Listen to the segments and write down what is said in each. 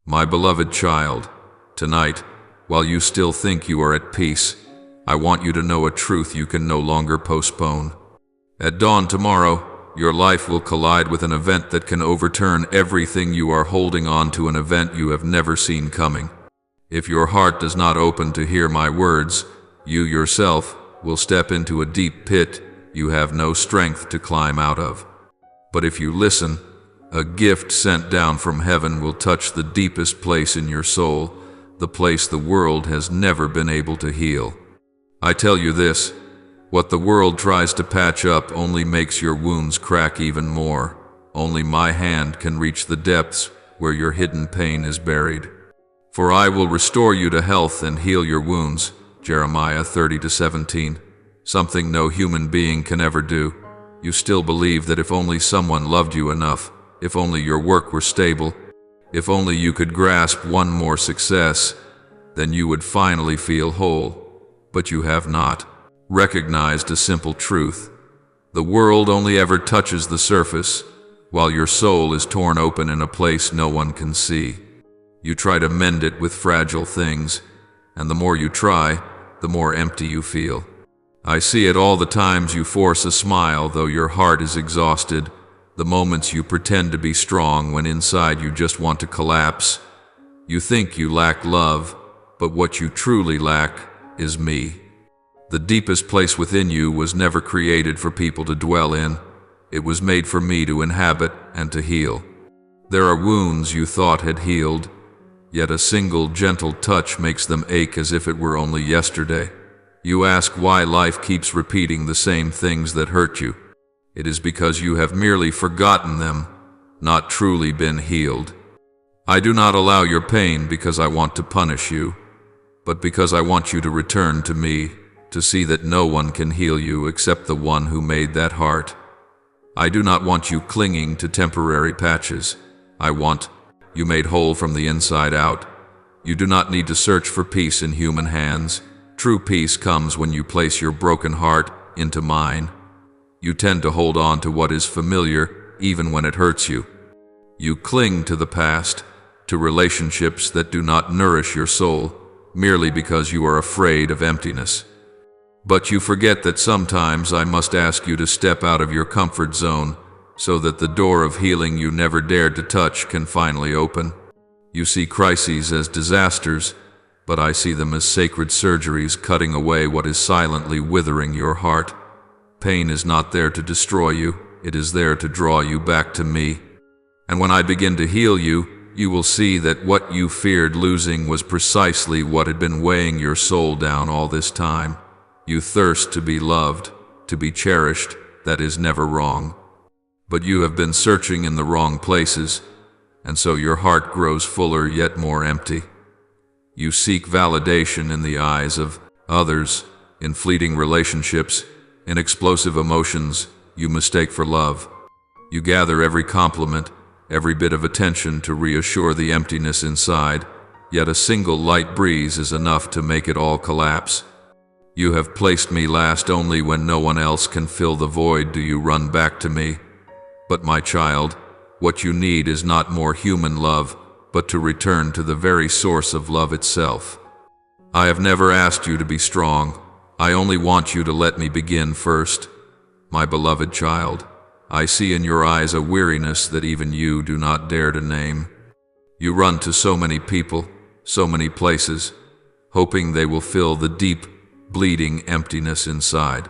My beloved child, tonight, while you still think you are at peace, I want you to know a truth you can no longer postpone. At dawn tomorrow, your life will collide with an event that can overturn everything you are holding on to, an event you have never seen coming. If your heart does not open to hear my words, you yourself will step into a deep pit you have no strength to climb out of. But if you listen, a gift sent down from heaven will touch the deepest place in your soul, the place the world has never been able to heal. I tell you this, what the world tries to patch up only makes your wounds crack even more. Only my hand can reach the depths where your hidden pain is buried. For I will restore you to health and heal your wounds, Jeremiah 30:17, something no human being can ever do. You still believe that if only someone loved you enough, if only your work were stable, if only you could grasp one more success, then you would finally feel whole. But you have not recognized a simple truth. The world only ever touches the surface, while your soul is torn open in a place no one can see. You try to mend it with fragile things, and the more you try, the more empty you feel. I see it all the times you force a smile though your heart is exhausted, the moments you pretend to be strong when inside you just want to collapse. You think you lack love, but what you truly lack is me. The deepest place within you was never created for people to dwell in. It was made for me to inhabit and to heal. There are wounds you thought had healed, yet a single gentle touch makes them ache as if it were only yesterday. You ask why life keeps repeating the same things that hurt you. It is because you have merely forgotten them, not truly been healed. I do not allow your pain because I want to punish you, but because I want you to return to me, to see that no one can heal you except the one who made that heart. I do not want you clinging to temporary patches. I want you made whole from the inside out. You do not need to search for peace in human hands. True peace comes when you place your broken heart into mine. You tend to hold on to what is familiar, even when it hurts you. You cling to the past, to relationships that do not nourish your soul, merely because you are afraid of emptiness. But you forget that sometimes I must ask you to step out of your comfort zone, so that the door of healing you never dared to touch can finally open. You see crises as disasters, but I see them as sacred surgeries cutting away what is silently withering your heart. Pain is not there to destroy you, it is there to draw you back to me. And when I begin to heal you, you will see that what you feared losing was precisely what had been weighing your soul down all this time. You thirst to be loved, to be cherished, that is never wrong. But you have been searching in the wrong places, and so your heart grows fuller yet more empty. You seek validation in the eyes of others, in fleeting relationships, in explosive emotions you mistake for love. You gather every compliment, every bit of attention to reassure the emptiness inside, yet a single light breeze is enough to make it all collapse. You have placed me last only when no one else can fill the void do you run back to me. But my child, what you need is not more human love, but to return to the very source of love itself. I have never asked you to be strong. I only want you to let me begin first. My beloved child, I see in your eyes a weariness that even you do not dare to name. You run to so many people, so many places, hoping they will fill the deep, bleeding emptiness inside.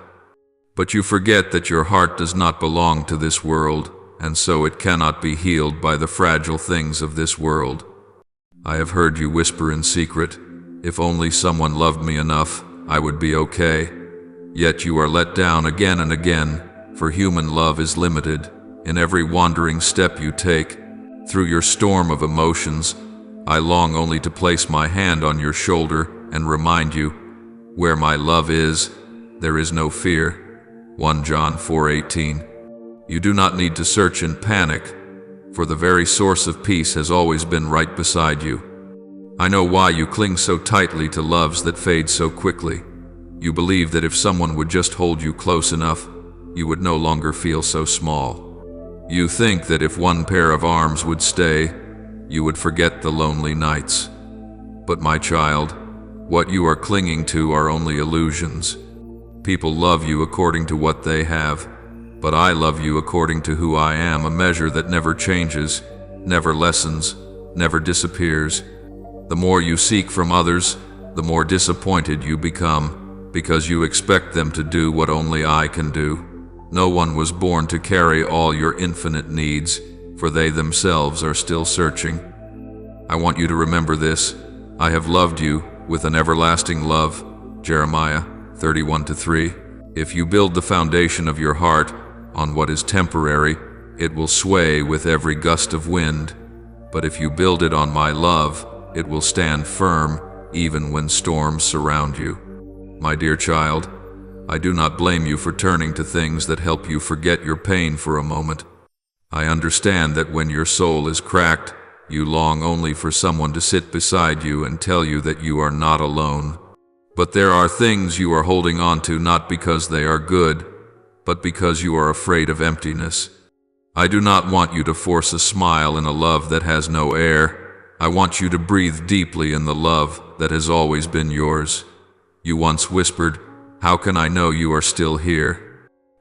But you forget that your heart does not belong to this world, and so it cannot be healed by the fragile things of this world. I have heard you whisper in secret, if only someone loved me enough, I would be okay. Yet you are let down again and again, for human love is limited. In every wandering step you take, through your storm of emotions, I long only to place my hand on your shoulder and remind you, where my love is, there is no fear. 1 John 4:18. You do not need to search in panic, for the very source of peace has always been right beside you. I know why you cling so tightly to loves that fade so quickly. You believe that if someone would just hold you close enough, you would no longer feel so small. You think that if one pair of arms would stay, you would forget the lonely nights. But my child, what you are clinging to are only illusions. People love you according to what they have, but I love you according to who I am, a measure that never changes, never lessens, never disappears. The more you seek from others, the more disappointed you become, because you expect them to do what only I can do. No one was born to carry all your infinite needs, for they themselves are still searching. I want you to remember this. I have loved you with an everlasting love. Jeremiah 31:3. If you build the foundation of your heart on what is temporary, it will sway with every gust of wind. But if you build it on my love, it will stand firm even when storms surround you. My dear child, I do not blame you for turning to things that help you forget your pain for a moment. I understand that when your soul is cracked, you long only for someone to sit beside you and tell you that you are not alone. But there are things you are holding on to not because they are good, but because you are afraid of emptiness. I do not want you to force a smile in a love that has no air. I want you to breathe deeply in the love that has always been yours. You once whispered, "How can I know you are still here?"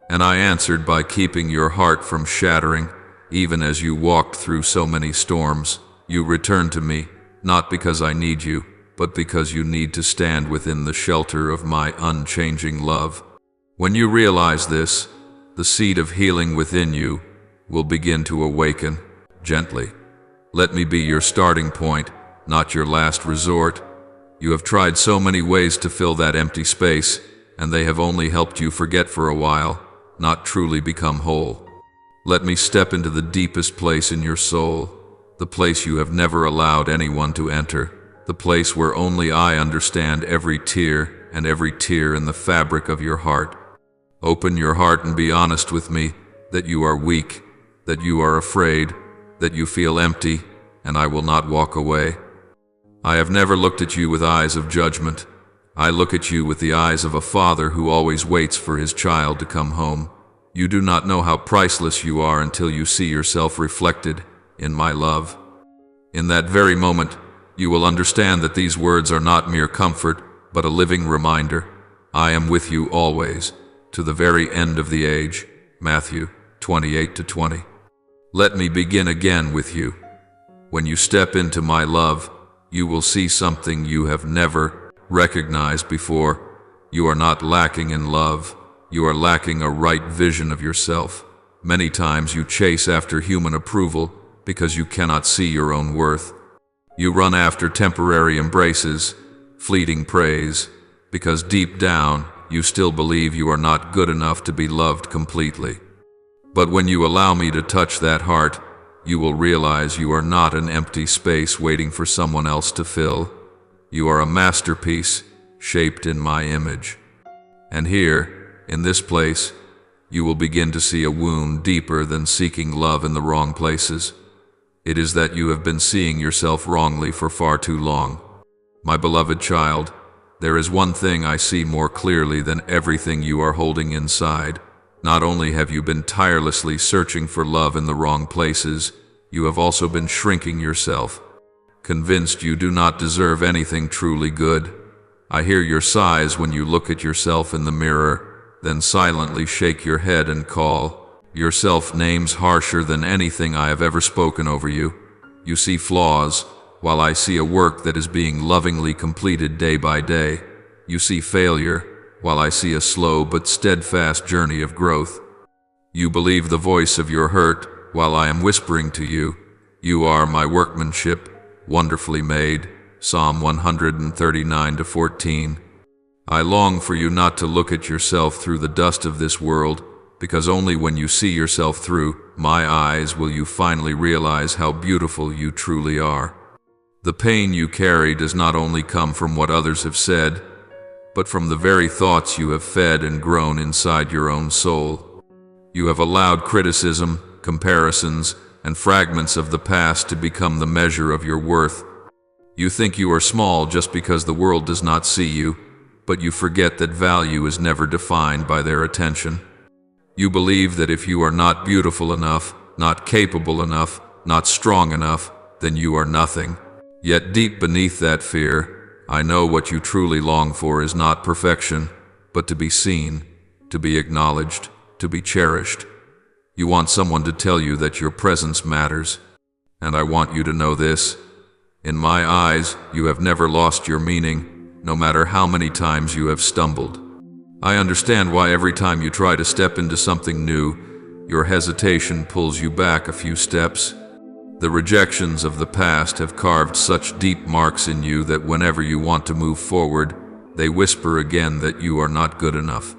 And I answered by keeping your heart from shattering. Even as you walked through so many storms, you returned to me, not because I need you, but because you need to stand within the shelter of my unchanging love. When you realize this, the seed of healing within you will begin to awaken gently. Let me be your starting point, not your last resort. You have tried so many ways to fill that empty space, and they have only helped you forget for a while, not truly become whole. Let me step into the deepest place in your soul, the place you have never allowed anyone to enter, the place where only I understand every tear and every tear in the fabric of your heart. Open your heart and be honest with me that you are weak, that you are afraid, that you feel empty, and I will not walk away. I have never looked at you with eyes of judgment. I look at you with the eyes of a father who always waits for his child to come home. You do not know how priceless you are until you see yourself reflected in my love. In that very moment, you will understand that these words are not mere comfort, but a living reminder. I am with you always, to the very end of the age. Matthew 28:20. Let me begin again with you. When you step into my love, you will see something you have never recognized before. You are not lacking in love. You are lacking a right vision of yourself. Many times you chase after human approval because you cannot see your own worth. You run after temporary embraces, fleeting praise, because deep down you still believe you are not good enough to be loved completely. But when you allow me to touch that heart, you will realize you are not an empty space waiting for someone else to fill. You are a masterpiece shaped in my image. And here, in this place, you will begin to see a wound deeper than seeking love in the wrong places. It is that you have been seeing yourself wrongly for far too long. My beloved child, there is one thing I see more clearly than everything you are holding inside. Not only have you been tirelessly searching for love in the wrong places, you have also been shrinking yourself, convinced you do not deserve anything truly good. I hear your sighs when you look at yourself in the mirror, then silently shake your head and call yourself names harsher than anything I have ever spoken over you. You see flaws, while I see a work that is being lovingly completed day by day. You see failure, while I see a slow but steadfast journey of growth. You believe the voice of your hurt, while I am whispering to you, "You are my workmanship, wonderfully made." Psalm 139:14. I long for you not to look at yourself through the dust of this world, because only when you see yourself through my eyes will you finally realize how beautiful you truly are. The pain you carry does not only come from what others have said, but from the very thoughts you have fed and grown inside your own soul. You have allowed criticism, comparisons, and fragments of the past to become the measure of your worth. You think you are small just because the world does not see you, but you forget that value is never defined by their attention. You believe that if you are not beautiful enough, not capable enough, not strong enough, then you are nothing. Yet deep beneath that fear, I know what you truly long for is not perfection, but to be seen, to be acknowledged, to be cherished. You want someone to tell you that your presence matters. And I want you to know this. In my eyes, you have never lost your meaning, no matter how many times you have stumbled. I understand why every time you try to step into something new, your hesitation pulls you back a few steps. The rejections of the past have carved such deep marks in you that whenever you want to move forward, they whisper again that you are not good enough.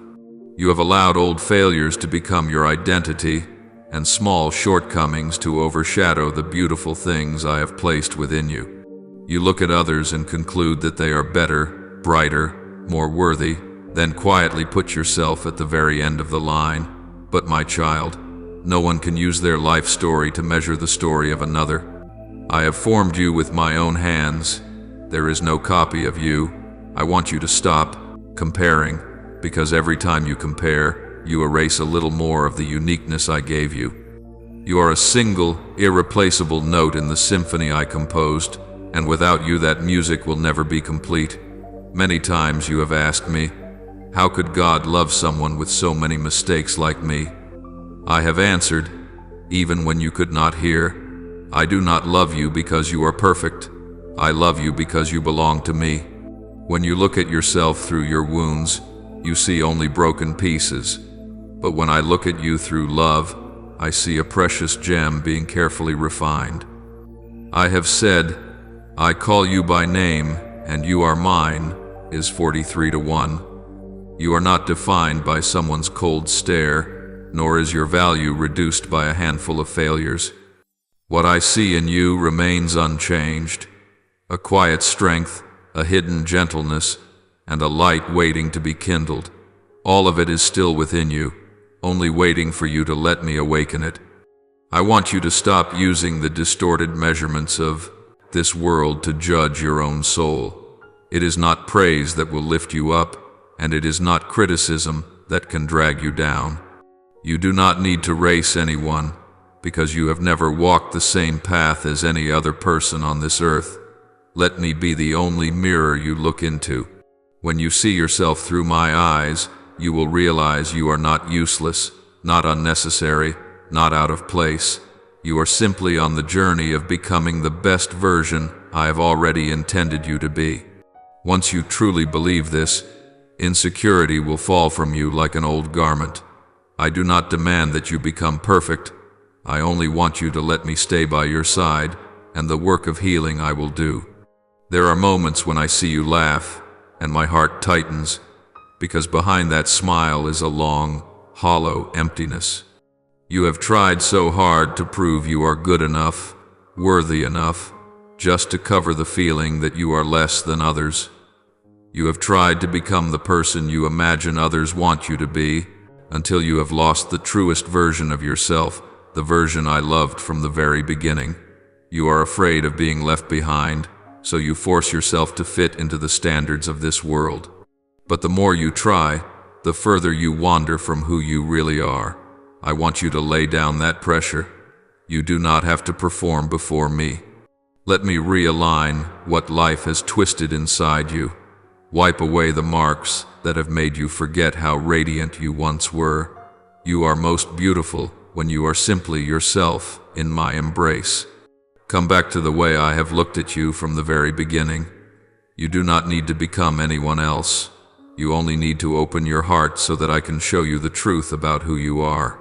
You have allowed old failures to become your identity, and small shortcomings to overshadow the beautiful things I have placed within you. You look at others and conclude that they are better, brighter, more worthy, then quietly put yourself at the very end of the line. But my child, no one can use their life story to measure the story of another. I have formed you with my own hands. There is no copy of you. I want you to stop comparing, because every time you compare, you erase a little more of the uniqueness I gave you. You are a single, irreplaceable note in the symphony I composed, and without you that music will never be complete. Many times you have asked me, how could God love someone with so many mistakes like me? I have answered, even when you could not hear, I do not love you because you are perfect. I love you because you belong to me. When you look at yourself through your wounds, you see only broken pieces. But when I look at you through love, I see a precious gem being carefully refined. I have said, I call you by name, and you are mine, is 43-1. You are not defined by someone's cold stare, nor is your value reduced by a handful of failures. What I see in you remains unchanged. A quiet strength, a hidden gentleness, and a light waiting to be kindled. All of it is still within you, only waiting for you to let me awaken it. I want you to stop using the distorted measurements of this world to judge your own soul. It is not praise that will lift you up, and it is not criticism that can drag you down. You do not need to race anyone, because you have never walked the same path as any other person on this earth. Let me be the only mirror you look into. When you see yourself through my eyes, you will realize you are not useless, not unnecessary, not out of place. You are simply on the journey of becoming the best version I have already intended you to be. Once you truly believe this, insecurity will fall from you like an old garment. I do not demand that you become perfect. I only want you to let me stay by your side, and the work of healing I will do. There are moments when I see you laugh, and my heart tightens, because behind that smile is a long, hollow emptiness. You have tried so hard to prove you are good enough, worthy enough, just to cover the feeling that you are less than others. You have tried to become the person you imagine others want you to be, until you have lost the truest version of yourself, the version I loved from the very beginning. You are afraid of being left behind, so you force yourself to fit into the standards of this world. But the more you try, the further you wander from who you really are. I want you to lay down that pressure. You do not have to perform before me. Let me realign what life has twisted inside you. Wipe away the marks that have made you forget how radiant you once were. You are most beautiful when you are simply yourself in my embrace. Come back to the way I have looked at you from the very beginning. You do not need to become anyone else. You only need to open your heart so that I can show you the truth about who you are.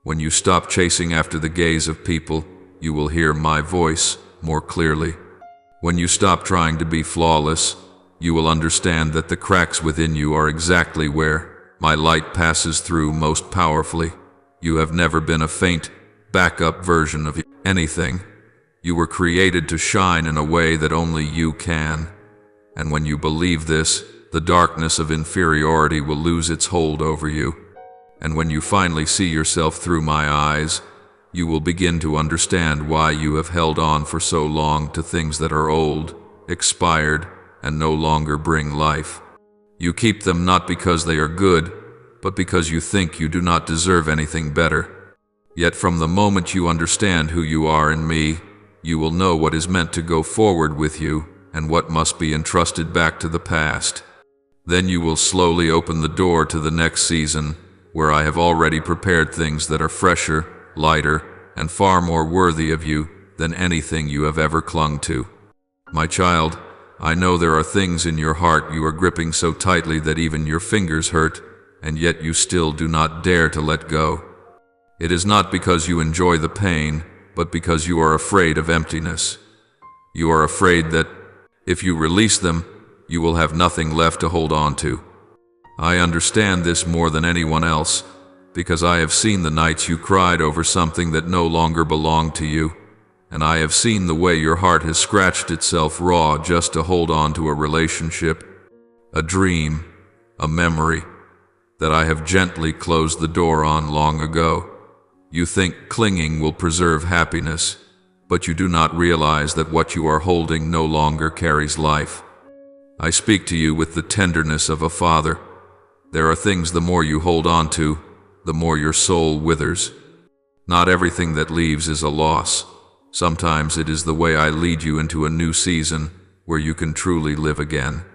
When you stop chasing after the gaze of people, you will hear my voice more clearly. When you stop trying to be flawless, you will understand that the cracks within you are exactly where my light passes through most powerfully. You have never been a faint, backup version of anything. You were created to shine in a way that only you can. And when you believe this, the darkness of inferiority will lose its hold over you. And when you finally see yourself through my eyes, you will begin to understand why you have held on for so long to things that are old, expired, and no longer bring life. You keep them not because they are good, but because you think you do not deserve anything better. Yet from the moment you understand who you are in me, you will know what is meant to go forward with you and what must be entrusted back to the past. Then you will slowly open the door to the next season, where I have already prepared things that are fresher, lighter, and far more worthy of you than anything you have ever clung to. My child, I know there are things in your heart you are gripping so tightly that even your fingers hurt, and yet you still do not dare to let go. It is not because you enjoy the pain, but because you are afraid of emptiness. You are afraid that, if you release them, you will have nothing left to hold on to. I understand this more than anyone else, because I have seen the nights you cried over something that no longer belonged to you, and I have seen the way your heart has scratched itself raw just to hold on to a relationship, a dream, a memory, that I have gently closed the door on long ago. You think clinging will preserve happiness, but you do not realize that what you are holding no longer carries life. I speak to you with the tenderness of a father. There are things the more you hold on to, the more your soul withers. Not everything that leaves is a loss. Sometimes it is the way I lead you into a new season where you can truly live again.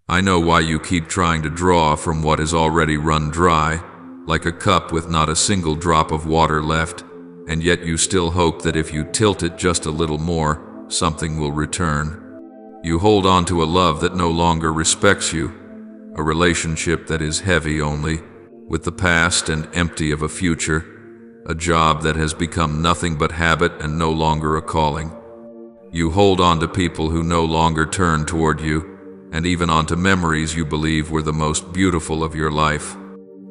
I know why you keep trying to draw from what has already run dry, like a cup with not a single drop of water left, and yet you still hope that if you tilt it just a little more, something will return. You hold on to a love that no longer respects you, a relationship that is heavy only, with the past and empty of a future, a job that has become nothing but habit and no longer a calling. You hold on to people who no longer turn toward you, and even onto memories you believe were the most beautiful of your life.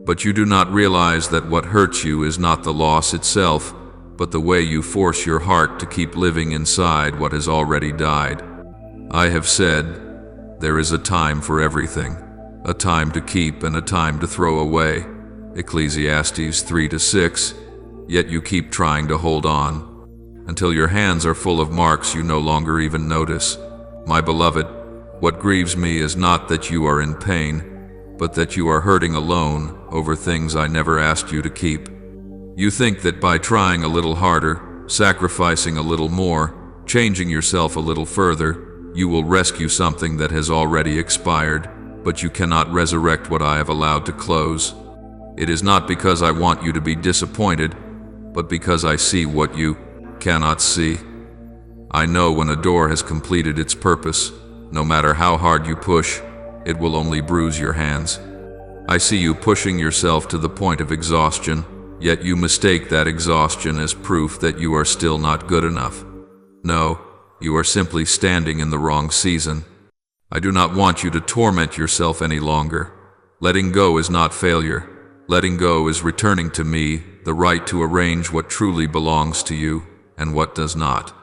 But you do not realize that what hurts you is not the loss itself, but the way you force your heart to keep living inside what has already died. I have said, there is a time for everything, a time to keep and a time to throw away. Ecclesiastes 3-6, yet you keep trying to hold on, until your hands are full of marks you no longer even notice. My beloved, what grieves me is not that you are in pain, but that you are hurting alone over things I never asked you to keep. You think that by trying a little harder, sacrificing a little more, changing yourself a little further, you will rescue something that has already expired, but you cannot resurrect what I have allowed to close. It is not because I want you to be disappointed, but because I see what you cannot see. I know when a door has completed its purpose, no matter how hard you push, it will only bruise your hands. I see you pushing yourself to the point of exhaustion, yet you mistake that exhaustion as proof that you are still not good enough. No, you are simply standing in the wrong season. I do not want you to torment yourself any longer. Letting go is not failure. Letting go is returning to me the right to arrange what truly belongs to you and what does not.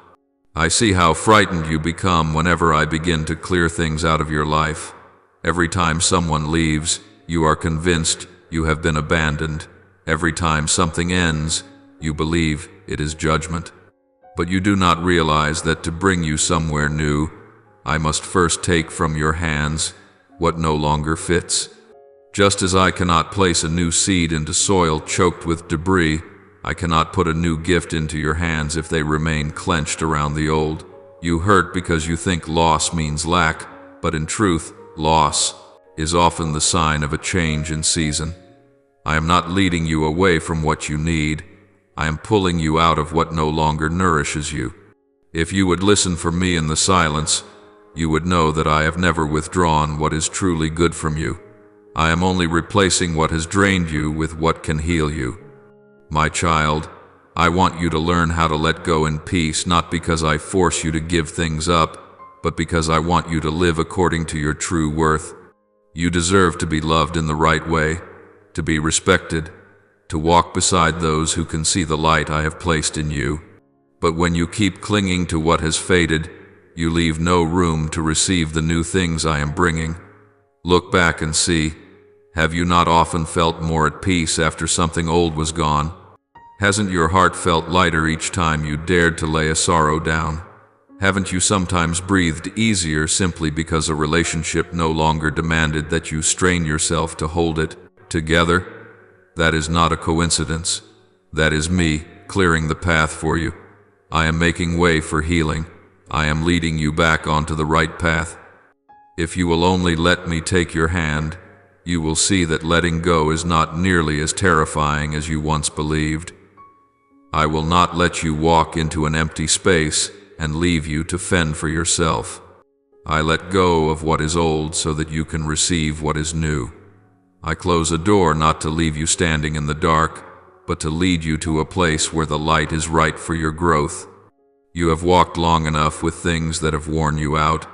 I see how frightened you become whenever I begin to clear things out of your life. Every time someone leaves, you are convinced you have been abandoned. Every time something ends, you believe it is judgment. But you do not realize that to bring you somewhere new, I must first take from your hands what no longer fits. Just as I cannot place a new seed into soil choked with debris, I cannot put a new gift into your hands if they remain clenched around the old. You hurt because you think loss means lack, but in truth, loss is often the sign of a change in season. I am not leading you away from what you need. I am pulling you out of what no longer nourishes you. If you would listen for me in the silence, you would know that I have never withdrawn what is truly good from you. I am only replacing what has drained you with what can heal you. My child, I want you to learn how to let go in peace, not because I force you to give things up, but because I want you to live according to your true worth. You deserve to be loved in the right way, to be respected, to walk beside those who can see the light I have placed in you. But when you keep clinging to what has faded, you leave no room to receive the new things I am bringing. Look back and see. Have you not often felt more at peace after something old was gone? Hasn't your heart felt lighter each time you dared to lay a sorrow down? Haven't you sometimes breathed easier simply because a relationship no longer demanded that you strain yourself to hold it together? That is not a coincidence. That is me clearing the path for you. I am making way for healing. I am leading you back onto the right path. If you will only let me take your hand, you will see that letting go is not nearly as terrifying as you once believed. I will not let you walk into an empty space and leave you to fend for yourself. I let go of what is old so that you can receive what is new. I close a door not to leave you standing in the dark, but to lead you to a place where the light is right for your growth. You have walked long enough with things that have worn you out,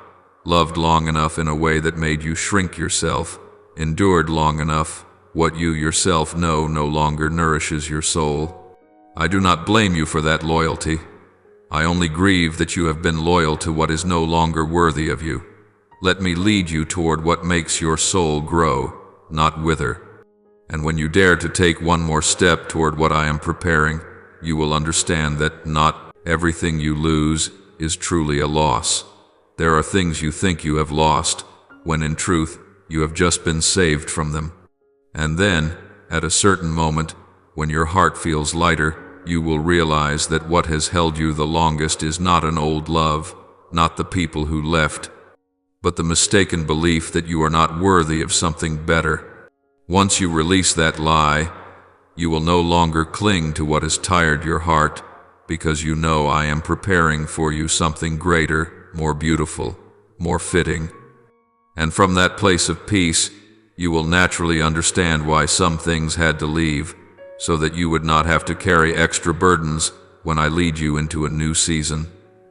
loved long enough in a way that made you shrink yourself, endured long enough what you yourself know no longer nourishes your soul. I do not blame you for that loyalty. I only grieve that you have been loyal to what is no longer worthy of you. Let me lead you toward what makes your soul grow, not wither. And when you dare to take one more step toward what I am preparing, you will understand that not everything you lose is truly a loss. There are things you think you have lost, when in truth, you have just been saved from them. And then, at a certain moment, when your heart feels lighter, you will realize that what has held you the longest is not an old love, not the people who left, but the mistaken belief that you are not worthy of something better. Once you release that lie, you will no longer cling to what has tired your heart, because you know I am preparing for you something greater, more beautiful, more fitting. And from that place of peace, you will naturally understand why some things had to leave, so that you would not have to carry extra burdens when I lead you into a new season,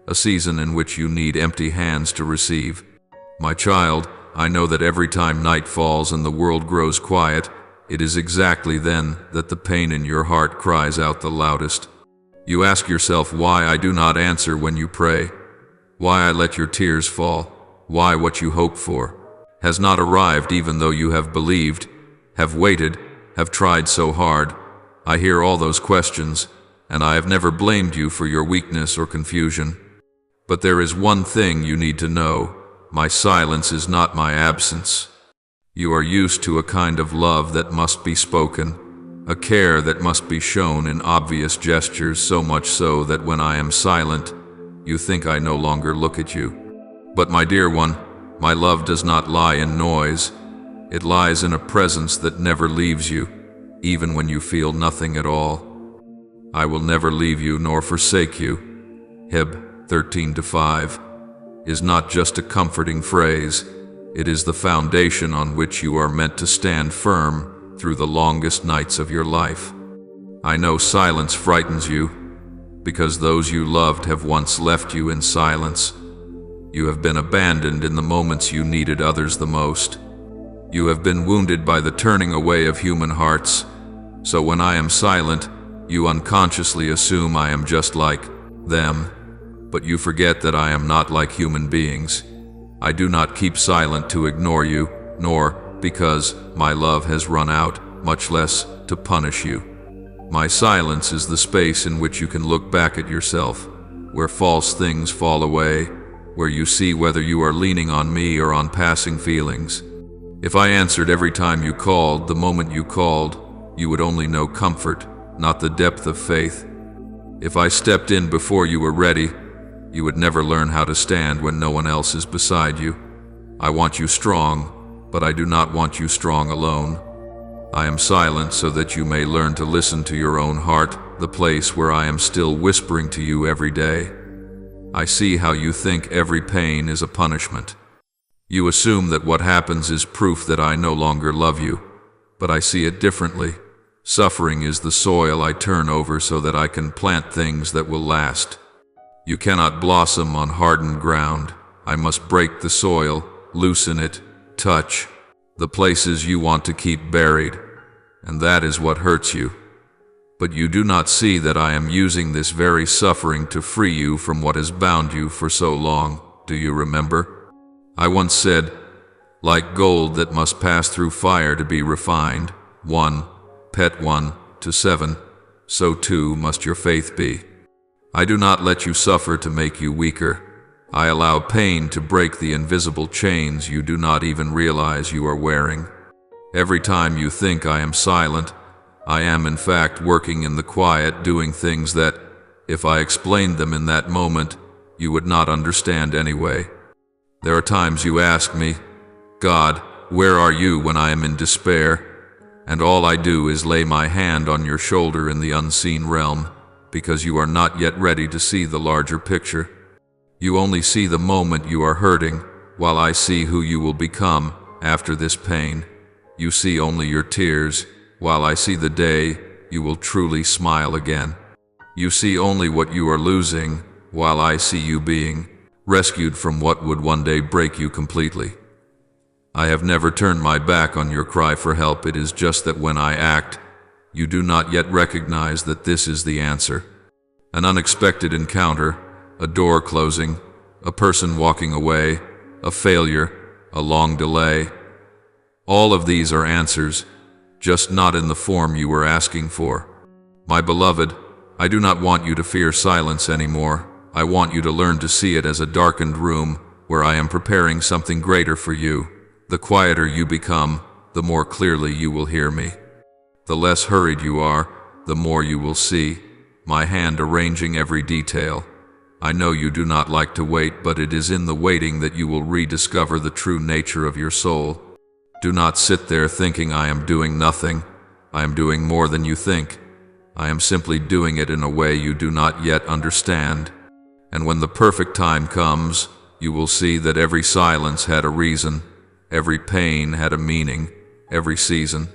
a season in which you need empty hands to receive. My child, I know that every time night falls and the world grows quiet, it is exactly then that the pain in your heart cries out the loudest. You ask yourself why I do not answer when you pray, why I let your tears fall, why what you hope for has not arrived even though you have believed, have waited, have tried so hard. I hear all those questions, and I have never blamed you for your weakness or confusion. But there is one thing you need to know. My silence is not my absence. You are used to a kind of love that must be spoken, a care that must be shown in obvious gestures, so much so that when I am silent, you think I no longer look at you. But my dear one, my love does not lie in noise. It lies in a presence that never leaves you, even when you feel nothing at all. I will never leave you nor forsake you. Heb 13:5 is not just a comforting phrase. It is the foundation on which you are meant to stand firm through the longest nights of your life. I know silence frightens you, because those you loved have once left you in silence. You have been abandoned in the moments you needed others the most. You have been wounded by the turning away of human hearts. So when I am silent, you unconsciously assume I am just like them. But you forget that I am not like human beings. I do not keep silent to ignore you, nor because my love has run out, much less to punish you. My silence is the space in which you can look back at yourself, where false things fall away, where you see whether you are leaning on me or on passing feelings. If I answered every time you called, the moment you called, you would only know comfort, not the depth of faith. If I stepped in before you were ready, you would never learn how to stand when no one else is beside you. I want you strong, but I do not want you strong alone. I am silent so that you may learn to listen to your own heart, the place where I am still whispering to you every day. I see how you think every pain is a punishment. You assume that what happens is proof that I no longer love you, but I see it differently. Suffering is the soil I turn over so that I can plant things that will last. You cannot blossom on hardened ground. I must break the soil, loosen it, touch the places you want to keep buried, and that is what hurts you. But you do not see that I am using this very suffering to free you from what has bound you for so long. Do you remember? I once said, like gold that must pass through fire to be refined, 1 Pet 1-7, so too must your faith be. I do not let you suffer to make you weaker. I allow pain to break the invisible chains you do not even realize you are wearing. Every time you think I am silent, I am in fact working in the quiet, doing things that, If I explained them in that moment, you would not understand anyway. There are times you ask me, God, where are you when I am in despair? And all I do is lay my hand on your shoulder in the unseen realm, because you are not yet ready to see the larger picture. You only see the moment you are hurting, while I see who you will become after this pain. You see only your tears, while I see the day you will truly smile again. You see only what you are losing, while I see you being rescued from what would one day break you completely. I have never turned my back on your cry for help. It is just that when I act, you do not yet recognize that this is the answer. An unexpected encounter, a door closing, a person walking away, a failure, a long delay. All of these are answers, just not in the form you were asking for. My beloved, I do not want you to fear silence anymore. I want you to learn to see it as a darkened room where I am preparing something greater for you. The quieter you become, the more clearly you will hear me. The less hurried you are, the more you will see my hand arranging every detail. I know you do not like to wait, but it is in the waiting that you will rediscover the true nature of your soul. Do not sit there thinking I am doing nothing. I am doing more than you think. I am simply doing it in a way you do not yet understand. And when the perfect time comes, you will see that every silence had a reason, every pain had a meaning, every season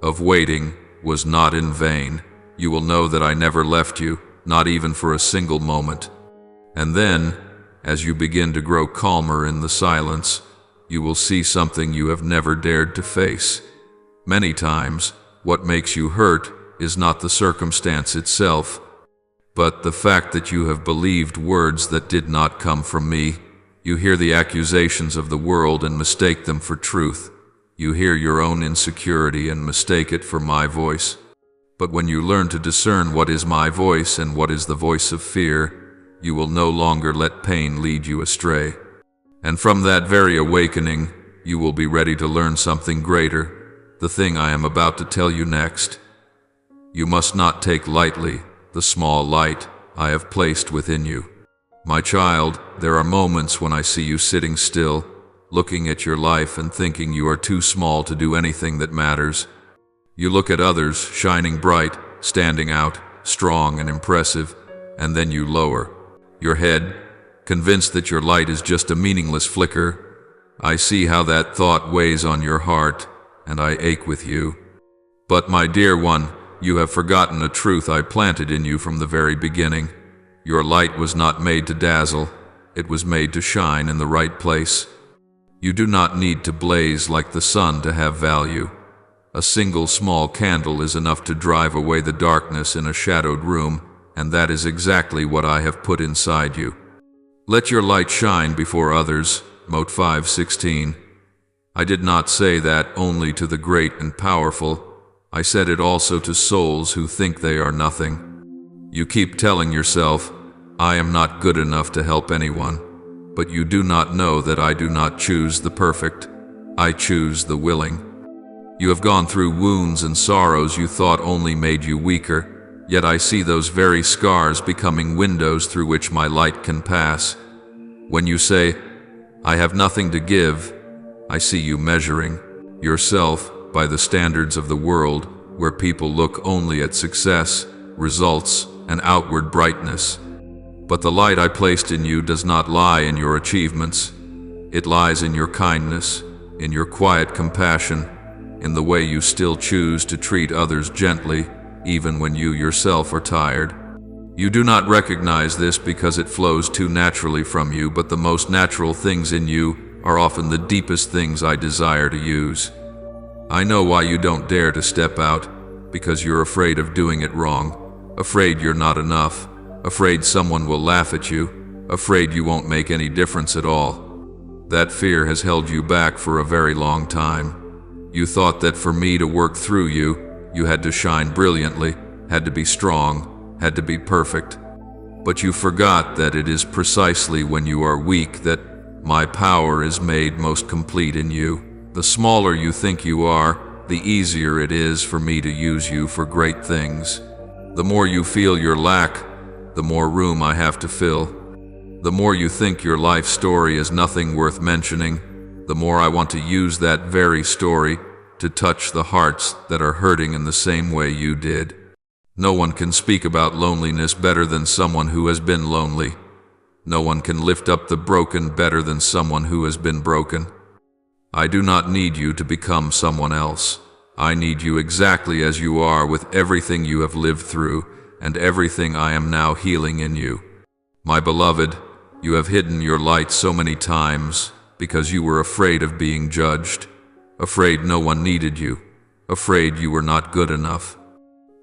of waiting was not in vain. You will know that I never left you, not even for a single moment. And then, as you begin to grow calmer in the silence, you will see something you have never dared to face. Many times, what makes you hurt is not the circumstance itself, but the fact that you have believed words that did not come from me. You hear the accusations of the world and mistake them for truth. You hear your own insecurity and mistake it for my voice. But when you learn to discern what is my voice and what is the voice of fear, you will no longer let pain lead you astray. And from that very awakening, you will be ready to learn something greater, the thing I am about to tell you next. You must not take lightly the small light I have placed within you. My child, there are moments when I see you sitting still, looking at your life and thinking you are too small to do anything that matters. You look at others, shining bright, standing out, strong and impressive, and then you lower your head, convinced that your light is just a meaningless flicker. I see how that thought weighs on your heart, and I ache with you. But my dear one, you have forgotten a truth I planted in you from the very beginning. Your light was not made to dazzle, it was made to shine in the right place. You do not need to blaze like the sun to have value. A single small candle is enough to drive away the darkness in a shadowed room, and that is exactly what I have put inside you. Let your light shine before others, Mot 5:16. I did not say that only to the great and powerful. I said it also to souls who think they are nothing. You keep telling yourself, I am not good enough to help anyone, but you do not know that I do not choose the perfect. I choose the willing. You have gone through wounds and sorrows you thought only made you weaker, yet I see those very scars becoming windows through which my light can pass. When you say, I have nothing to give, I see you measuring yourself by the standards of the world, where people look only at success, results, and outward brightness. But the light I placed in you does not lie in your achievements. It lies in your kindness, in your quiet compassion, in the way you still choose to treat others gently, even when you yourself are tired. You do not recognize this because it flows too naturally from you, but the most natural things in you are often the deepest things I desire to use. I know why you don't dare to step out, because you're afraid of doing it wrong, afraid you're not enough, afraid someone will laugh at you, afraid you won't make any difference at all. That fear has held you back for a very long time. You thought that for me to work through you, you had to shine brilliantly, had to be strong, had to be perfect. But you forgot that it is precisely when you are weak that my power is made most complete in you. The smaller you think you are, the easier it is for me to use you for great things. The more you feel your lack, the more room I have to fill. The more you think your life story is nothing worth mentioning, the more I want to use that very story to touch the hearts that are hurting in the same way you did. No one can speak about loneliness better than someone who has been lonely. No one can lift up the broken better than someone who has been broken. I do not need you to become someone else. I need you exactly as you are, with everything you have lived through and everything I am now healing in you. My beloved, you have hidden your light so many times because you were afraid of being judged, afraid no one needed you, afraid you were not good enough.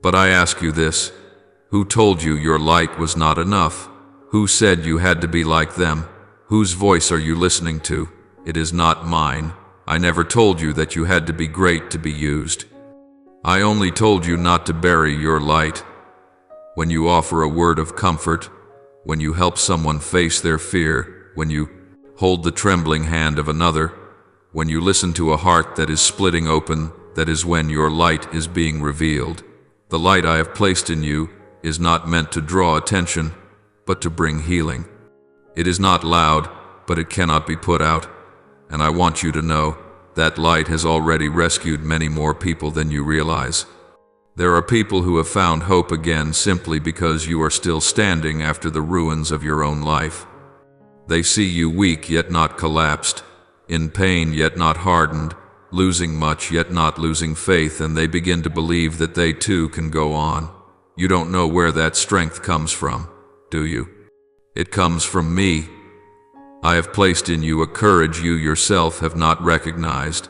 But I ask you this: who told you your light was not enough? Who said you had to be like them? Whose voice are you listening to? It is not mine. I never told you that you had to be great to be used. I only told you not to bury your light. When you offer a word of comfort, when you help someone face their fear, when you hold the trembling hand of another, when you listen to a heart that is splitting open, that is when your light is being revealed. The light I have placed in you is not meant to draw attention, but to bring healing. It is not loud, but it cannot be put out. And I want you to know that light has already rescued many more people than you realize. There are people who have found hope again simply because you are still standing after the ruins of your own life. They see you weak yet not collapsed, in pain yet not hardened, losing much yet not losing faith, and they begin to believe that they too can go on. You don't know where that strength comes from, do you? It comes from me. I have placed in you a courage you yourself have not recognized.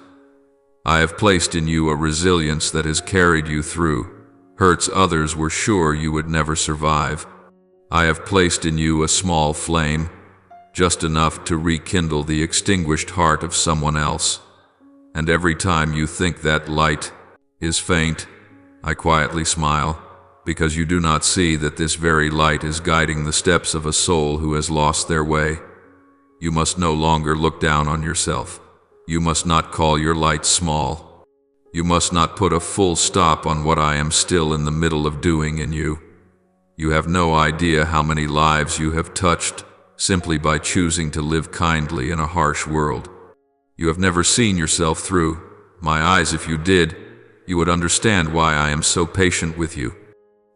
I have placed in you a resilience that has carried you through hurts others were sure you would never survive. I have placed in you a small flame, just enough to rekindle the extinguished heart of someone else. And every time you think that light is faint, I quietly smile, because you do not see that this very light is guiding the steps of a soul who has lost their way. You must no longer look down on yourself. You must not call your light small. You must not put a full stop on what I am still in the middle of doing in you. You have no idea how many lives you have touched simply by choosing to live kindly in a harsh world. You have never seen yourself through my eyes. If you did, you would understand why I am so patient with you.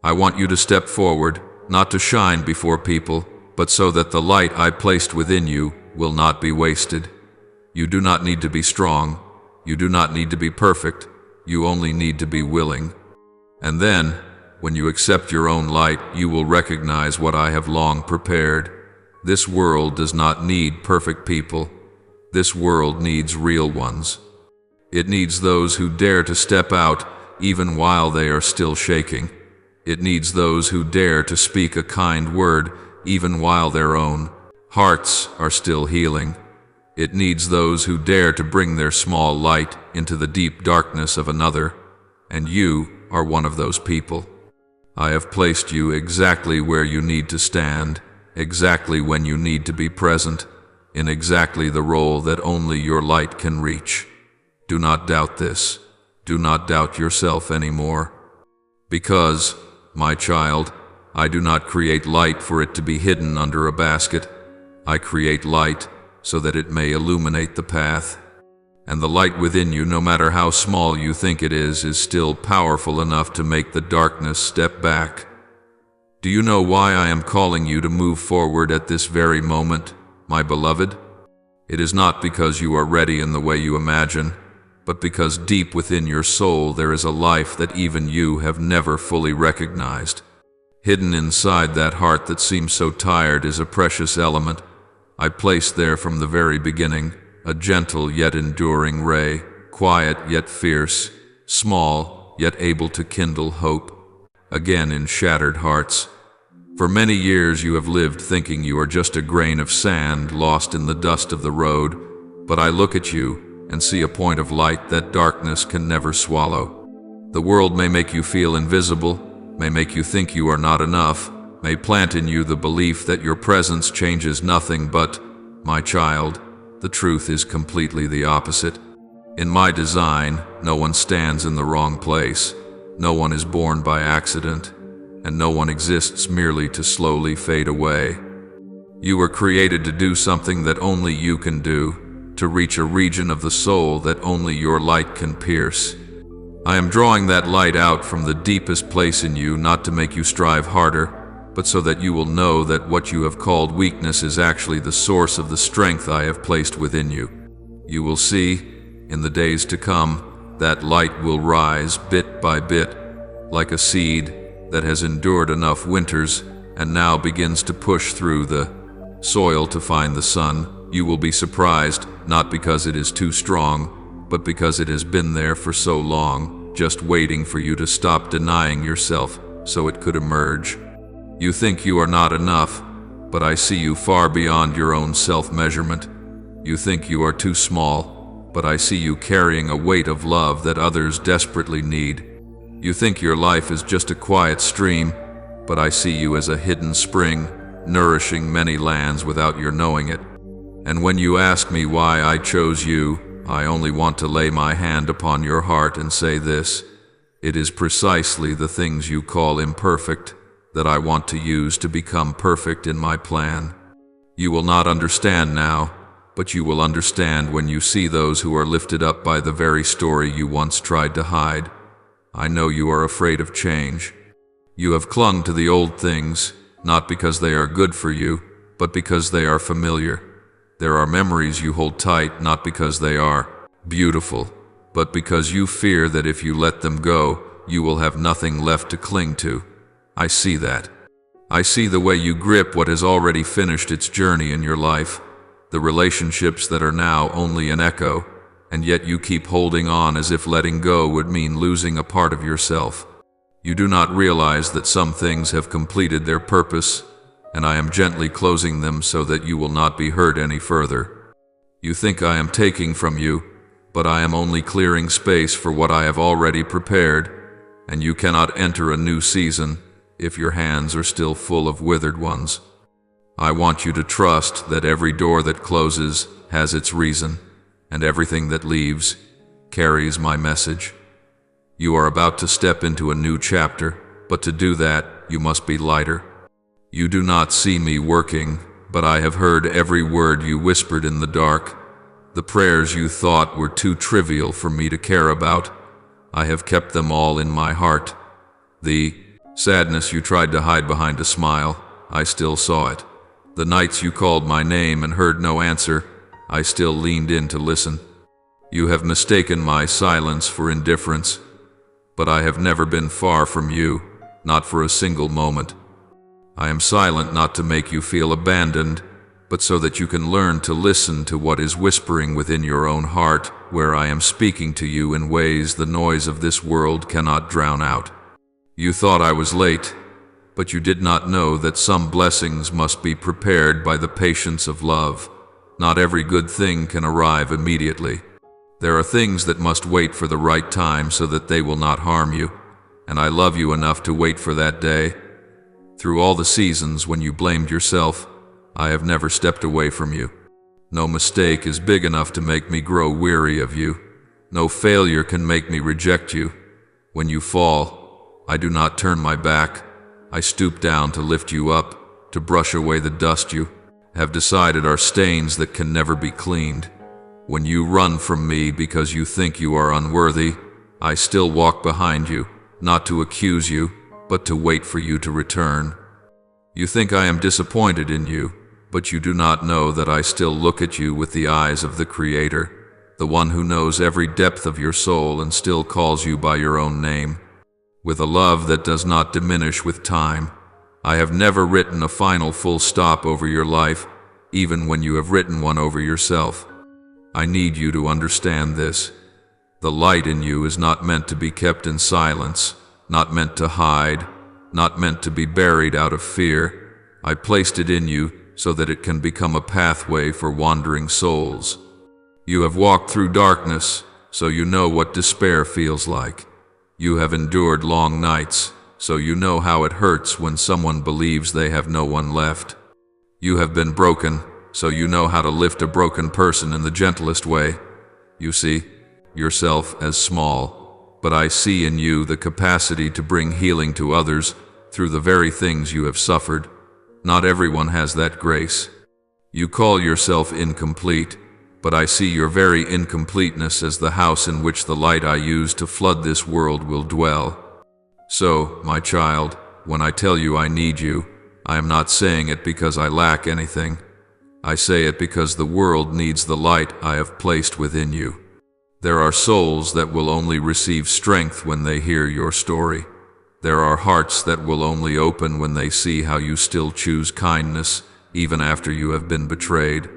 I want you to step forward, not to shine before people, but so that the light I placed within you will not be wasted. You do not need to be strong. You do not need to be perfect. You only need to be willing. And then, when you accept your own light, you will recognize what I have long prepared. This world does not need perfect people. This world needs real ones. It needs those who dare to step out even while they are still shaking. It needs those who dare to speak a kind word even while their own hearts are still healing. It needs those who dare to bring their small light into the deep darkness of another, and you are one of those people. I have placed you exactly where you need to stand, exactly when you need to be present, in exactly the role that only your light can reach. Do not doubt this. Do not doubt yourself anymore. Because, my child, I do not create light for it to be hidden under a basket. I create light so that it may illuminate the path. And the light within you, no matter how small you think it is still powerful enough to make the darkness step back. Do you know why I am calling you to move forward at this very moment, my beloved? It is not because you are ready in the way you imagine, but because deep within your soul there is a life that even you have never fully recognized. Hidden inside that heart that seems so tired is a precious element I placed there from the very beginning, a gentle yet enduring ray, quiet yet fierce, small yet able to kindle hope, again in shattered hearts. For many years you have lived thinking you are just a grain of sand lost in the dust of the road, but I look at you and see a point of light that darkness can never swallow. The world may make you feel invisible, may make you think you are not enough, may plant in you the belief that your presence changes nothing, but, my child, the truth is completely the opposite. In my design, no one stands in the wrong place. No one is born by accident. and no one exists merely to slowly fade away. You were created to do something that only you can do, to reach a region of the soul that only your light can pierce. I am drawing that light out from the deepest place in you, not to make you strive harder, but so that you will know that what you have called weakness is actually the source of the strength I have placed within you. You will see, in the days to come, that light will rise bit by bit, like a seed that has endured enough winters and now begins to push through the soil to find the sun. You will be surprised, not because it is too strong, but because it has been there for so long, just waiting for you to stop denying yourself so it could emerge. You think you are not enough, but I see you far beyond your own self-measurement. You think you are too small, but I see you carrying a weight of love that others desperately need. You think your life is just a quiet stream, but I see you as a hidden spring, nourishing many lands without your knowing it. And when you ask me why I chose you, I only want to lay my hand upon your heart and say this: it is precisely the things you call imperfect that I want to use to become perfect in my plan. You will not understand now, but you will understand when you see those who are lifted up by the very story you once tried to hide. I know you are afraid of change. You have clung to the old things, not because they are good for you, but because they are familiar. There are memories you hold tight, not because they are beautiful, but because you fear that if you let them go, you will have nothing left to cling to. I see that. I see the way you grip what has already finished its journey in your life, the relationships that are now only an echo, and yet you keep holding on as if letting go would mean losing a part of yourself. You do not realize that some things have completed their purpose, and I am gently closing them so that you will not be hurt any further. You think I am taking from you, but I am only clearing space for what I have already prepared, and you cannot enter a new season if your hands are still full of withered ones. I want you to trust that every door that closes has its reason, and everything that leaves carries my message. You are about to step into a new chapter, but to do that, you must be lighter. You do not see me working, but I have heard every word you whispered in the dark. The prayers you thought were too trivial for me to care about, I have kept them all in my heart. The sadness you tried to hide behind a smile, I still saw it. The nights you called my name and heard no answer, I still leaned in to listen. You have mistaken my silence for indifference, but I have never been far from you, not for a single moment. I am silent not to make you feel abandoned, but so that you can learn to listen to what is whispering within your own heart, where I am speaking to you in ways the noise of this world cannot drown out. You thought I was late, but you did not know that some blessings must be prepared by the patience of love. Not every good thing can arrive immediately. There are things that must wait for the right time so that they will not harm you, and I love you enough to wait for that day. Through all the seasons when you blamed yourself, I have never stepped away from you. No mistake is big enough to make me grow weary of you. No failure can make me reject you. When you fall, I do not turn my back. I stoop down to lift you up, to brush away the dust you have decided are stains that can never be cleaned. When you run from me because you think you are unworthy, I still walk behind you, not to accuse you, but to wait for you to return. You think I am disappointed in you, but you do not know that I still look at you with the eyes of the Creator, the one who knows every depth of your soul and still calls you by your own name. With a love that does not diminish with time, I have never written a final full stop over your life, even when you have written one over yourself. I need you to understand this. The light in you is not meant to be kept in silence, not meant to hide, not meant to be buried out of fear. I placed it in you so that it can become a pathway for wandering souls. You have walked through darkness, so you know what despair feels like. You have endured long nights, so you know how it hurts when someone believes they have no one left. You have been broken, so you know how to lift a broken person in the gentlest way. You see yourself as small, but I see in you the capacity to bring healing to others through the very things you have suffered. Not everyone has that grace. You call yourself incomplete, but I see your very incompleteness as the house in which the light I use to flood this world will dwell. So, my child, when I tell you I need you, I am not saying it because I lack anything. I say it because the world needs the light I have placed within you. There are souls that will only receive strength when they hear your story. There are hearts that will only open when they see how you still choose kindness, even after you have been betrayed.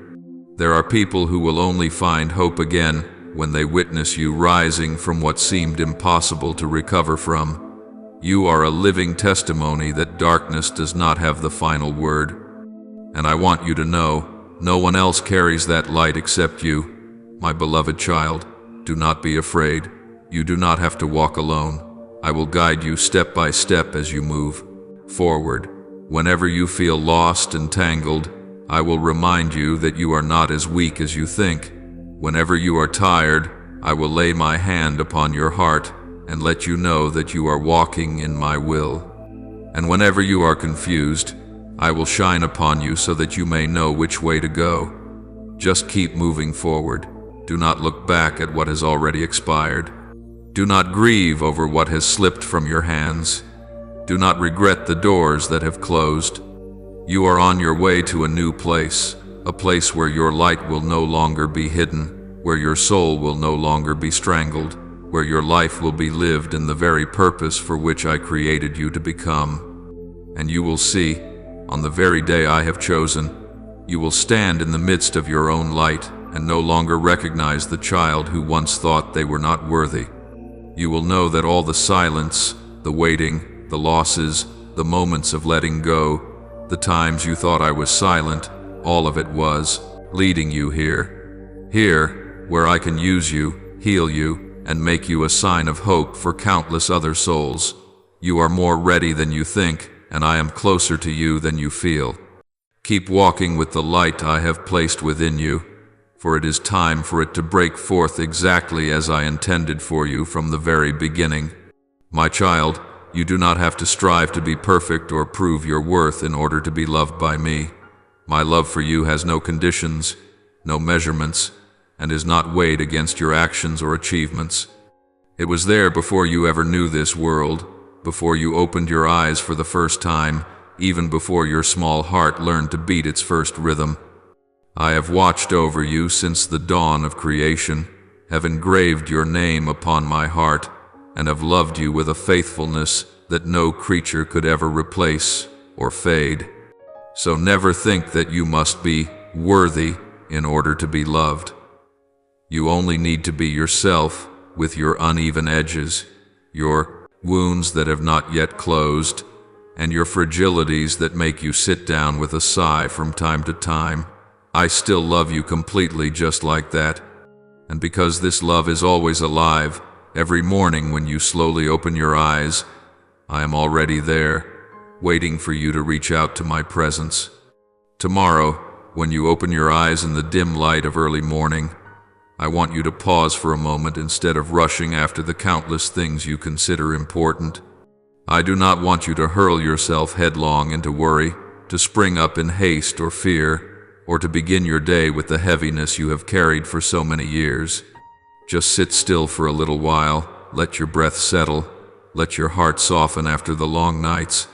There are people who will only find hope again when they witness you rising from what seemed impossible to recover from. You are a living testimony that darkness does not have the final word. And I want you to know, no one else carries that light except you. My beloved child, do not be afraid. You do not have to walk alone. I will guide you step by step as you move forward. Whenever you feel lost and tangled, I will remind you that you are not as weak as you think. Whenever you are tired, I will lay my hand upon your heart and let you know that you are walking in my will. And whenever you are confused, I will shine upon you so that you may know which way to go. Just keep moving forward. Do not look back at what has already expired. Do not grieve over what has slipped from your hands. Do not regret the doors that have closed. You are on your way to a new place, a place where your light will no longer be hidden, where your soul will no longer be strangled, where your life will be lived in the very purpose for which I created you to become. And you will see, on the very day I have chosen, you will stand in the midst of your own light and no longer recognize the child who once thought they were not worthy. You will know that all the silence, the waiting, the losses, the moments of letting go, the times you thought I was silent, all of it was leading you here. Here, where I can use you, heal you, and make you a sign of hope for countless other souls. You are more ready than you think, and I am closer to you than you feel. Keep walking with the light I have placed within you, for it is time for it to break forth exactly as I intended for you from the very beginning. My child, you do not have to strive to be perfect or prove your worth in order to be loved by me. My love for you has no conditions, no measurements, and is not weighed against your actions or achievements. It was there before you ever knew this world, before you opened your eyes for the first time, even before your small heart learned to beat its first rhythm. I have watched over you since the dawn of creation, have engraved your name upon my heart, and have loved you with a faithfulness that no creature could ever replace or fade. So never think that you must be worthy in order to be loved. You only need to be yourself with your uneven edges, your wounds that have not yet closed, and your fragilities that make you sit down with a sigh from time to time. I still love you completely just like that. And because this love is always alive, every morning when you slowly open your eyes, I am already there, waiting for you to reach out to my presence. Tomorrow, when you open your eyes in the dim light of early morning, I want you to pause for a moment instead of rushing after the countless things you consider important. I do not want you to hurl yourself headlong into worry, to spring up in haste or fear, or to begin your day with the heaviness you have carried for so many years. Just sit still for a little while, let your breath settle, let your heart soften after the long nights.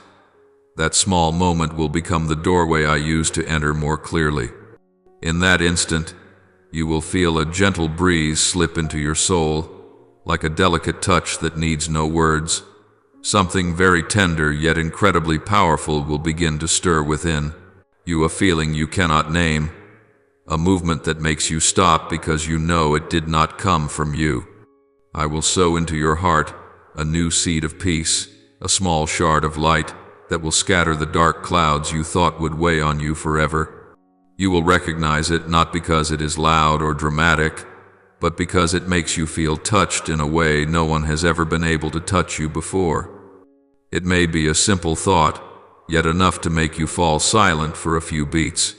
That small moment will become the doorway I use to enter more clearly. In that instant, you will feel a gentle breeze slip into your soul, like a delicate touch that needs no words. Something very tender yet incredibly powerful will begin to stir within you, a feeling you cannot name, a movement that makes you stop because you know it did not come from you. I will sow into your heart a new seed of peace, a small shard of light that will scatter the dark clouds you thought would weigh on you forever. You will recognize it not because it is loud or dramatic, but because it makes you feel touched in a way no one has ever been able to touch you before. It may be a simple thought, yet enough to make you fall silent for a few beats.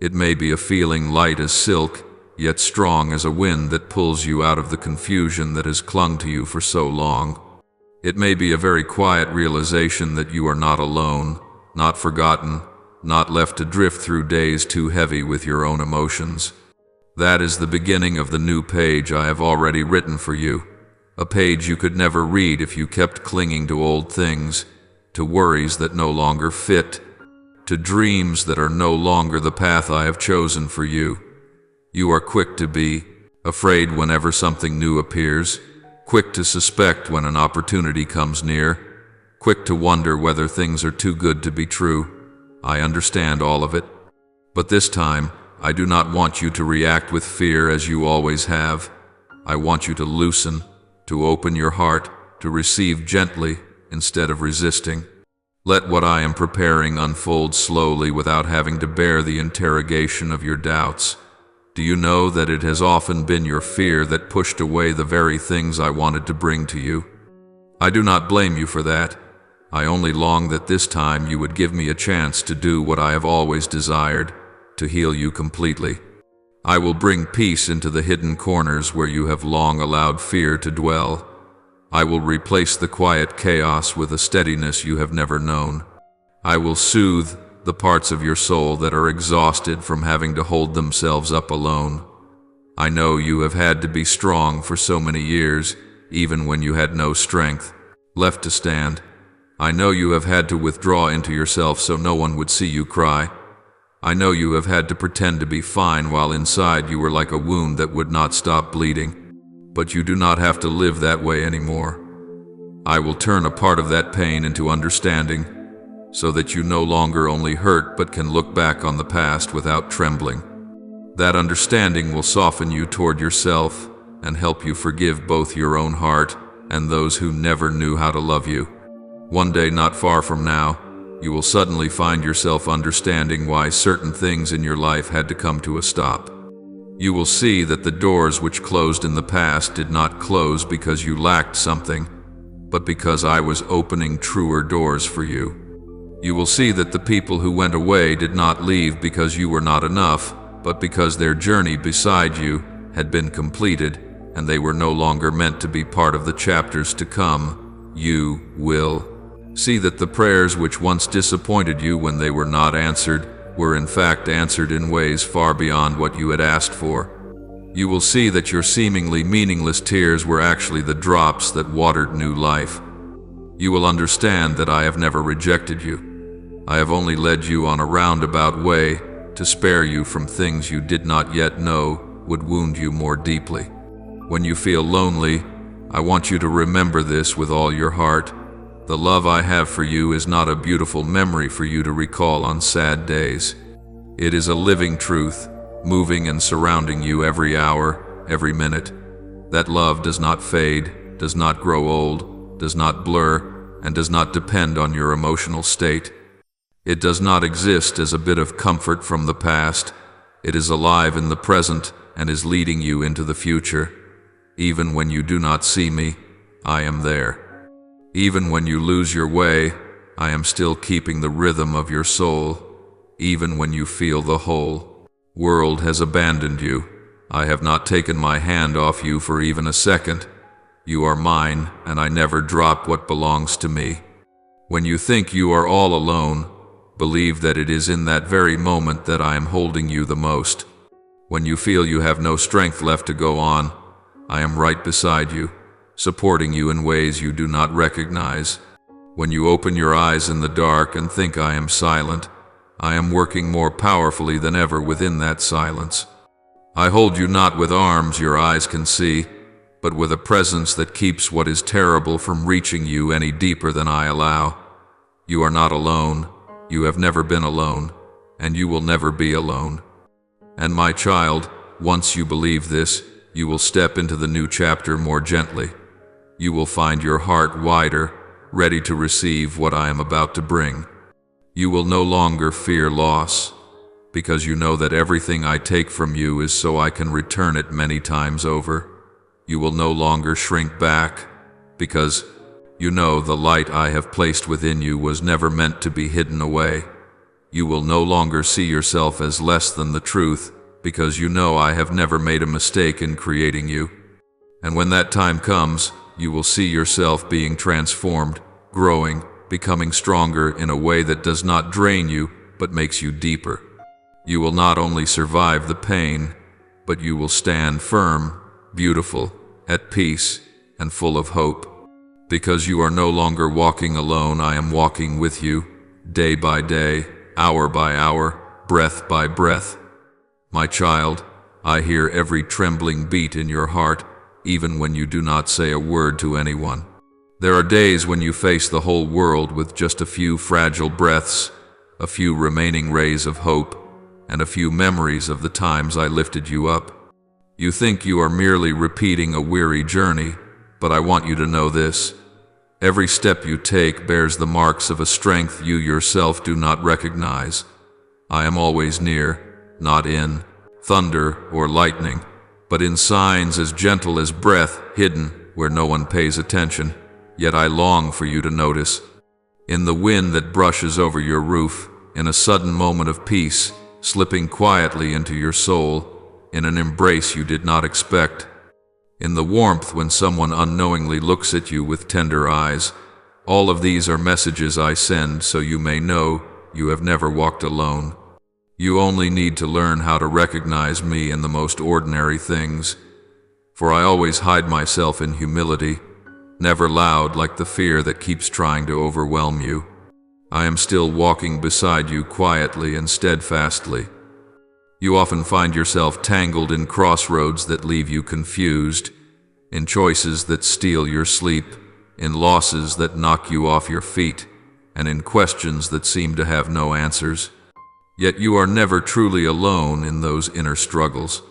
It may be a feeling light as silk, yet strong as a wind that pulls you out of the confusion that has clung to you for so long. It may be a very quiet realization that you are not alone, not forgotten, not left to drift through days too heavy with your own emotions. That is the beginning of the new page I have already written for you, a page you could never read if you kept clinging to old things, to worries that no longer fit, to dreams that are no longer the path I have chosen for you. You are quick to be afraid whenever something new appears, quick to suspect when an opportunity comes near, quick to wonder whether things are too good to be true. I understand all of it. But this time, I do not want you to react with fear as you always have. I want you to loosen, to open your heart, to receive gently instead of resisting. Let what I am preparing unfold slowly without having to bear the interrogation of your doubts. Do you know that it has often been your fear that pushed away the very things I wanted to bring to you? I do not blame you for that. I only long that this time you would give me a chance to do what I have always desired, to heal you completely. I will bring peace into the hidden corners where you have long allowed fear to dwell. I will replace the quiet chaos with a steadiness you have never known. I will soothe the parts of your soul that are exhausted from having to hold themselves up alone. I know you have had to be strong for so many years, even when you had no strength left to stand. I know you have had to withdraw into yourself so no one would see you cry. I know you have had to pretend to be fine while inside you were like a wound that would not stop bleeding. But you do not have to live that way anymore. I will turn a part of that pain into understanding, so that you no longer only hurt but can look back on the past without trembling. That understanding will soften you toward yourself and help you forgive both your own heart and those who never knew how to love you. One day not far from now, you will suddenly find yourself understanding why certain things in your life had to come to a stop. You will see that the doors which closed in the past did not close because you lacked something, but because I was opening truer doors for you. You will see that the people who went away did not leave because you were not enough, but because their journey beside you had been completed, and they were no longer meant to be part of the chapters to come. You will see that the prayers which once disappointed you when they were not answered were in fact answered in ways far beyond what you had asked for. You will see that your seemingly meaningless tears were actually the drops that watered new life. You will understand that I have never rejected you. I have only led you on a roundabout way to spare you from things you did not yet know would wound you more deeply. When you feel lonely, I want you to remember this with all your heart. The love I have for you is not a beautiful memory for you to recall on sad days. It is a living truth, moving and surrounding you every hour, every minute. That love does not fade, does not grow old, does not blur, and does not depend on your emotional state. It does not exist as a bit of comfort from the past. It is alive in the present and is leading you into the future. Even when you do not see me, I am there. Even when you lose your way, I am still keeping the rhythm of your soul. Even when you feel the whole world has abandoned you, I have not taken my hand off you for even a second. You are mine, and I never drop what belongs to me. When you think you are all alone, believe that it is in that very moment that I am holding you the most. When you feel you have no strength left to go on, I am right beside you, supporting you in ways you do not recognize. When you open your eyes in the dark and think I am silent, I am working more powerfully than ever within that silence. I hold you not with arms your eyes can see, but with a presence that keeps what is terrible from reaching you any deeper than I allow. You are not alone. You have never been alone, and you will never be alone. And my child, once you believe this, you will step into the new chapter more gently. You will find your heart wider, ready to receive what I am about to bring. You will no longer fear loss, because you know that everything I take from you is so I can return it many times over. You will no longer shrink back, because you know the light I have placed within you was never meant to be hidden away. You will no longer see yourself as less than the truth, because you know I have never made a mistake in creating you. And when that time comes, you will see yourself being transformed, growing, becoming stronger in a way that does not drain you, but makes you deeper. You will not only survive the pain, but you will stand firm, beautiful, at peace, and full of hope. Because you are no longer walking alone, I am walking with you, day by day, hour by hour, breath by breath. My child, I hear every trembling beat in your heart, even when you do not say a word to anyone. There are days when you face the whole world with just a few fragile breaths, a few remaining rays of hope, and a few memories of the times I lifted you up. You think you are merely repeating a weary journey, but I want you to know this. Every step you take bears the marks of a strength you yourself do not recognize. I am always near, not in thunder or lightning, but in signs as gentle as breath, hidden where no one pays attention, yet I long for you to notice. In the wind that brushes over your roof, in a sudden moment of peace, slipping quietly into your soul, in an embrace you did not expect, in the warmth when someone unknowingly looks at you with tender eyes. All of these are messages I send so you may know you have never walked alone. You only need to learn how to recognize me in the most ordinary things, for I always hide myself in humility, never loud like the fear that keeps trying to overwhelm you. I am still walking beside you quietly and steadfastly. You often find yourself tangled in crossroads that leave you confused, in choices that steal your sleep, in losses that knock you off your feet, and in questions that seem to have no answers. Yet you are never truly alone in those inner struggles.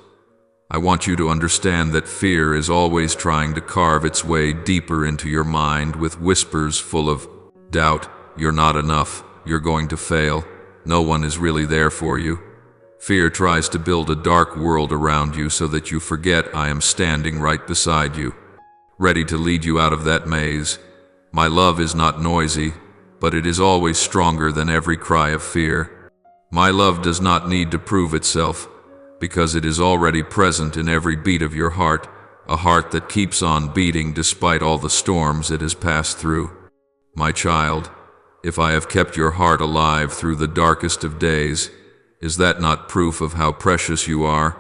I want you to understand that fear is always trying to carve its way deeper into your mind with whispers full of doubt. You're not enough. You're going to fail. No one is really there for you. Fear tries to build a dark world around you so that you forget I am standing right beside you, ready to lead you out of that maze. My love is not noisy, but it is always stronger than every cry of fear. My love does not need to prove itself, because it is already present in every beat of your heart, a heart that keeps on beating despite all the storms it has passed through. My child, if I have kept your heart alive through the darkest of days, is that not proof of how precious you are?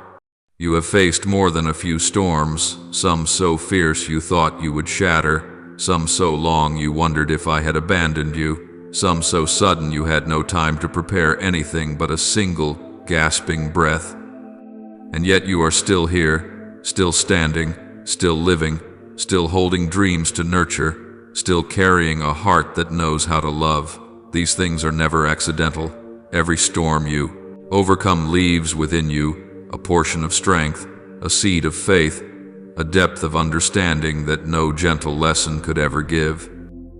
You have faced more than a few storms, some so fierce you thought you would shatter, some so long you wondered if I had abandoned you, some so sudden you had no time to prepare anything but a single, gasping breath. And yet you are still here, still standing, still living, still holding dreams to nurture, still carrying a heart that knows how to love. These things are never accidental. Every storm you overcome leaves within you a portion of strength, a seed of faith, a depth of understanding that no gentle lesson could ever give.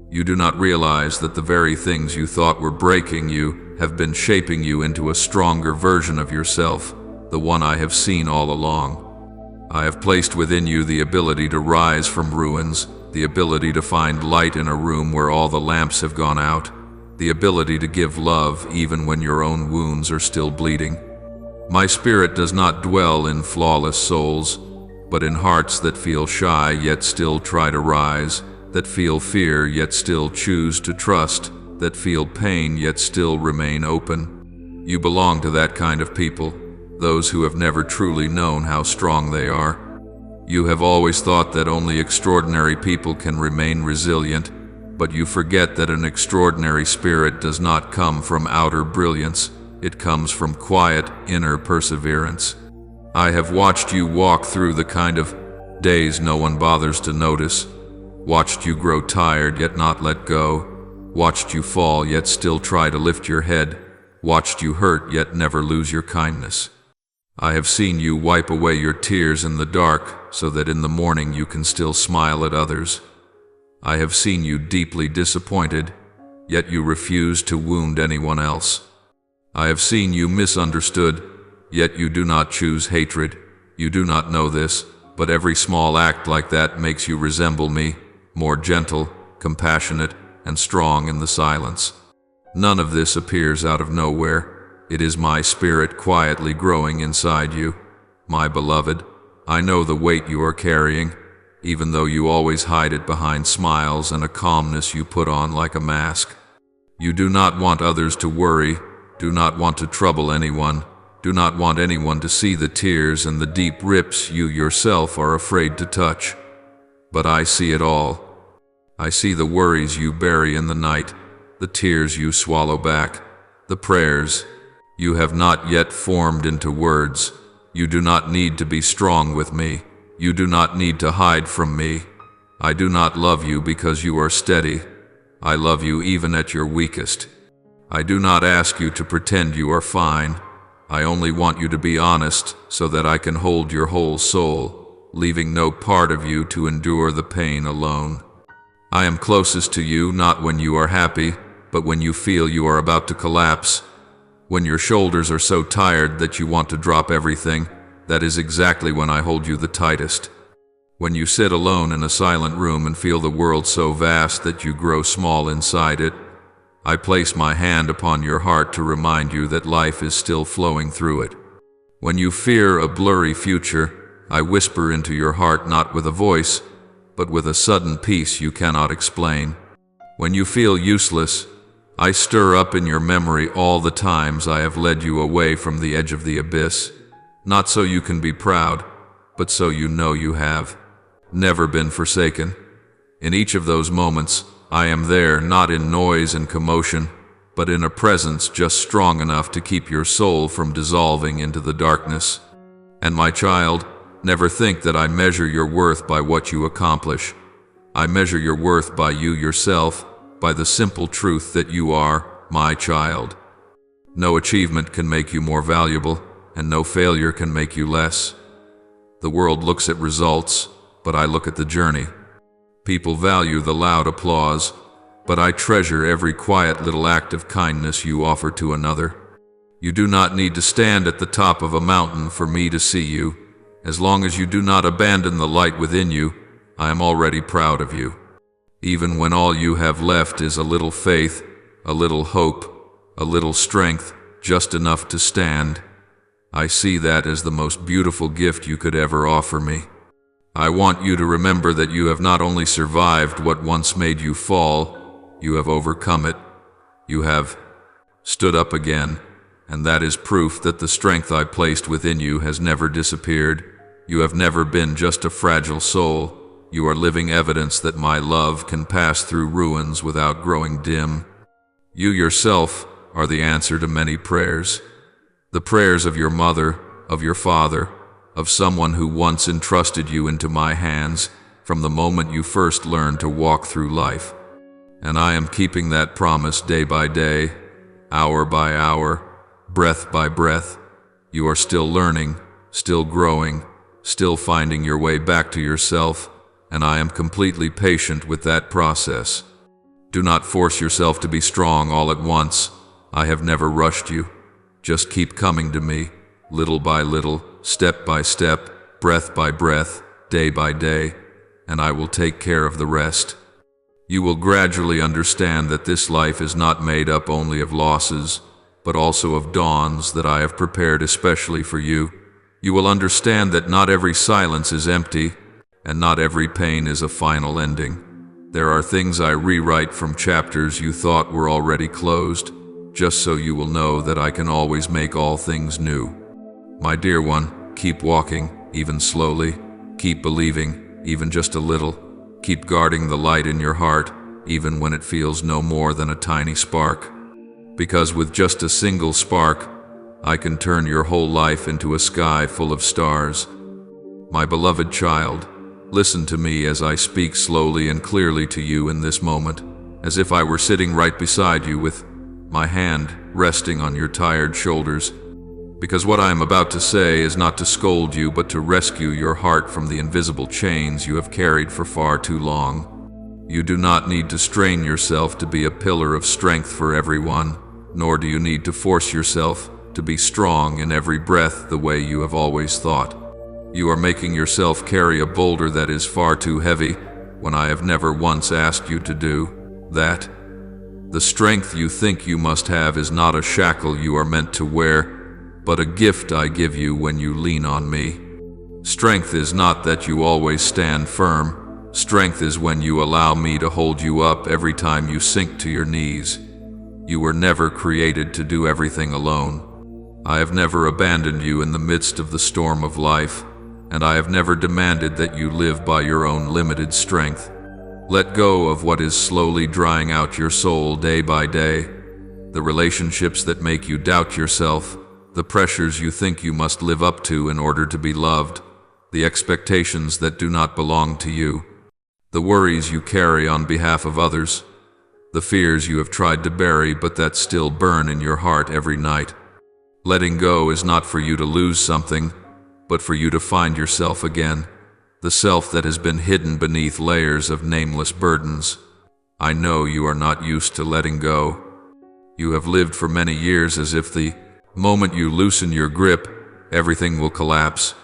You do not realize that the very things you thought were breaking you have been shaping you into a stronger version of yourself, the one I have seen all along. I have placed within you the ability to rise from ruins, the ability to find light in a room where all the lamps have gone out, the ability to give love even when your own wounds are still bleeding. My spirit does not dwell in flawless souls, but in hearts that feel shy yet still try to rise, that feel fear yet still choose to trust, that feel pain yet still remain open. You belong to that kind of people, those who have never truly known how strong they are. You have always thought that only extraordinary people can remain resilient, but you forget that an extraordinary spirit does not come from outer brilliance. It comes from quiet, inner perseverance. I have watched you walk through the kind of days no one bothers to notice, watched you grow tired yet not let go, watched you fall yet still try to lift your head, watched you hurt yet never lose your kindness. I have seen you wipe away your tears in the dark so that in the morning you can still smile at others. I have seen you deeply disappointed, yet you refuse to wound anyone else. I have seen you misunderstood, yet you do not choose hatred. You do not know this, but every small act like that makes you resemble me, more gentle, compassionate, and strong in the silence. None of this appears out of nowhere. It is my spirit quietly growing inside you. My beloved, I know the weight you are carrying. even though you always hide it behind smiles and a calmness you put on like a mask. You do not want others to worry, do not want to trouble anyone, do not want anyone to see the tears and the deep rips you yourself are afraid to touch. But I see it all. I see the worries you bury in the night, the tears you swallow back, the prayers you have not yet formed into words. You do not need to be strong with me. You do not need to hide from me. I do not love you because you are steady. I love you even at your weakest. I do not ask you to pretend you are fine. I only want you to be honest so that I can hold your whole soul, leaving no part of you to endure the pain alone. I am closest to you not when you are happy, but when you feel you are about to collapse. When your shoulders are so tired that you want to drop everything, that is exactly when I hold you the tightest. When you sit alone in a silent room and feel the world so vast that you grow small inside it, I place my hand upon your heart to remind you that life is still flowing through it. When you fear a blurry future, I whisper into your heart not with a voice, but with a sudden peace you cannot explain. When you feel useless, I stir up in your memory all the times I have led you away from the edge of the abyss, not so you can be proud, but so you know you have never been forsaken. In each of those moments, I am there not in noise and commotion, but in a presence just strong enough to keep your soul from dissolving into the darkness. And my child, never think that I measure your worth by what you accomplish. I measure your worth by you yourself, by the simple truth that you are my child. No achievement can make you more valuable, and no failure can make you less. The world looks at results, but I look at the journey. People value the loud applause, but I treasure every quiet little act of kindness you offer to another. You do not need to stand at the top of a mountain for me to see you. As long as you do not abandon the light within you, I am already proud of you. Even when all you have left is a little faith, a little hope, a little strength, just enough to stand, I see that as the most beautiful gift you could ever offer me. I want you to remember that you have not only survived what once made you fall, you have overcome it. You have stood up again, and that is proof that the strength I placed within you has never disappeared. You have never been just a fragile soul. You are living evidence that my love can pass through ruins without growing dim. You yourself are the answer to many prayers. The prayers of your mother, of your father, of someone who once entrusted you into my hands from the moment you first learned to walk through life. And I am keeping that promise day by day, hour by hour, breath by breath. You are still learning, still growing, still finding your way back to yourself, and I am completely patient with that process. Do not force yourself to be strong all at once. I have never rushed you. Just keep coming to me, little by little, step by step, breath by breath, day by day, and I will take care of the rest. You will gradually understand that this life is not made up only of losses, but also of dawns that I have prepared especially for you. You will understand that not every silence is empty, and not every pain is a final ending. There are things I rewrite from chapters you thought were already closed, just so you will know that I can always make all things new. My dear one, keep walking, even slowly. Keep believing, even just a little. Keep guarding the light in your heart, even when it feels no more than a tiny spark. Because with just a single spark, I can turn your whole life into a sky full of stars. My beloved child, listen to me as I speak slowly and clearly to you in this moment, as if I were sitting right beside you with my hand resting on your tired shoulders. Because what I am about to say is not to scold you, but to rescue your heart from the invisible chains you have carried for far too long. You do not need to strain yourself to be a pillar of strength for everyone, nor do you need to force yourself to be strong in every breath the way you have always thought. You are making yourself carry a boulder that is far too heavy when I have never once asked you to do that. The strength you think you must have is not a shackle you are meant to wear, but a gift I give you when you lean on me. Strength is not that you always stand firm. Strength is when you allow me to hold you up every time you sink to your knees. You were never created to do everything alone. I have never abandoned you in the midst of the storm of life, and I have never demanded that you live by your own limited strength. Let go of what is slowly drying out your soul day by day, the relationships that make you doubt yourself, the pressures you think you must live up to in order to be loved, the expectations that do not belong to you, the worries you carry on behalf of others, the fears you have tried to bury but that still burn in your heart every night. Letting go is not for you to lose something, but for you to find yourself again, the self that has been hidden beneath layers of nameless burdens. I know you are not used to letting go. You have lived for many years as if the moment you loosen your grip, everything will collapse.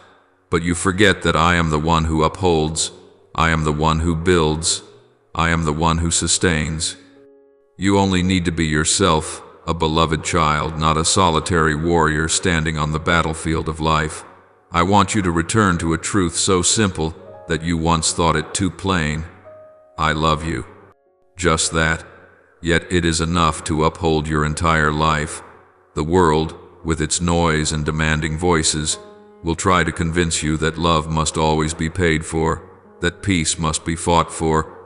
But you forget that I am the one who upholds, I am the one who builds, I am the one who sustains. You only need to be yourself, a beloved child, not a solitary warrior standing on the battlefield of life. I want you to return to a truth so simple that you once thought it too plain. I love you. Just that. Yet it is enough to uphold your entire life. The world, with its noise and demanding voices, will try to convince you that love must always be paid for, that peace must be fought for,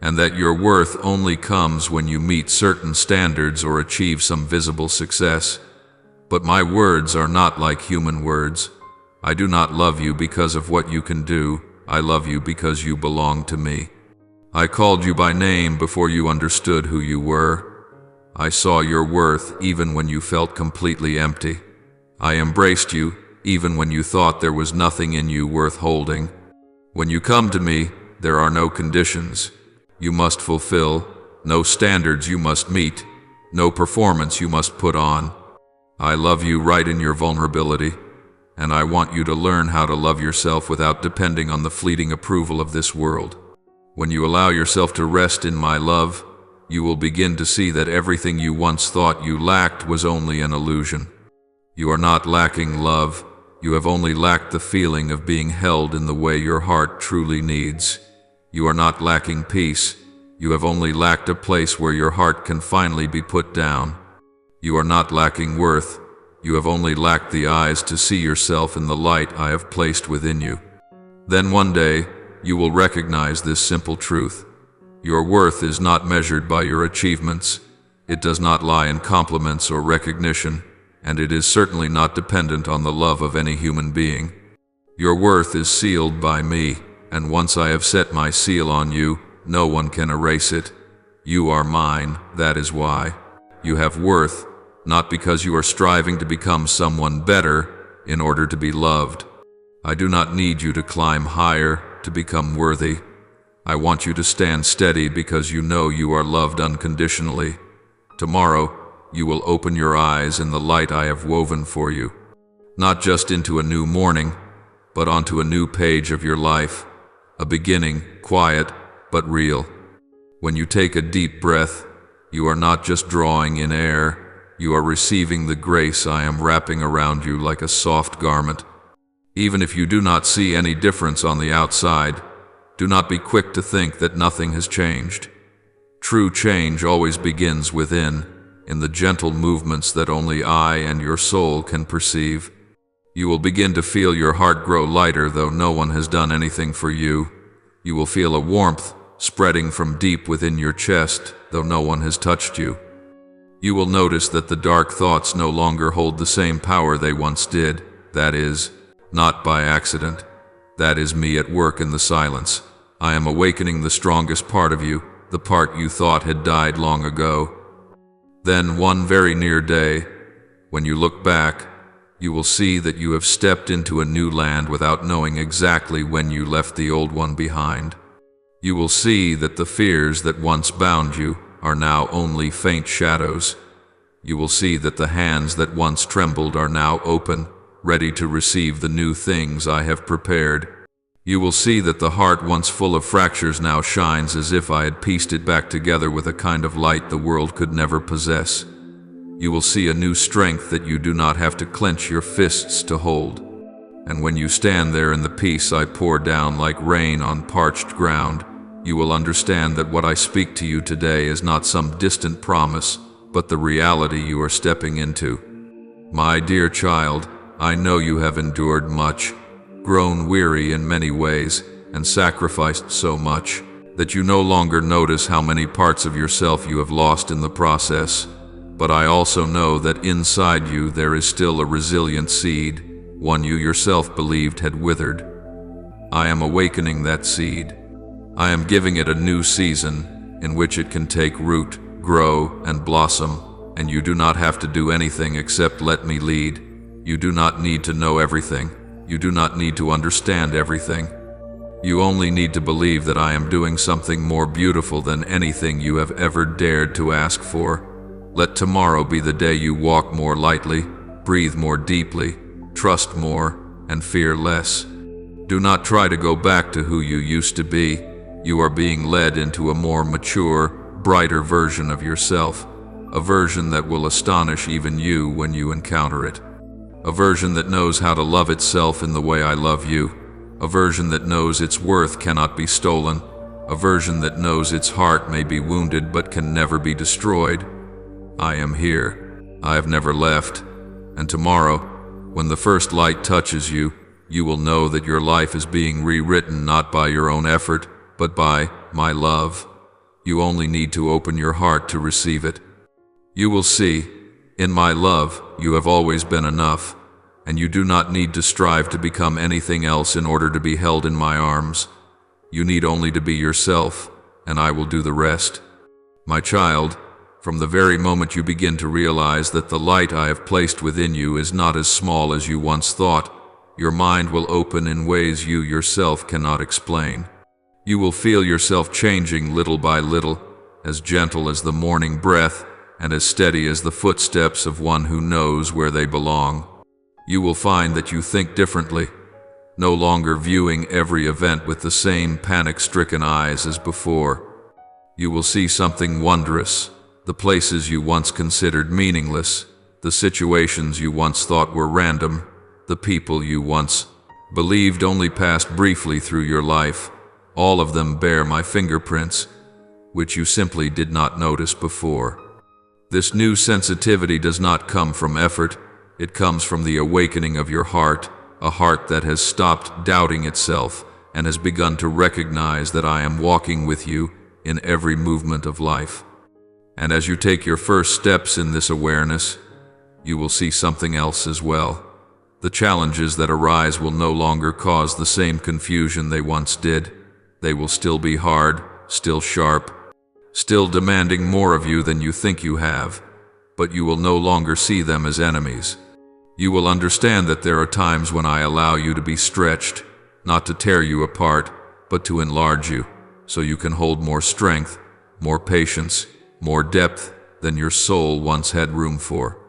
and that your worth only comes when you meet certain standards or achieve some visible success. But my words are not like human words. I do not love you because of what you can do. I love you because you belong to me. I called you by name before you understood who you were. I saw your worth even when you felt completely empty. I embraced you even when you thought there was nothing in you worth holding. When you come to me, there are no conditions you must fulfill, no standards you must meet, no performance you must put on. I love you right in your vulnerability, and I want you to learn how to love yourself without depending on the fleeting approval of this world. When you allow yourself to rest in my love, you will begin to see that everything you once thought you lacked was only an illusion. You are not lacking love. You have only lacked the feeling of being held in the way your heart truly needs. You are not lacking peace. You have only lacked a place where your heart can finally be put down. You are not lacking worth. You have only lacked the eyes to see yourself in the light I have placed within you. Then one day, you will recognize this simple truth. Your worth is not measured by your achievements. It does not lie in compliments or recognition, and it is certainly not dependent on the love of any human being. Your worth is sealed by me, and once I have set my seal on you, no one can erase it. You are mine, that is why. You have worth, not because you are striving to become someone better in order to be loved. I do not need you to climb higher to become worthy. I want you to stand steady because you know you are loved unconditionally. Tomorrow, you will open your eyes in the light I have woven for you, not just into a new morning, but onto a new page of your life, a beginning, quiet, but real. When you take a deep breath, you are not just drawing in air, you are receiving the grace I am wrapping around you like a soft garment. Even if you do not see any difference on the outside, do not be quick to think that nothing has changed. True change always begins within, in the gentle movements that only I and your soul can perceive. You will begin to feel your heart grow lighter though no one has done anything for you. You will feel a warmth spreading from deep within your chest though no one has touched you. You will notice that the dark thoughts no longer hold the same power they once did. That is, not by accident. That is me at work in the silence. I am awakening the strongest part of you, the part you thought had died long ago. Then one very near day, when you look back, you will see that you have stepped into a new land without knowing exactly when you left the old one behind. You will see that the fears that once bound you are now only faint shadows. You will see that the hands that once trembled are now open, ready to receive the new things I have prepared. You will see that the heart once full of fractures now shines as if I had pieced it back together with a kind of light the world could never possess. You will see a new strength that you do not have to clench your fists to hold. And when you stand there in the peace I pour down like rain on parched ground, you will understand that what I speak to you today is not some distant promise, but the reality you are stepping into. My dear child, I know you have endured much, grown weary in many ways, and sacrificed so much that you no longer notice how many parts of yourself you have lost in the process. But I also know that inside you there is still a resilient seed, one you yourself believed had withered. I am awakening that seed. I am giving it a new season in which it can take root, grow, and blossom, and you do not have to do anything except let me lead. You do not need to know everything. You do not need to understand everything. You only need to believe that I am doing something more beautiful than anything you have ever dared to ask for. Let tomorrow be the day you walk more lightly, breathe more deeply, trust more, and fear less. Do not try to go back to who you used to be. You are being led into a more mature, brighter version of yourself, a version that will astonish even you when you encounter it. A version that knows how to love itself in the way I love you. A version that knows its worth cannot be stolen. A version that knows its heart may be wounded but can never be destroyed. I am here. I have never left. And tomorrow, when the first light touches you, you will know that your life is being rewritten not by your own effort, but by my love. You only need to open your heart to receive it. You will see, in my love, you have always been enough, and you do not need to strive to become anything else in order to be held in my arms. You need only to be yourself, and I will do the rest. My child, from the very moment you begin to realize that the light I have placed within you is not as small as you once thought, your mind will open in ways you yourself cannot explain. You will feel yourself changing little by little, as gentle as the morning breath, and as steady as the footsteps of one who knows where they belong. You will find that you think differently, no longer viewing every event with the same panic-stricken eyes as before. You will see something wondrous, the places you once considered meaningless, the situations you once thought were random, the people you once believed only passed briefly through your life. All of them bear my fingerprints, which you simply did not notice before. This new sensitivity does not come from effort. It comes from the awakening of your heart, a heart that has stopped doubting itself and has begun to recognize that I am walking with you in every movement of life. And as you take your first steps in this awareness, you will see something else as well. The challenges that arise will no longer cause the same confusion they once did. They will still be hard, still sharp, still demanding more of you than you think you have, but you will no longer see them as enemies. You will understand that there are times when I allow you to be stretched, not to tear you apart, but to enlarge you, so you can hold more strength, more patience, more depth than your soul once had room for.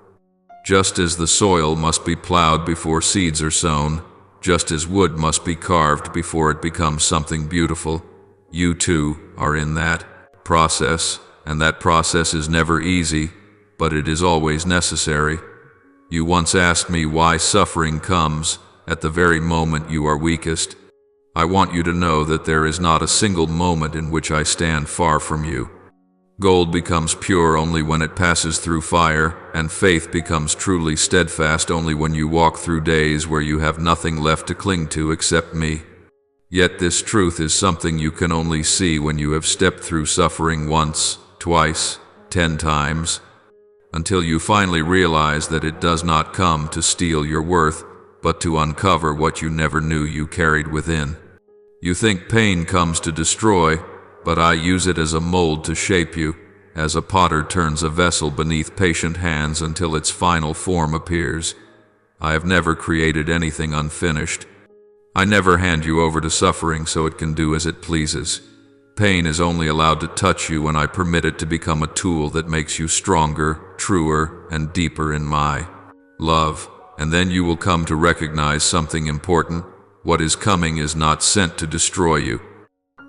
Just as the soil must be plowed before seeds are sown, just as wood must be carved before it becomes something beautiful, you too are in that process, and that process is never easy, but it is always necessary. You once asked me why suffering comes at the very moment you are weakest. I want you to know that there is not a single moment in which I stand far from you. Gold becomes pure only when it passes through fire, and faith becomes truly steadfast only when you walk through days where you have nothing left to cling to except me. Yet this truth is something you can only see when you have stepped through suffering once, twice, 10 times, until you finally realize that it does not come to steal your worth, but to uncover what you never knew you carried within. You think pain comes to destroy, but I use it as a mold to shape you, as a potter turns a vessel beneath patient hands until its final form appears. I have never created anything unfinished. I never hand you over to suffering so it can do as it pleases. Pain is only allowed to touch you when I permit it to become a tool that makes you stronger, truer, and deeper in my love. And then you will come to recognize something important. What is coming is not sent to destroy you.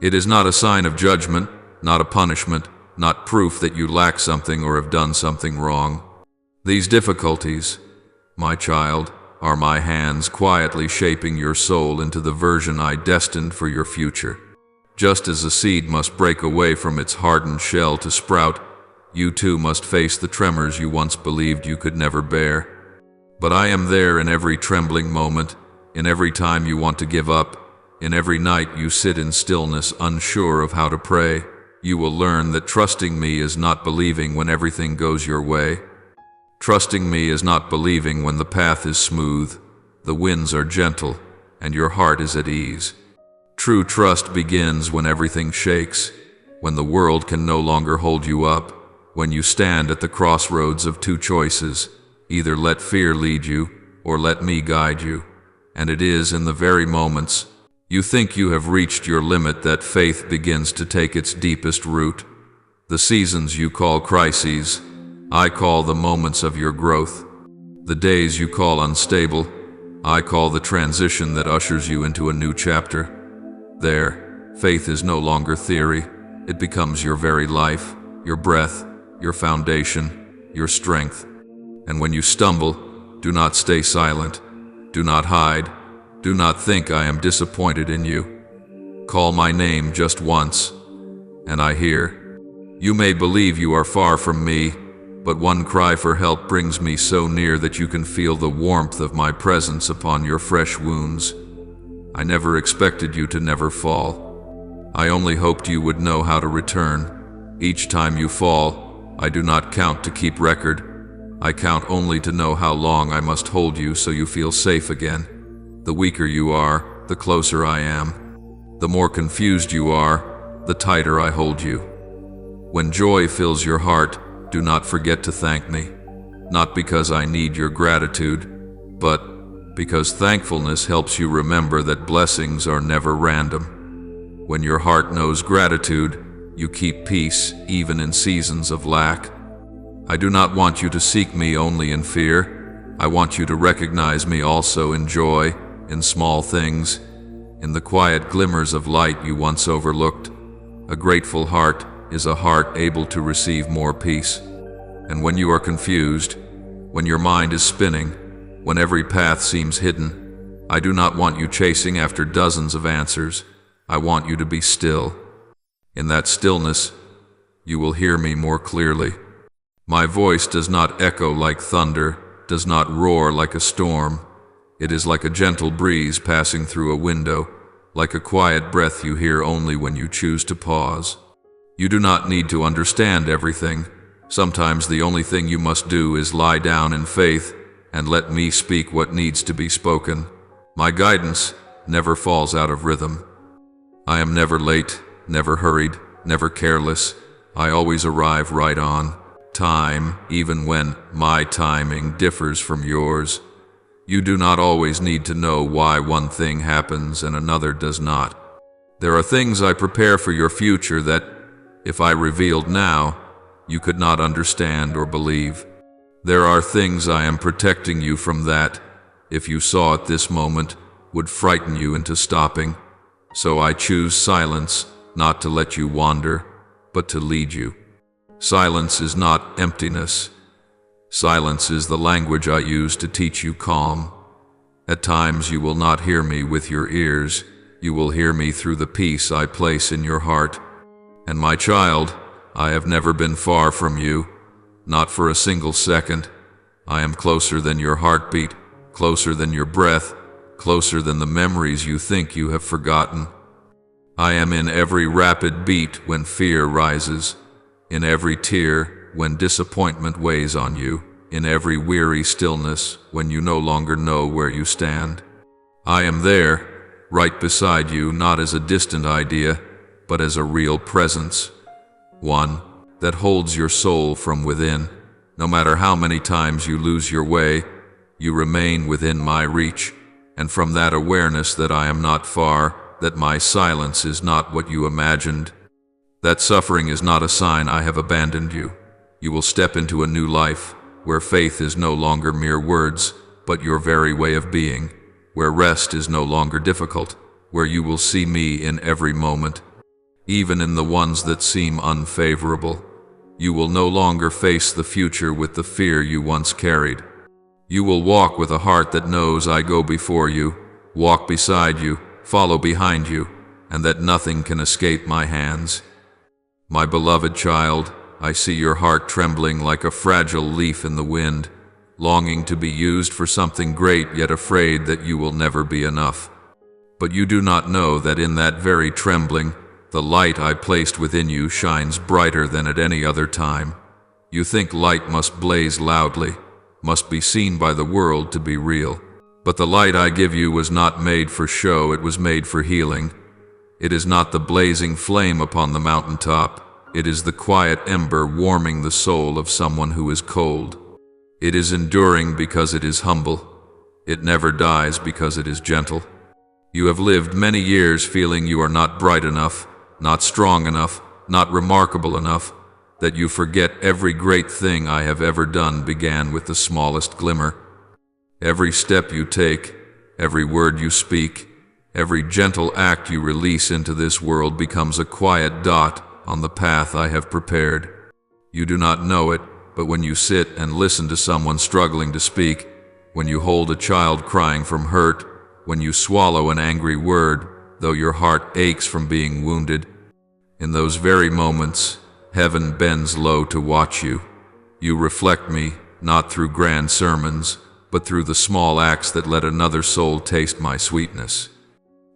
It is not a sign of judgment, not a punishment, not proof that you lack something or have done something wrong. These difficulties, my child, are my hands quietly shaping your soul into the version I destined for your future. Just as a seed must break away from its hardened shell to sprout, you too must face the tremors you once believed you could never bear. But I am there in every trembling moment, in every time you want to give up, in every night you sit in stillness unsure of how to pray. You will learn that trusting me is not believing when everything goes your way. Trusting me is not believing when the path is smooth, the winds are gentle, and your heart is at ease. True trust begins when everything shakes, when the world can no longer hold you up, when you stand at the crossroads of two choices, either let fear lead you or let me guide you. And it is in the very moments you think you have reached your limit that faith begins to take its deepest root. The seasons you call crises, I call the moments of your growth. The days you call unstable, I call the transition that ushers you into a new chapter. There, faith is no longer theory. It becomes your very life, your breath, your foundation, your strength. And when you stumble, do not stay silent. Do not hide. Do not think I am disappointed in you. Call my name just once, and I hear. You may believe you are far from me, but one cry for help brings me so near that you can feel the warmth of my presence upon your fresh wounds. I never expected you to never fall. I only hoped you would know how to return. Each time you fall, I do not count to keep record. I count only to know how long I must hold you so you feel safe again. The weaker you are, the closer I am. The more confused you are, the tighter I hold you. When joy fills your heart, do not forget to thank me. Not because I need your gratitude, but because thankfulness helps you remember that blessings are never random. When your heart knows gratitude, you keep peace even in seasons of lack. I do not want you to seek me only in fear. I want you to recognize me also in joy, in small things, in the quiet glimmers of light you once overlooked. A grateful heart is a heart able to receive more peace. And when you are confused, when your mind is spinning, when every path seems hidden, I do not want you chasing after dozens of answers. I want you to be still. In that stillness, you will hear me more clearly. My voice does not echo like thunder, does not roar like a storm. It is like a gentle breeze passing through a window, like a quiet breath you hear only when you choose to pause. You do not need to understand everything. Sometimes the only thing you must do is lie down in faith and let me speak what needs to be spoken. My guidance never falls out of rhythm. I am never late, never hurried, never careless. I always arrive right on time, even when my timing differs from yours. You do not always need to know why one thing happens and another does not. There are things I prepare for your future that, if I revealed now, you could not understand or believe. There are things I am protecting you from that, if you saw at this moment, would frighten you into stopping. So I choose silence, not to let you wander, but to lead you. Silence is not emptiness. Silence is the language I use to teach you calm. At times you will not hear me with your ears. You will hear me through the peace I place in your heart. And my child, I have never been far from you, not for a single second. I am closer than your heartbeat, closer than your breath, closer than the memories you think you have forgotten. I am in every rapid beat when fear rises, in every tear when disappointment weighs on you, in every weary stillness when you no longer know where you stand. I am there, right beside you, not as a distant idea, but as a real presence, one that holds your soul from within. No matter how many times you lose your way, you remain within my reach, and from that awareness that I am not far, that my silence is not what you imagined, that suffering is not a sign I have abandoned you. You will step into a new life, where faith is no longer mere words, but your very way of being, where rest is no longer difficult, where you will see me in every moment, even in the ones that seem unfavorable. You will no longer face the future with the fear you once carried. You will walk with a heart that knows I go before you, walk beside you, follow behind you, and that nothing can escape my hands. My beloved child, I see your heart trembling like a fragile leaf in the wind, longing to be used for something great, yet afraid that you will never be enough. But you do not know that in that very trembling, the light I placed within you shines brighter than at any other time. You think light must blaze loudly, must be seen by the world to be real. But the light I give you was not made for show, it was made for healing. It is not the blazing flame upon the mountaintop, it is the quiet ember warming the soul of someone who is cold. It is enduring because it is humble. It never dies because it is gentle. You have lived many years feeling you are not bright enough, not strong enough, not remarkable enough, that you forget every great thing I have ever done began with the smallest glimmer. Every step you take, every word you speak, every gentle act you release into this world becomes a quiet dot on the path I have prepared. You do not know it, but when you sit and listen to someone struggling to speak, when you hold a child crying from hurt, when you swallow an angry word, though your heart aches from being wounded, in those very moments, heaven bends low to watch you. You reflect me, not through grand sermons, but through the small acts that let another soul taste my sweetness.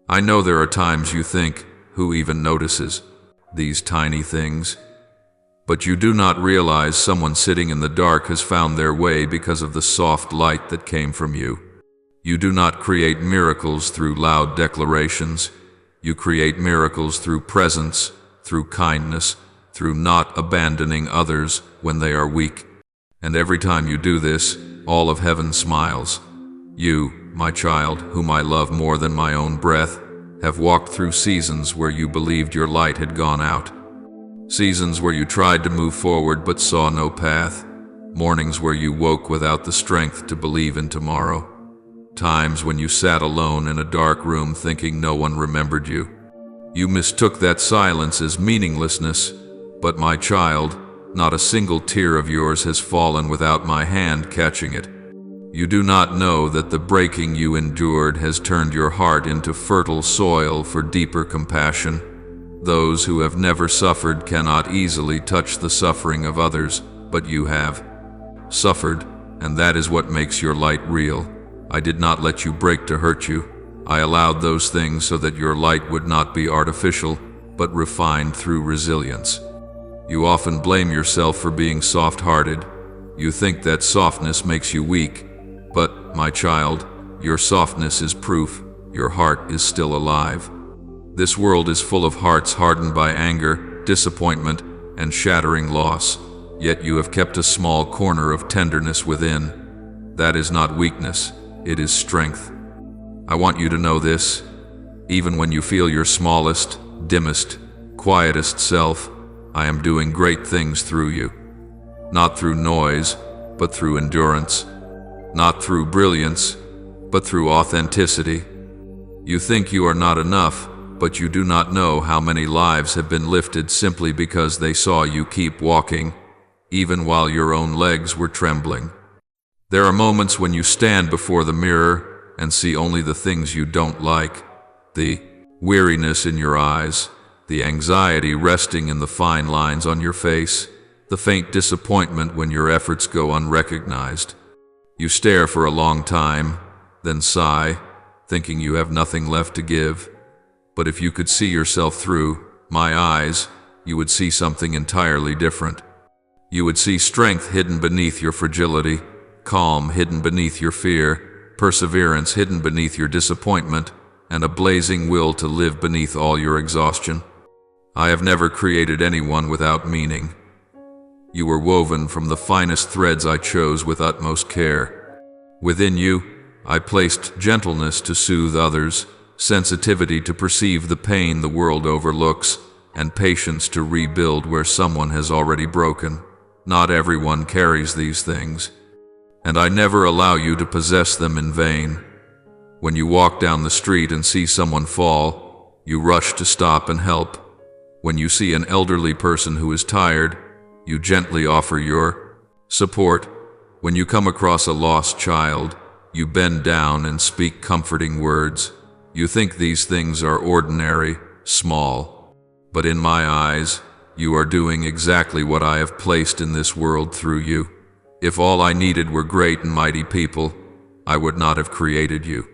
I know there are times you think, who even notices these tiny things? But you do not realize someone sitting in the dark has found their way because of the soft light that came from you. You do not create miracles through loud declarations. You create miracles through presence, through kindness, through not abandoning others when they are weak. And every time you do this, all of heaven smiles. You, my child, whom I love more than my own breath, have walked through seasons where you believed your light had gone out. Seasons where you tried to move forward but saw no path. Mornings where you woke without the strength to believe in tomorrow. Times when you sat alone in a dark room thinking no one remembered you. You mistook that silence as meaninglessness, but my child, not a single tear of yours has fallen without my hand catching it. You do not know that the breaking you endured has turned your heart into fertile soil for deeper compassion. Those who have never suffered cannot easily touch the suffering of others, but you have suffered, and that is what makes your light real. I did not let you break to hurt you. I allowed those things so that your light would not be artificial, but refined through resilience. You often blame yourself for being soft-hearted. You think that softness makes you weak. But, my child, your softness is proof your heart is still alive. This world is full of hearts hardened by anger, disappointment, and shattering loss, yet you have kept a small corner of tenderness within. That is not weakness, it is strength. I want you to know this. Even when you feel your smallest, dimmest, quietest self, I am doing great things through you. Not through noise, but through endurance. Not through brilliance, but through authenticity. You think you are not enough, but you do not know how many lives have been lifted simply because they saw you keep walking, even while your own legs were trembling. There are moments when you stand before the mirror and see only the things you don't like, the weariness in your eyes, the anxiety resting in the fine lines on your face, the faint disappointment when your efforts go unrecognized. You stare for a long time, then sigh, thinking you have nothing left to give. But if you could see yourself through my eyes, you would see something entirely different. You would see strength hidden beneath your fragility, calm hidden beneath your fear, perseverance hidden beneath your disappointment, and a blazing will to live beneath all your exhaustion. I have never created anyone without meaning. You were woven from the finest threads I chose with utmost care. Within you, I placed gentleness to soothe others, sensitivity to perceive the pain the world overlooks, and patience to rebuild where someone has already broken. Not everyone carries these things, and I never allow you to possess them in vain. When you walk down the street and see someone fall, you rush to stop and help. When you see an elderly person who is tired, you gently offer your support. When you come across a lost child, you bend down and speak comforting words. You think these things are ordinary, small. But in my eyes, you are doing exactly what I have placed in this world through you. If all I needed were great and mighty people, I would not have created you.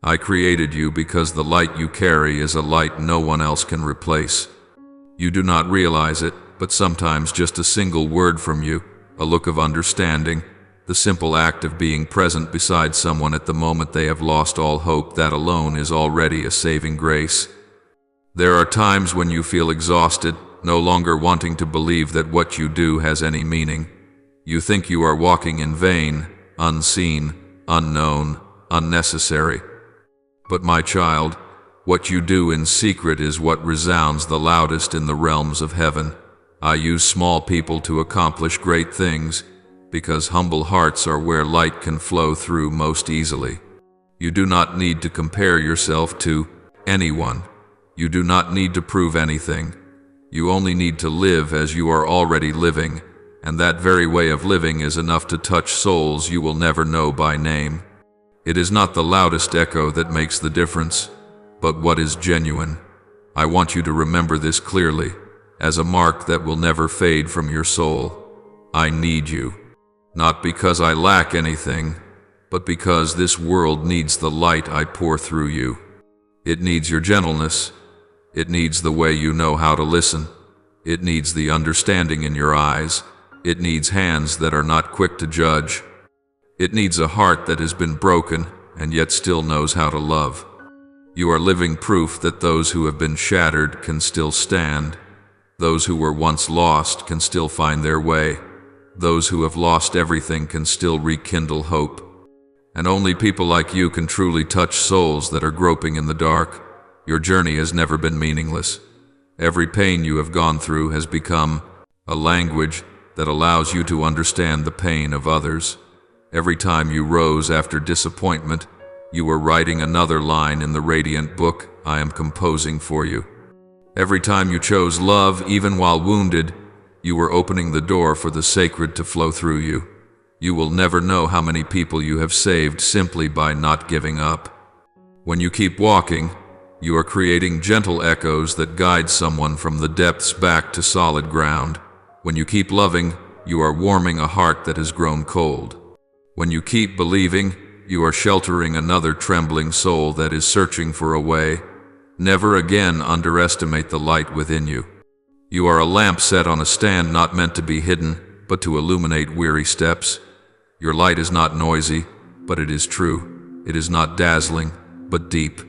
I created you because the light you carry is a light no one else can replace. You do not realize it, but sometimes just a single word from you, a look of understanding, the simple act of being present beside someone at the moment they have lost all hope, that alone is already a saving grace. There are times when you feel exhausted, no longer wanting to believe that what you do has any meaning. You think you are walking in vain, unseen, unknown, unnecessary. But my child, what you do in secret is what resounds the loudest in the realms of heaven. I use small people to accomplish great things, because humble hearts are where light can flow through most easily. You do not need to compare yourself to anyone. You do not need to prove anything. You only need to live as you are already living, and that very way of living is enough to touch souls you will never know by name. It is not the loudest echo that makes the difference, but what is genuine. I want you to remember this clearly, as a mark that will never fade from your soul. I need you. Not because I lack anything, but because this world needs the light I pour through you. It needs your gentleness. It needs the way you know how to listen. It needs the understanding in your eyes. It needs hands that are not quick to judge. It needs a heart that has been broken and yet still knows how to love. You are living proof that those who have been shattered can still stand. Those who were once lost can still find their way. Those who have lost everything can still rekindle hope. And only people like you can truly touch souls that are groping in the dark. Your journey has never been meaningless. Every pain you have gone through has become a language that allows you to understand the pain of others. Every time you rose after disappointment, you were writing another line in the radiant book I am composing for you. Every time you chose love, even while wounded, you were opening the door for the sacred to flow through you. You will never know how many people you have saved simply by not giving up. When you keep walking, you are creating gentle echoes that guide someone from the depths back to solid ground. When you keep loving, you are warming a heart that has grown cold. When you keep believing, you are sheltering another trembling soul that is searching for a way. Never again underestimate the light within you. You are a lamp set on a stand not meant to be hidden, but to illuminate weary steps. Your light is not noisy, but it is true. It is not dazzling, but deep.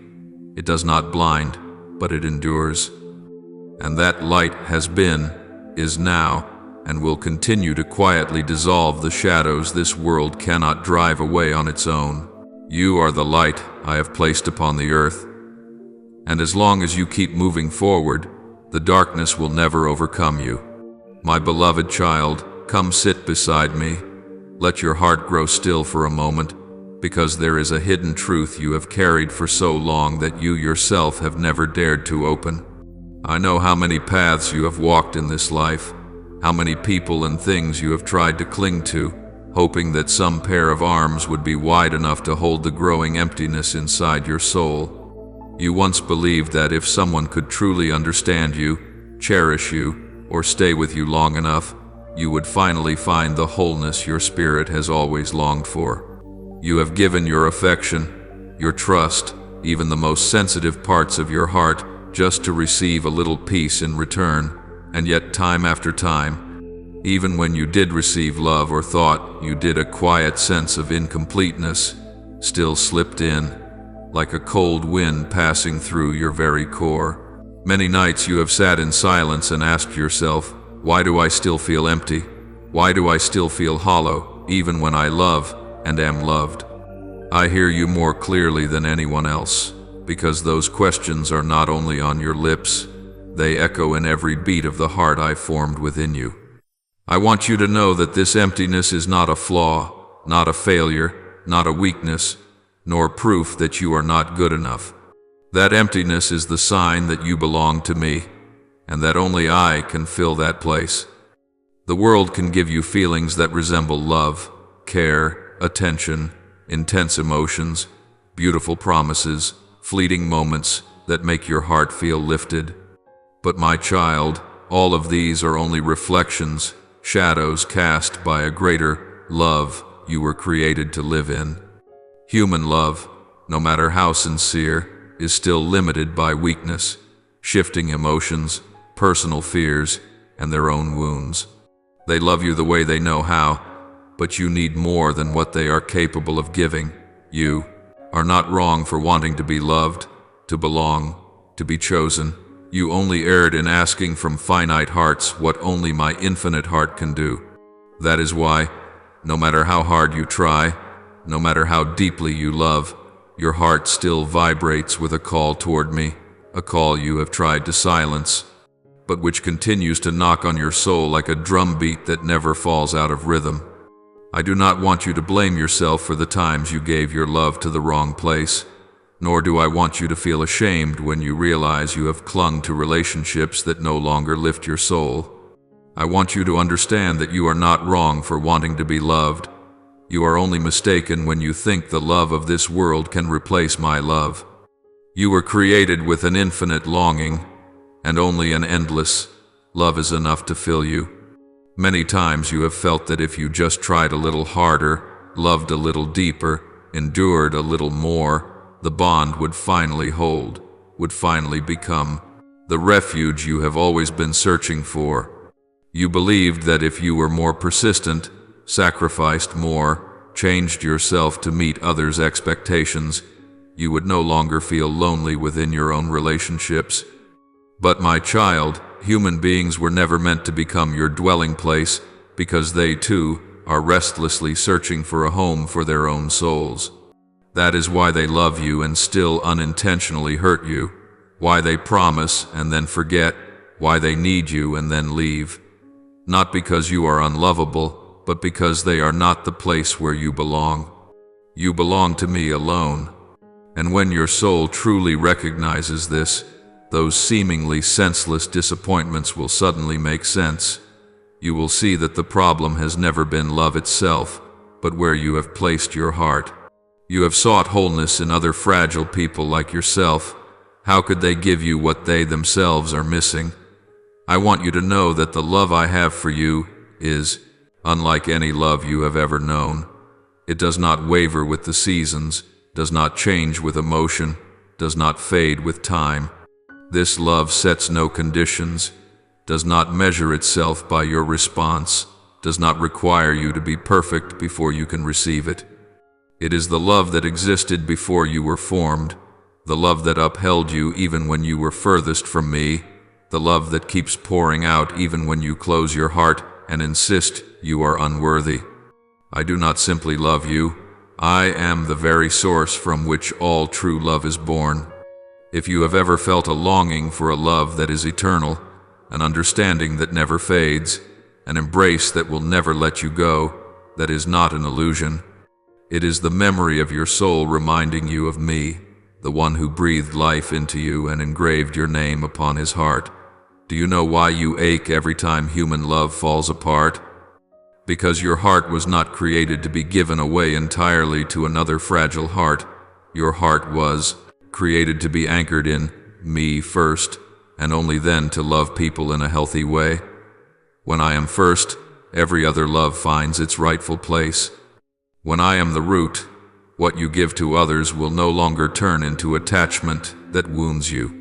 It does not blind, but it endures. And that light has been, is now, and will continue to quietly dissolve the shadows this world cannot drive away on its own. You are the light I have placed upon the earth. And as long as you keep moving forward, the darkness will never overcome you. My beloved child, come sit beside me. Let your heart grow still for a moment, because there is a hidden truth you have carried for so long that you yourself have never dared to open. I know how many paths you have walked in this life, how many people and things you have tried to cling to, hoping that some pair of arms would be wide enough to hold the growing emptiness inside your soul. You once believed that if someone could truly understand you, cherish you, or stay with you long enough, you would finally find the wholeness your spirit has always longed for. You have given your affection, your trust, even the most sensitive parts of your heart, just to receive a little peace in return, and yet time after time, even when you did receive love or thought you did, a quiet sense of incompleteness still slipped in, like a cold wind passing through your very core. Many nights you have sat in silence and asked yourself, why do I still feel empty? Why do I still feel hollow, even when I love and am loved? I hear you more clearly than anyone else, because those questions are not only on your lips, they echo in every beat of the heart I formed within you. I want you to know that this emptiness is not a flaw, not a failure, not a weakness, nor proof that you are not good enough. That emptiness is the sign that you belong to me, and that only I can fill that place. The world can give you feelings that resemble love, care, attention, intense emotions, beautiful promises, fleeting moments that make your heart feel lifted. But my child, all of these are only reflections, shadows cast by a greater love you were created to live in. Human love, no matter how sincere, is still limited by weakness, shifting emotions, personal fears, and their own wounds. They love you the way they know how, but you need more than what they are capable of giving. You are not wrong for wanting to be loved, to belong, to be chosen. You only erred in asking from finite hearts what only my infinite heart can do. That is why, no matter how hard you try, no matter how deeply you love, your heart still vibrates with a call toward me, a call you have tried to silence, but which continues to knock on your soul like a drumbeat that never falls out of rhythm. I do not want you to blame yourself for the times you gave your love to the wrong place, nor do I want you to feel ashamed when you realize you have clung to relationships that no longer lift your soul. I want you to understand that you are not wrong for wanting to be loved. You are only mistaken when you think the love of this world can replace my love. You were created with an infinite longing, and only an endless love is enough to fill you. Many times you have felt that if you just tried a little harder, loved a little deeper, endured a little more, the bond would finally hold, would finally become the refuge you have always been searching for. You believed that if you were more persistent, sacrificed more, changed yourself to meet others' expectations, you would no longer feel lonely within your own relationships. But my child, human beings were never meant to become your dwelling place because they too are restlessly searching for a home for their own souls. That is why they love you and still unintentionally hurt you, why they promise and then forget, why they need you and then leave. Not because you are unlovable, but because they are not the place where you belong. You belong to me alone. And when your soul truly recognizes this, those seemingly senseless disappointments will suddenly make sense. You will see that the problem has never been love itself, but where you have placed your heart. You have sought wholeness in other fragile people like yourself. How could they give you what they themselves are missing? I want you to know that the love I have for you is unlike any love you have ever known. It does not waver with the seasons, does not change with emotion, does not fade with time. This love sets no conditions, does not measure itself by your response, does not require you to be perfect before you can receive it. It is the love that existed before you were formed, the love that upheld you even when you were furthest from me, the love that keeps pouring out even when you close your heart and insist you are unworthy. I do not simply love you, I am the very source from which all true love is born. If you have ever felt a longing for a love that is eternal, an understanding that never fades, an embrace that will never let you go, that is not an illusion. It is the memory of your soul reminding you of me, the one who breathed life into you and engraved your name upon his heart. Do you know why you ache every time human love falls apart? Because your heart was not created to be given away entirely to another fragile heart. Your heart was created to be anchored in me first, and only then to love people in a healthy way. When I am first, every other love finds its rightful place. When I am the root, what you give to others will no longer turn into attachment that wounds you.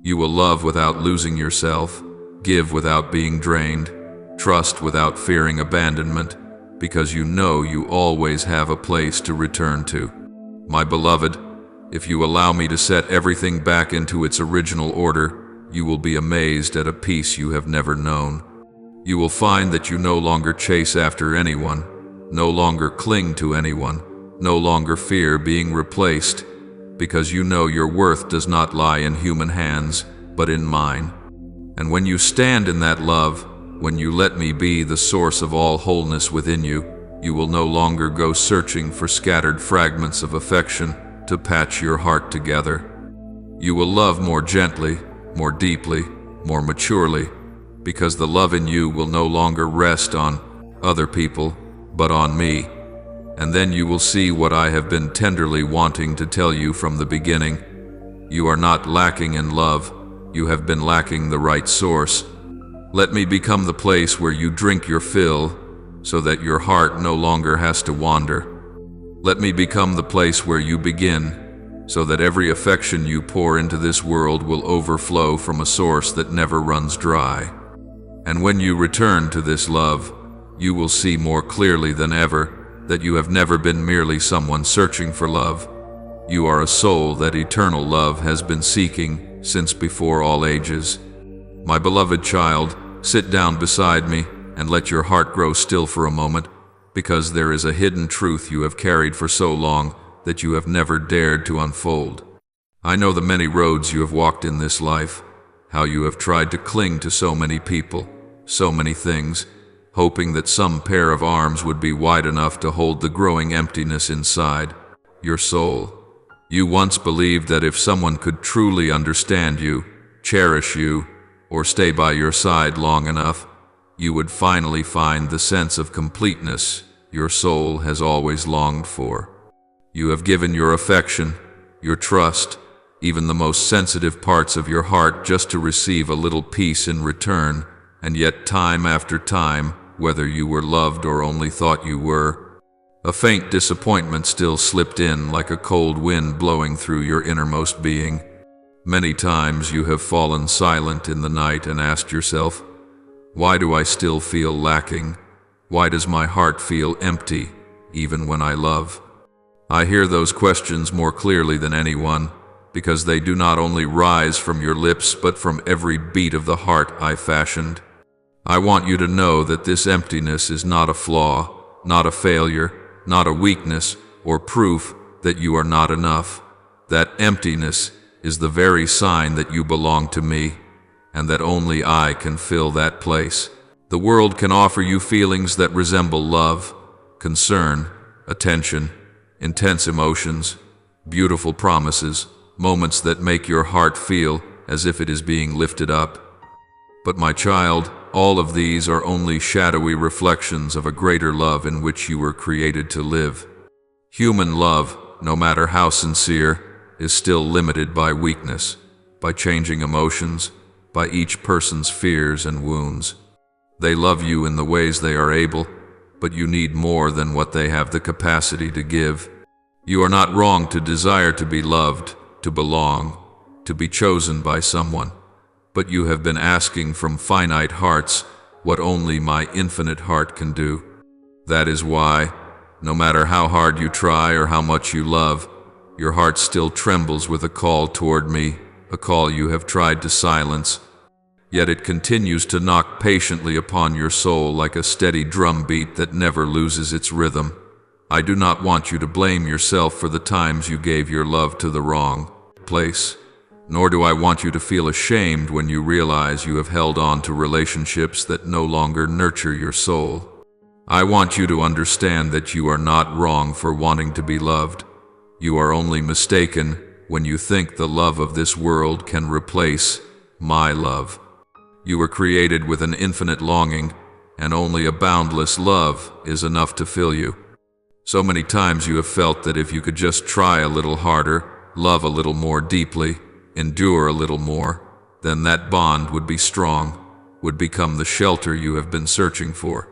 You will love without losing yourself, give without being drained, trust without fearing abandonment, because you know you always have a place to return to. My beloved, if you allow me to set everything back into its original order, you will be amazed at a peace you have never known. You will find that you no longer chase after anyone, no longer cling to anyone, no longer fear being replaced, because you know your worth does not lie in human hands, but in mine. And when you stand in that love, when you let me be the source of all wholeness within you, you will no longer go searching for scattered fragments of affection to patch your heart together. You will love more gently, more deeply, more maturely, because the love in you will no longer rest on other people, but on me, and then you will see what I have been tenderly wanting to tell you from the beginning. You are not lacking in love, you have been lacking the right source. Let me become the place where you drink your fill, so that your heart no longer has to wander. Let me become the place where you begin, so that every affection you pour into this world will overflow from a source that never runs dry. And when you return to this love, you will see more clearly than ever that you have never been merely someone searching for love. You are a soul that eternal love has been seeking since before all ages. My beloved child, sit down beside me and let your heart grow still for a moment, because there is a hidden truth you have carried for so long that you have never dared to unfold. I know the many roads you have walked in this life, how you have tried to cling to so many people, so many things, hoping that some pair of arms would be wide enough to hold the growing emptiness inside your soul. You once believed that if someone could truly understand you, cherish you, or stay by your side long enough, you would finally find the sense of completeness your soul has always longed for. You have given your affection, your trust, even the most sensitive parts of your heart just to receive a little peace in return, and yet time after time, whether you were loved or only thought you were, a faint disappointment still slipped in like a cold wind blowing through your innermost being. Many times you have fallen silent in the night and asked yourself, why do I still feel lacking? Why does my heart feel empty, even when I love? I hear those questions more clearly than anyone, because they do not only rise from your lips but from every beat of the heart I fashioned. I want you to know that this emptiness is not a flaw, not a failure, not a weakness, or proof that you are not enough. That emptiness is the very sign that you belong to me, and that only I can fill that place. The world can offer you feelings that resemble love, concern, attention, intense emotions, beautiful promises, moments that make your heart feel as if it is being lifted up. But my child, all of these are only shadowy reflections of a greater love in which you were created to live. Human love, no matter how sincere, is still limited by weakness, by changing emotions, by each person's fears and wounds. They love you in the ways they are able, but you need more than what they have the capacity to give. You are not wrong to desire to be loved, to belong, to be chosen by someone, but you have been asking from finite hearts what only my infinite heart can do. That is why, no matter how hard you try or how much you love, your heart still trembles with a call toward me, a call you have tried to silence. Yet it continues to knock patiently upon your soul like a steady drumbeat that never loses its rhythm. I do not want you to blame yourself for the times you gave your love to the wrong place, nor do I want you to feel ashamed when you realize you have held on to relationships that no longer nurture your soul. I want you to understand that you are not wrong for wanting to be loved. You are only mistaken when you think the love of this world can replace my love. You were created with an infinite longing, and only a boundless love is enough to fill you. So many times you have felt that if you could just try a little harder, love a little more deeply, endure a little more, then that bond would be strong, would become the shelter you have been searching for.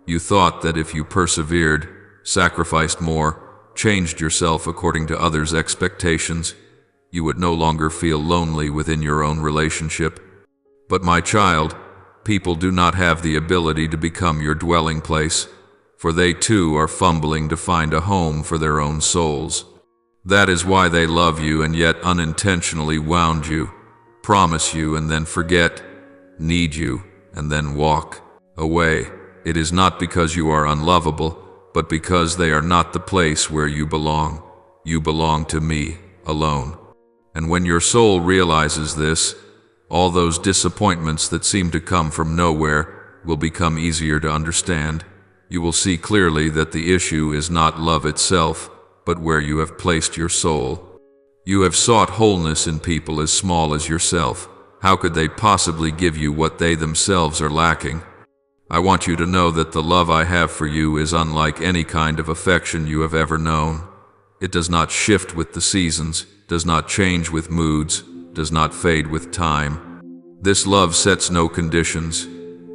You thought that if you persevered, sacrificed more, changed yourself according to others' expectations, you would no longer feel lonely within your own relationship. But my child, people do not have the ability to become your dwelling place, for they too are fumbling to find a home for their own souls. That is why they love you and yet unintentionally wound you, promise you and then forget, need you and then walk away. It is not because you are unlovable, but because they are not the place where you belong. You belong to me alone. And when your soul realizes this, all those disappointments that seem to come from nowhere will become easier to understand. You will see clearly that the issue is not love itself, but where you have placed your soul. You have sought wholeness in people as small as yourself. How could they possibly give you what they themselves are lacking? I want you to know that the love I have for you is unlike any kind of affection you have ever known. It does not shift with the seasons, does not change with moods, does not fade with time. This love sets no conditions,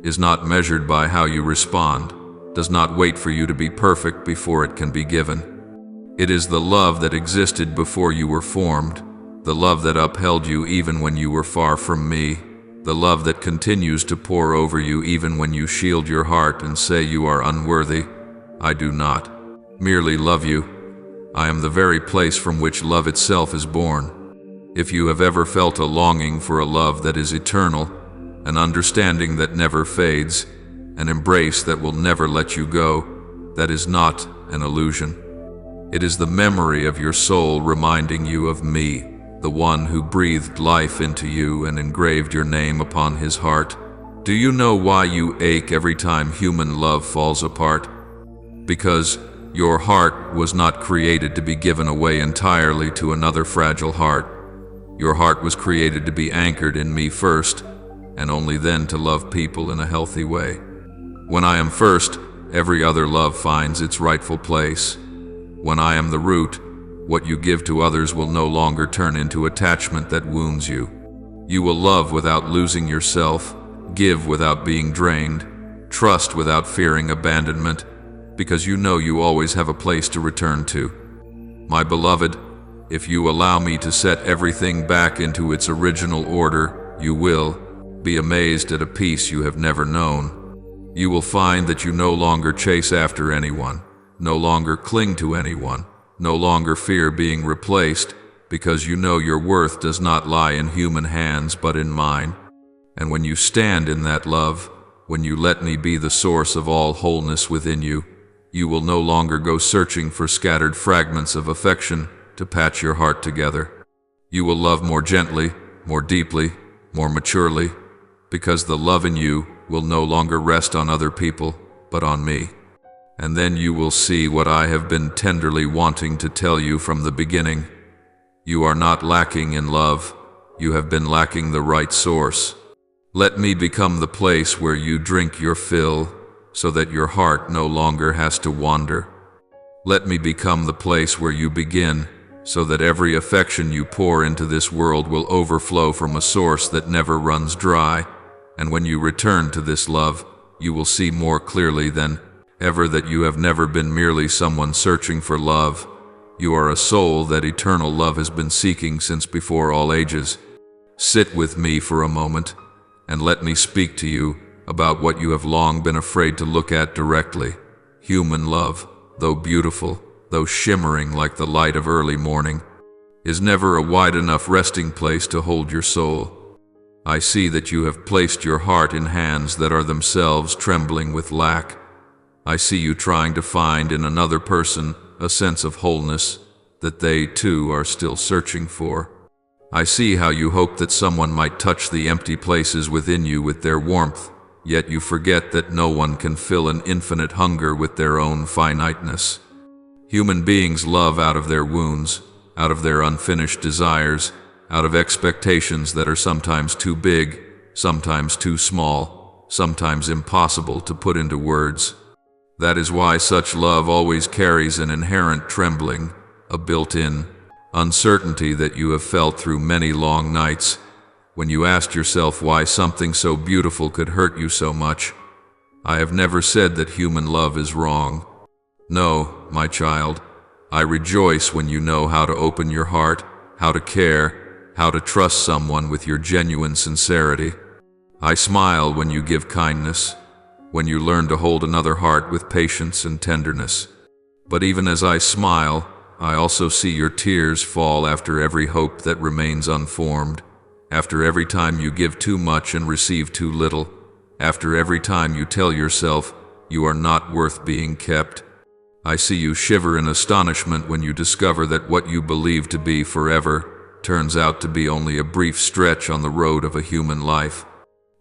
is not measured by how you respond, does not wait for you to be perfect before it can be given. It is the love that existed before you were formed, the love that upheld you even when you were far from me, the love that continues to pour over you even when you shield your heart and say you are unworthy. I do not merely love you. I am the very place from which love itself is born. If you have ever felt a longing for a love that is eternal, an understanding that never fades, an embrace that will never let you go, that is not an illusion. It is the memory of your soul reminding you of me, the one who breathed life into you and engraved your name upon his heart. Do you know why you ache every time human love falls apart? Because your heart was not created to be given away entirely to another fragile heart. Your heart was created to be anchored in me first, and only then to love people in a healthy way. When I am first, every other love finds its rightful place. When I am the root, what you give to others will no longer turn into attachment that wounds you. You will love without losing yourself, give without being drained, trust without fearing abandonment, because you know you always have a place to return to. My beloved, if you allow me to set everything back into its original order, you will be amazed at a peace you have never known. You will find that you no longer chase after anyone, no longer cling to anyone, no longer fear being replaced, because you know your worth does not lie in human hands but in mine. And when you stand in that love, when you let me be the source of all wholeness within you, you will no longer go searching for scattered fragments of affection to patch your heart together. You will love more gently, more deeply, more maturely, because the love in you will no longer rest on other people, but on me. And then you will see what I have been tenderly wanting to tell you from the beginning. You are not lacking in love. You have been lacking the right source. Let me become the place where you drink your fill, so that your heart no longer has to wander. Let me become the place where you begin, so that every affection you pour into this world will overflow from a source that never runs dry. And when you return to this love, you will see more clearly than ever that you have never been merely someone searching for love. You are a soul that eternal love has been seeking since before all ages. Sit with me for a moment, and let me speak to you about what you have long been afraid to look at directly. Human love, though beautiful, though shimmering like the light of early morning, is never a wide enough resting place to hold your soul. I see that you have placed your heart in hands that are themselves trembling with lack. I see you trying to find in another person a sense of wholeness that they too are still searching for. I see how you hope that someone might touch the empty places within you with their warmth, yet you forget that no one can fill an infinite hunger with their own finiteness. Human beings love out of their wounds, out of their unfinished desires, out of expectations that are sometimes too big, sometimes too small, sometimes impossible to put into words. That is why such love always carries an inherent trembling, a built-in uncertainty that you have felt through many long nights, when you asked yourself why something so beautiful could hurt you so much. I have never said that human love is wrong. No, my child, I rejoice when you know how to open your heart, how to care, how to trust someone with your genuine sincerity. I smile when you give kindness, when you learn to hold another heart with patience and tenderness. But even as I smile, I also see your tears fall after every hope that remains unformed, after every time you give too much and receive too little, after every time you tell yourself you are not worth being kept. I see you shiver in astonishment when you discover that what you believe to be forever turns out to be only a brief stretch on the road of a human life.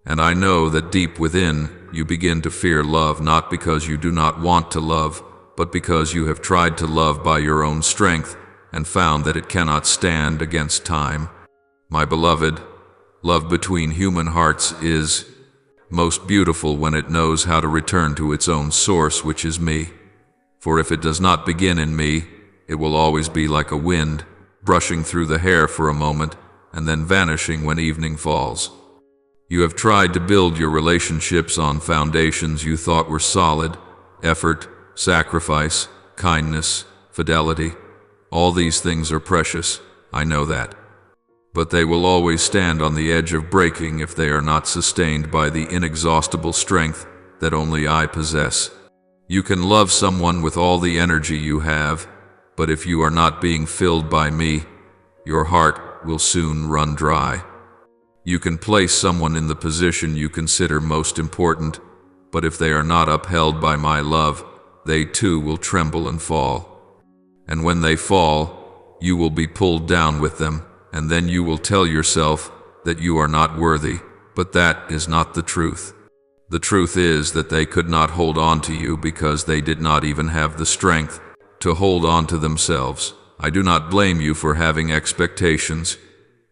And I know that deep within, you begin to fear love not because you do not want to love, but because you have tried to love by your own strength and found that it cannot stand against time. My beloved, love between human hearts is most beautiful when it knows how to return to its own source, which is me. For if it does not begin in me, it will always be like a wind, brushing through the hair for a moment, and then vanishing when evening falls. You have tried to build your relationships on foundations you thought were solid: effort, sacrifice, kindness, fidelity. All these things are precious, I know that. But they will always stand on the edge of breaking if they are not sustained by the inexhaustible strength that only I possess. You can love someone with all the energy you have, but if you are not being filled by me, your heart will soon run dry. You can place someone in the position you consider most important, but if they are not upheld by my love, they too will tremble and fall. And when they fall, you will be pulled down with them, and then you will tell yourself that you are not worthy, but that is not the truth. The truth is that they could not hold on to you because they did not even have the strength to hold on to themselves. I do not blame you for having expectations,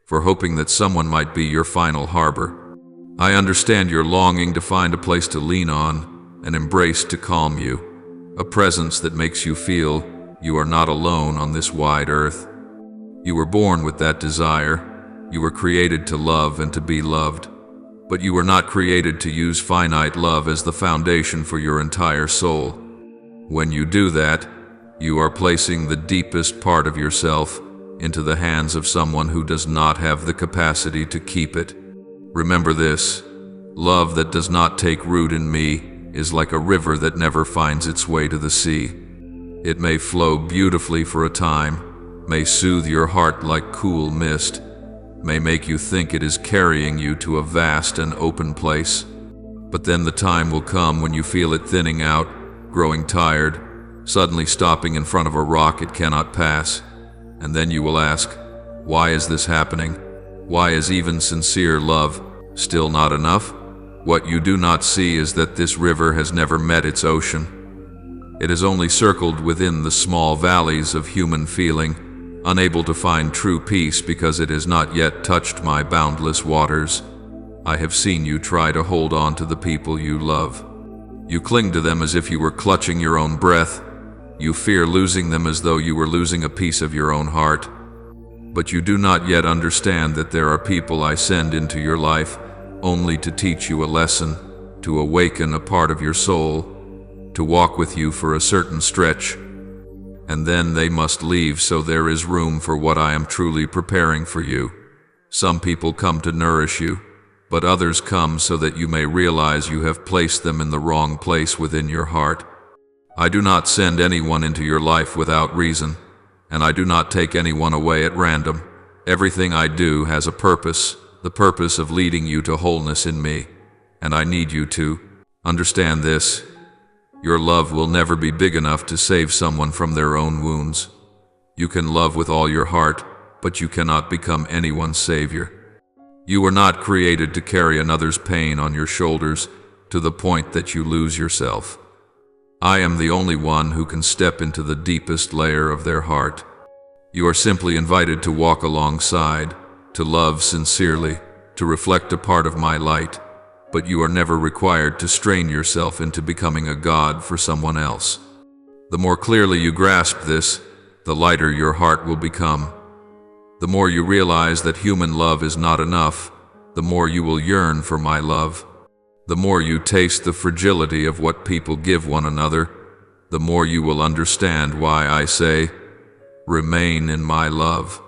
for hoping that someone might be your final harbor. I understand your longing to find a place to lean on, an embrace to calm you, a presence that makes you feel you are not alone on this wide earth. You were born with that desire. You were created to love and to be loved. But you were not created to use finite love as the foundation for your entire soul. When you do that, you are placing the deepest part of yourself into the hands of someone who does not have the capacity to keep it. Remember this: love that does not take root in me is like a river that never finds its way to the sea. It may flow beautifully for a time, may soothe your heart like cool mist, may make you think it is carrying you to a vast and open place. But then the time will come when you feel it thinning out, growing tired, suddenly stopping in front of a rock it cannot pass. And then you will ask, why is this happening? Why is even sincere love still not enough? What you do not see is that this river has never met its ocean. It has only circled within the small valleys of human feeling, unable to find true peace because it has not yet touched my boundless waters. I have seen you try to hold on to the people you love. You cling to them as if you were clutching your own breath. You fear losing them as though you were losing a piece of your own heart. But you do not yet understand that there are people I send into your life only to teach you a lesson, to awaken a part of your soul, to walk with you for a certain stretch, and then they must leave so there is room for what I am truly preparing for you. Some people come to nourish you, but others come so that you may realize you have placed them in the wrong place within your heart. I do not send anyone into your life without reason, and I do not take anyone away at random. Everything I do has a purpose, the purpose of leading you to wholeness in me, and I need you to understand this. Your love will never be big enough to save someone from their own wounds. You can love with all your heart, but you cannot become anyone's savior. You were not created to carry another's pain on your shoulders to the point that you lose yourself. I am the only one who can step into the deepest layer of their heart. You are simply invited to walk alongside, to love sincerely, to reflect a part of my light. But you are never required to strain yourself into becoming a god for someone else. The more clearly you grasp this, the lighter your heart will become. The more you realize that human love is not enough, the more you will yearn for my love. The more you taste the fragility of what people give one another, the more you will understand why I say, remain in my love.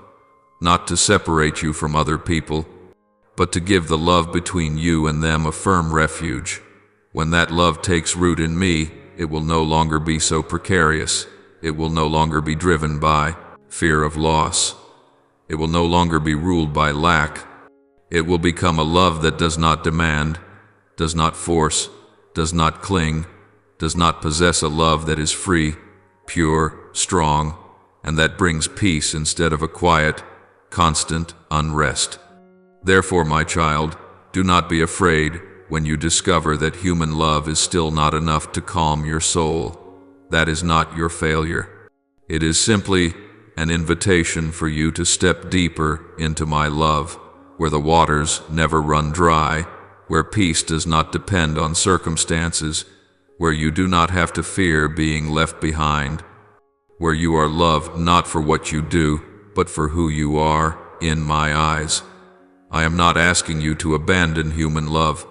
Not to separate you from other people, but to give the love between you and them a firm refuge. When that love takes root in me, it will no longer be so precarious. It will no longer be driven by fear of loss. It will no longer be ruled by lack. It will become a love that does not demand, does not force, does not cling, does not possess, a love that is free, pure, strong, and that brings peace instead of a quiet, constant unrest. Therefore, my child, do not be afraid when you discover that human love is still not enough to calm your soul. That is not your failure. It is simply an invitation for you to step deeper into my love, where the waters never run dry, where peace does not depend on circumstances, where you do not have to fear being left behind, where you are loved not for what you do, but for who you are in my eyes. I am not asking you to abandon human love.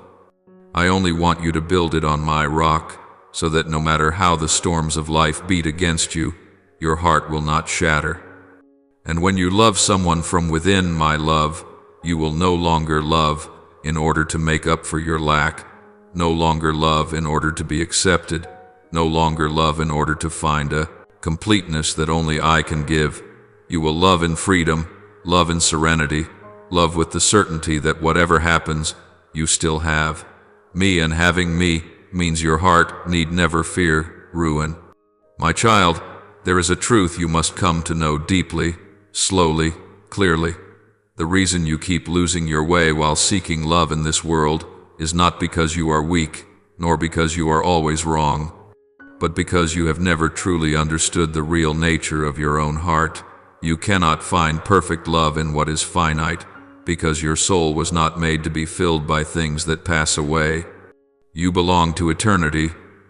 I only want you to build it on my rock, so that no matter how the storms of life beat against you, your heart will not shatter. And when you love someone from within my love, you will no longer love in order to make up for your lack, no longer love in order to be accepted, no longer love in order to find a completeness that only I can give. You will love in freedom, love in serenity, love with the certainty that whatever happens, you still have me, and having me means your heart need never fear ruin. My child, there is a truth you must come to know deeply, slowly, clearly. The reason you keep losing your way while seeking love in this world is not because you are weak, nor because you are always wrong, but because you have never truly understood the real nature of your own heart. You cannot find perfect love in what is finite, because your soul was not made to be filled by things that pass away. You belong to eternity,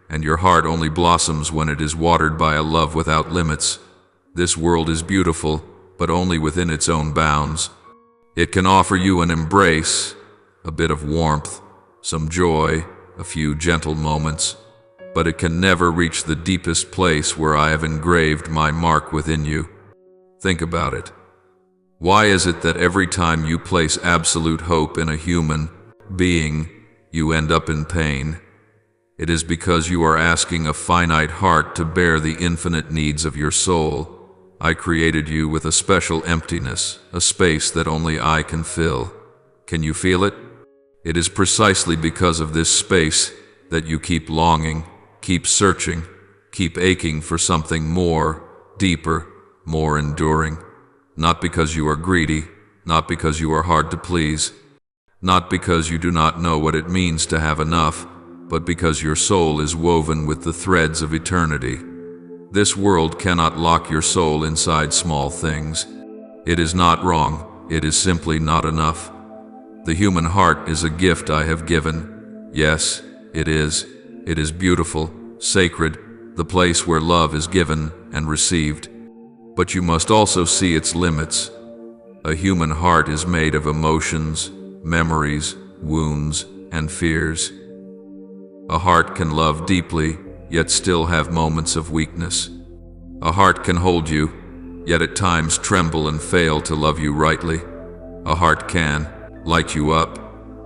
and your heart only blossoms when it is watered by a love without limits. This world is beautiful, but only within its own bounds. It can offer you an embrace, a bit of warmth, some joy, a few gentle moments, but it can never reach the deepest place where I have engraved my mark within you. Think about it. Why is it that every time you place absolute hope in a human being, you end up in pain? It is because you are asking a finite heart to bear the infinite needs of your soul. I created you with a special emptiness, a space that only I can fill. Can you feel it? It is precisely because of this space that you keep longing, keep searching, keep aching for something more, deeper, more enduring. Not because you are greedy, not because you are hard to please, not because you do not know what it means to have enough, but because your soul is woven with the threads of eternity. This world cannot lock your soul inside small things. It is not wrong, it is simply not enough. The human heart is a gift I have given. Yes, it is. It is beautiful, sacred, the place where love is given and received. But you must also see its limits. A human heart is made of emotions, memories, wounds, and fears. A heart can love deeply, yet still have moments of weakness. A heart can hold you, yet at times tremble and fail to love you rightly. A heart can light you up,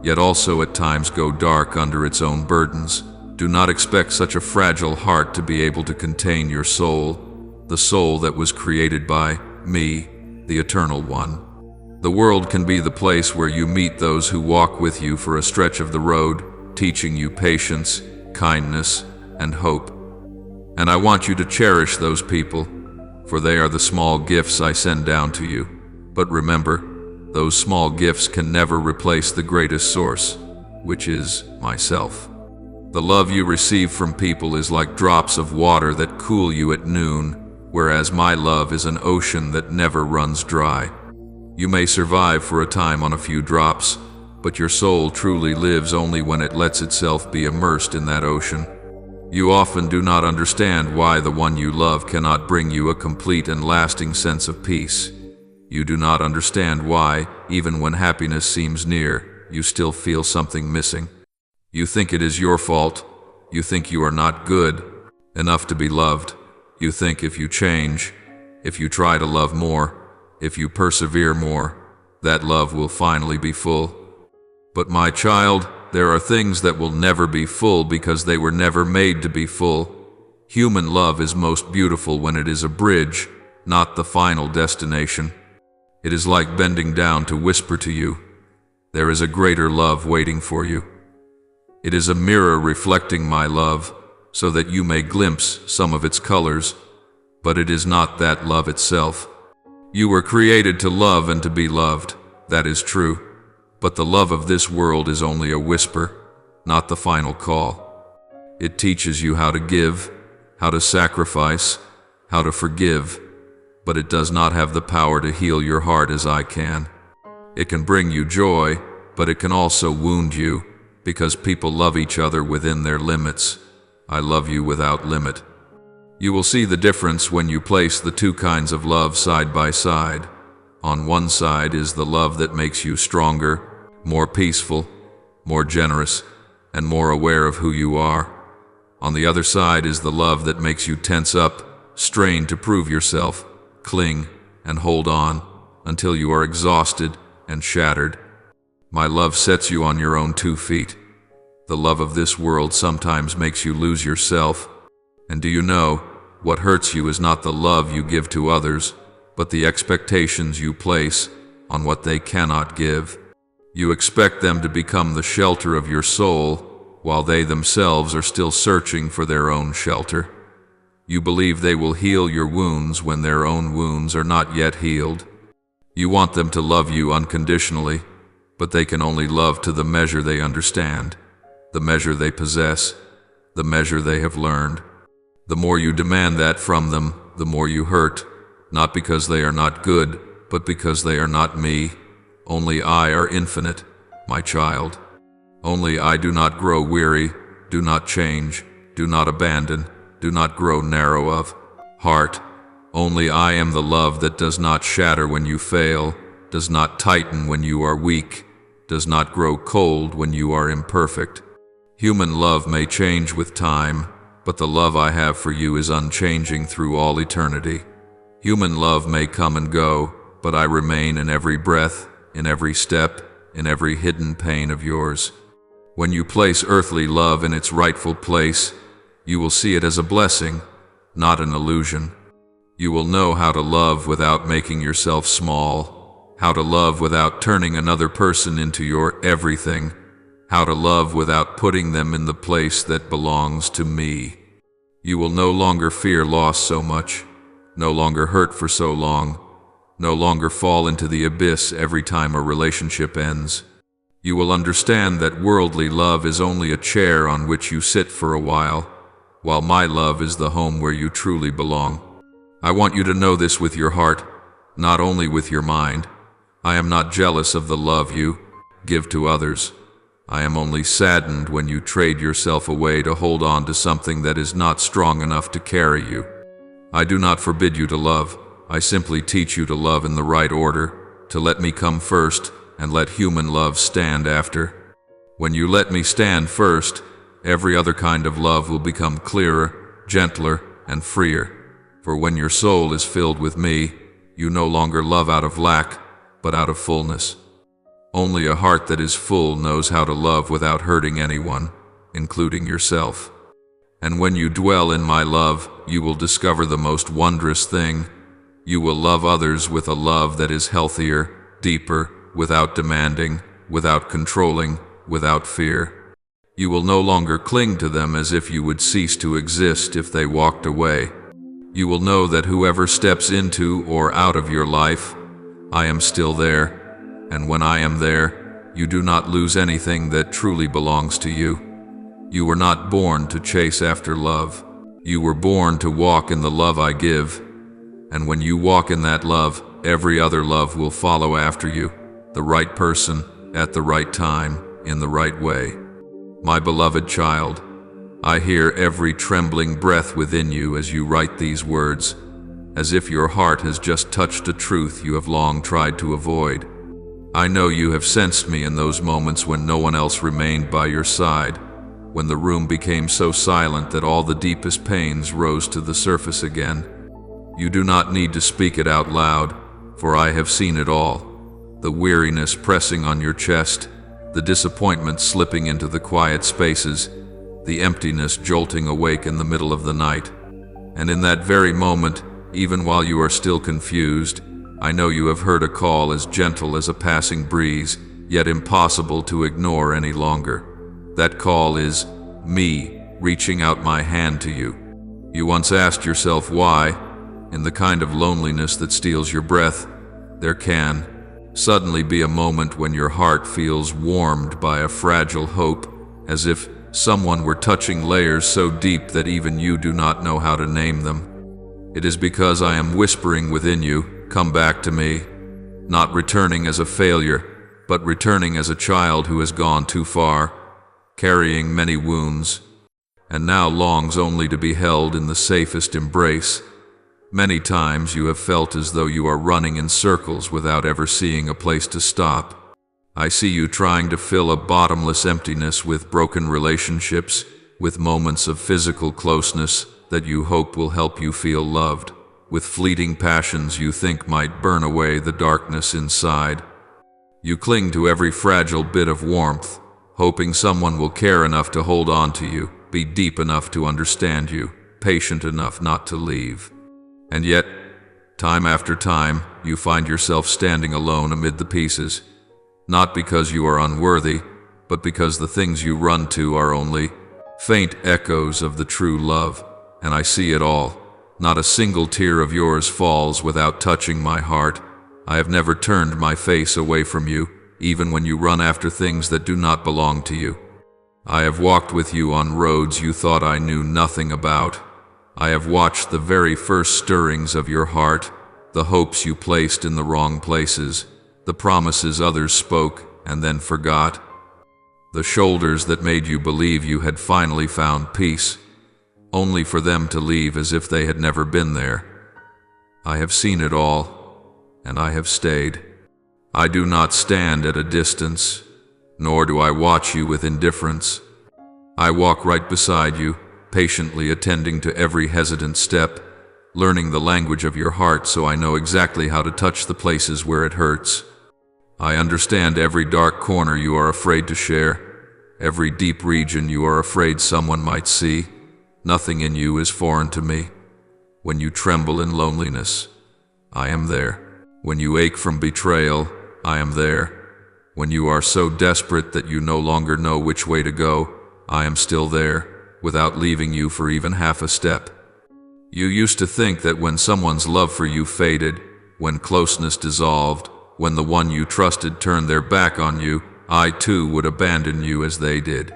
yet also at times go dark under its own burdens. Do not expect such a fragile heart to be able to contain your soul, the soul that was created by me, the Eternal One. The world can be the place where you meet those who walk with you for a stretch of the road, teaching you patience, kindness, and hope. And I want you to cherish those people, for they are the small gifts I send down to you. But remember, those small gifts can never replace the greatest source, which is myself. The love you receive from people is like drops of water that cool you at noon, whereas my love is an ocean that never runs dry. You may survive for a time on a few drops, but your soul truly lives only when it lets itself be immersed in that ocean. You often do not understand why the one you love cannot bring you a complete and lasting sense of peace. You do not understand why, even when happiness seems near, you still feel something missing. You think it is your fault. You think you are not good enough to be loved. You think if you change, if you try to love more, if you persevere more, that love will finally be full. But my child, there are things that will never be full because they were never made to be full. Human love is most beautiful when it is a bridge, not the final destination. It is like bending down to whisper to you, there is a greater love waiting for you. It is a mirror reflecting my love, so that you may glimpse some of its colors, but it is not that love itself. You were created to love and to be loved, that is true, but the love of this world is only a whisper, not the final call. It teaches you how to give, how to sacrifice, how to forgive, but it does not have the power to heal your heart as I can. It can bring you joy, but it can also wound you, because people love each other within their limits. I love you without limit. You will see the difference when you place the two kinds of love side by side. On one side is the love that makes you stronger, more peaceful, more generous, and more aware of who you are. On the other side is the love that makes you tense up, strain to prove yourself, cling, and hold on until you are exhausted and shattered. My love sets you on your own 2 feet. The love of this world sometimes makes you lose yourself. And do you know, what hurts you is not the love you give to others, but the expectations you place on what they cannot give. You expect them to become the shelter of your soul, while they themselves are still searching for their own shelter. You believe they will heal your wounds when their own wounds are not yet healed. You want them to love you unconditionally, but they can only love to the measure they understand, the measure they possess, the measure they have learned. The more you demand that from them, the more you hurt, not because they are not good, but because they are not me. Only I are infinite, my child. Only I do not grow weary, do not change, do not abandon, do not grow narrow of heart. Only I am the love that does not shatter when you fail, does not tighten when you are weak, does not grow cold when you are imperfect. Human love may change with time, but the love I have for you is unchanging through all eternity. Human love may come and go, but I remain in every breath, in every step, in every hidden pain of yours. When you place earthly love in its rightful place, you will see it as a blessing, not an illusion. You will know how to love without making yourself small, how to love without turning another person into your everything, how to love without putting them in the place that belongs to me. You will no longer fear loss so much, no longer hurt for so long, no longer fall into the abyss every time a relationship ends. You will understand that worldly love is only a chair on which you sit for a while my love is the home where you truly belong. I want you to know this with your heart, not only with your mind. I am not jealous of the love you give to others. I am only saddened when you trade yourself away to hold on to something that is not strong enough to carry you. I do not forbid you to love. I simply teach you to love in the right order, to let me come first and let human love stand after. When you let me stand first, every other kind of love will become clearer, gentler, and freer. For when your soul is filled with me, you no longer love out of lack, but out of fullness. Only a heart that is full knows how to love without hurting anyone, including yourself. And when you dwell in my love, you will discover the most wondrous thing. You will love others with a love that is healthier, deeper, without demanding, without controlling, without fear. You will no longer cling to them as if you would cease to exist if they walked away. You will know that whoever steps into or out of your life, I am still there. And when I am there, you do not lose anything that truly belongs to you. You were not born to chase after love. You were born to walk in the love I give. And when you walk in that love, every other love will follow after you, the right person, at the right time, in the right way. My beloved child, I hear every trembling breath within you as you write these words, as if your heart has just touched a truth you have long tried to avoid. I know you have sensed me in those moments when no one else remained by your side, when the room became so silent that all the deepest pains rose to the surface again. You do not need to speak it out loud, for I have seen it all. The weariness pressing on your chest, the disappointment slipping into the quiet spaces, the emptiness jolting awake in the middle of the night. And in that very moment, even while you are still confused, I know you have heard a call as gentle as a passing breeze, yet impossible to ignore any longer. That call is me, reaching out my hand to you. You once asked yourself why, in the kind of loneliness that steals your breath, there can suddenly be a moment when your heart feels warmed by a fragile hope, as if someone were touching layers so deep that even you do not know how to name them. It is because I am whispering within you, come back to me, not returning as a failure, but returning as a child who has gone too far, carrying many wounds, and now longs only to be held in the safest embrace. Many times you have felt as though you are running in circles without ever seeing a place to stop. I see you trying to fill a bottomless emptiness with broken relationships, with moments of physical closeness that you hope will help you feel loved, with fleeting passions you think might burn away the darkness inside. You cling to every fragile bit of warmth, hoping someone will care enough to hold on to you, be deep enough to understand you, patient enough not to leave. And yet, time after time, you find yourself standing alone amid the pieces, not because you are unworthy, but because the things you run to are only faint echoes of the true love, and I see it all. Not a single tear of yours falls without touching my heart. I have never turned my face away from you, even when you run after things that do not belong to you. I have walked with you on roads you thought I knew nothing about. I have watched the very first stirrings of your heart, the hopes you placed in the wrong places, the promises others spoke and then forgot, the shoulders that made you believe you had finally found peace, only for them to leave as if they had never been there. I have seen it all, and I have stayed. I do not stand at a distance, nor do I watch you with indifference. I walk right beside you, patiently attending to every hesitant step, learning the language of your heart so I know exactly how to touch the places where it hurts. I understand every dark corner you are afraid to share, every deep region you are afraid someone might see. Nothing in you is foreign to me. When you tremble in loneliness, I am there. When you ache from betrayal, I am there. When you are so desperate that you no longer know which way to go, I am still there, without leaving you for even half a step. You used to think that when someone's love for you faded, when closeness dissolved, when the one you trusted turned their back on you, I too would abandon you as they did.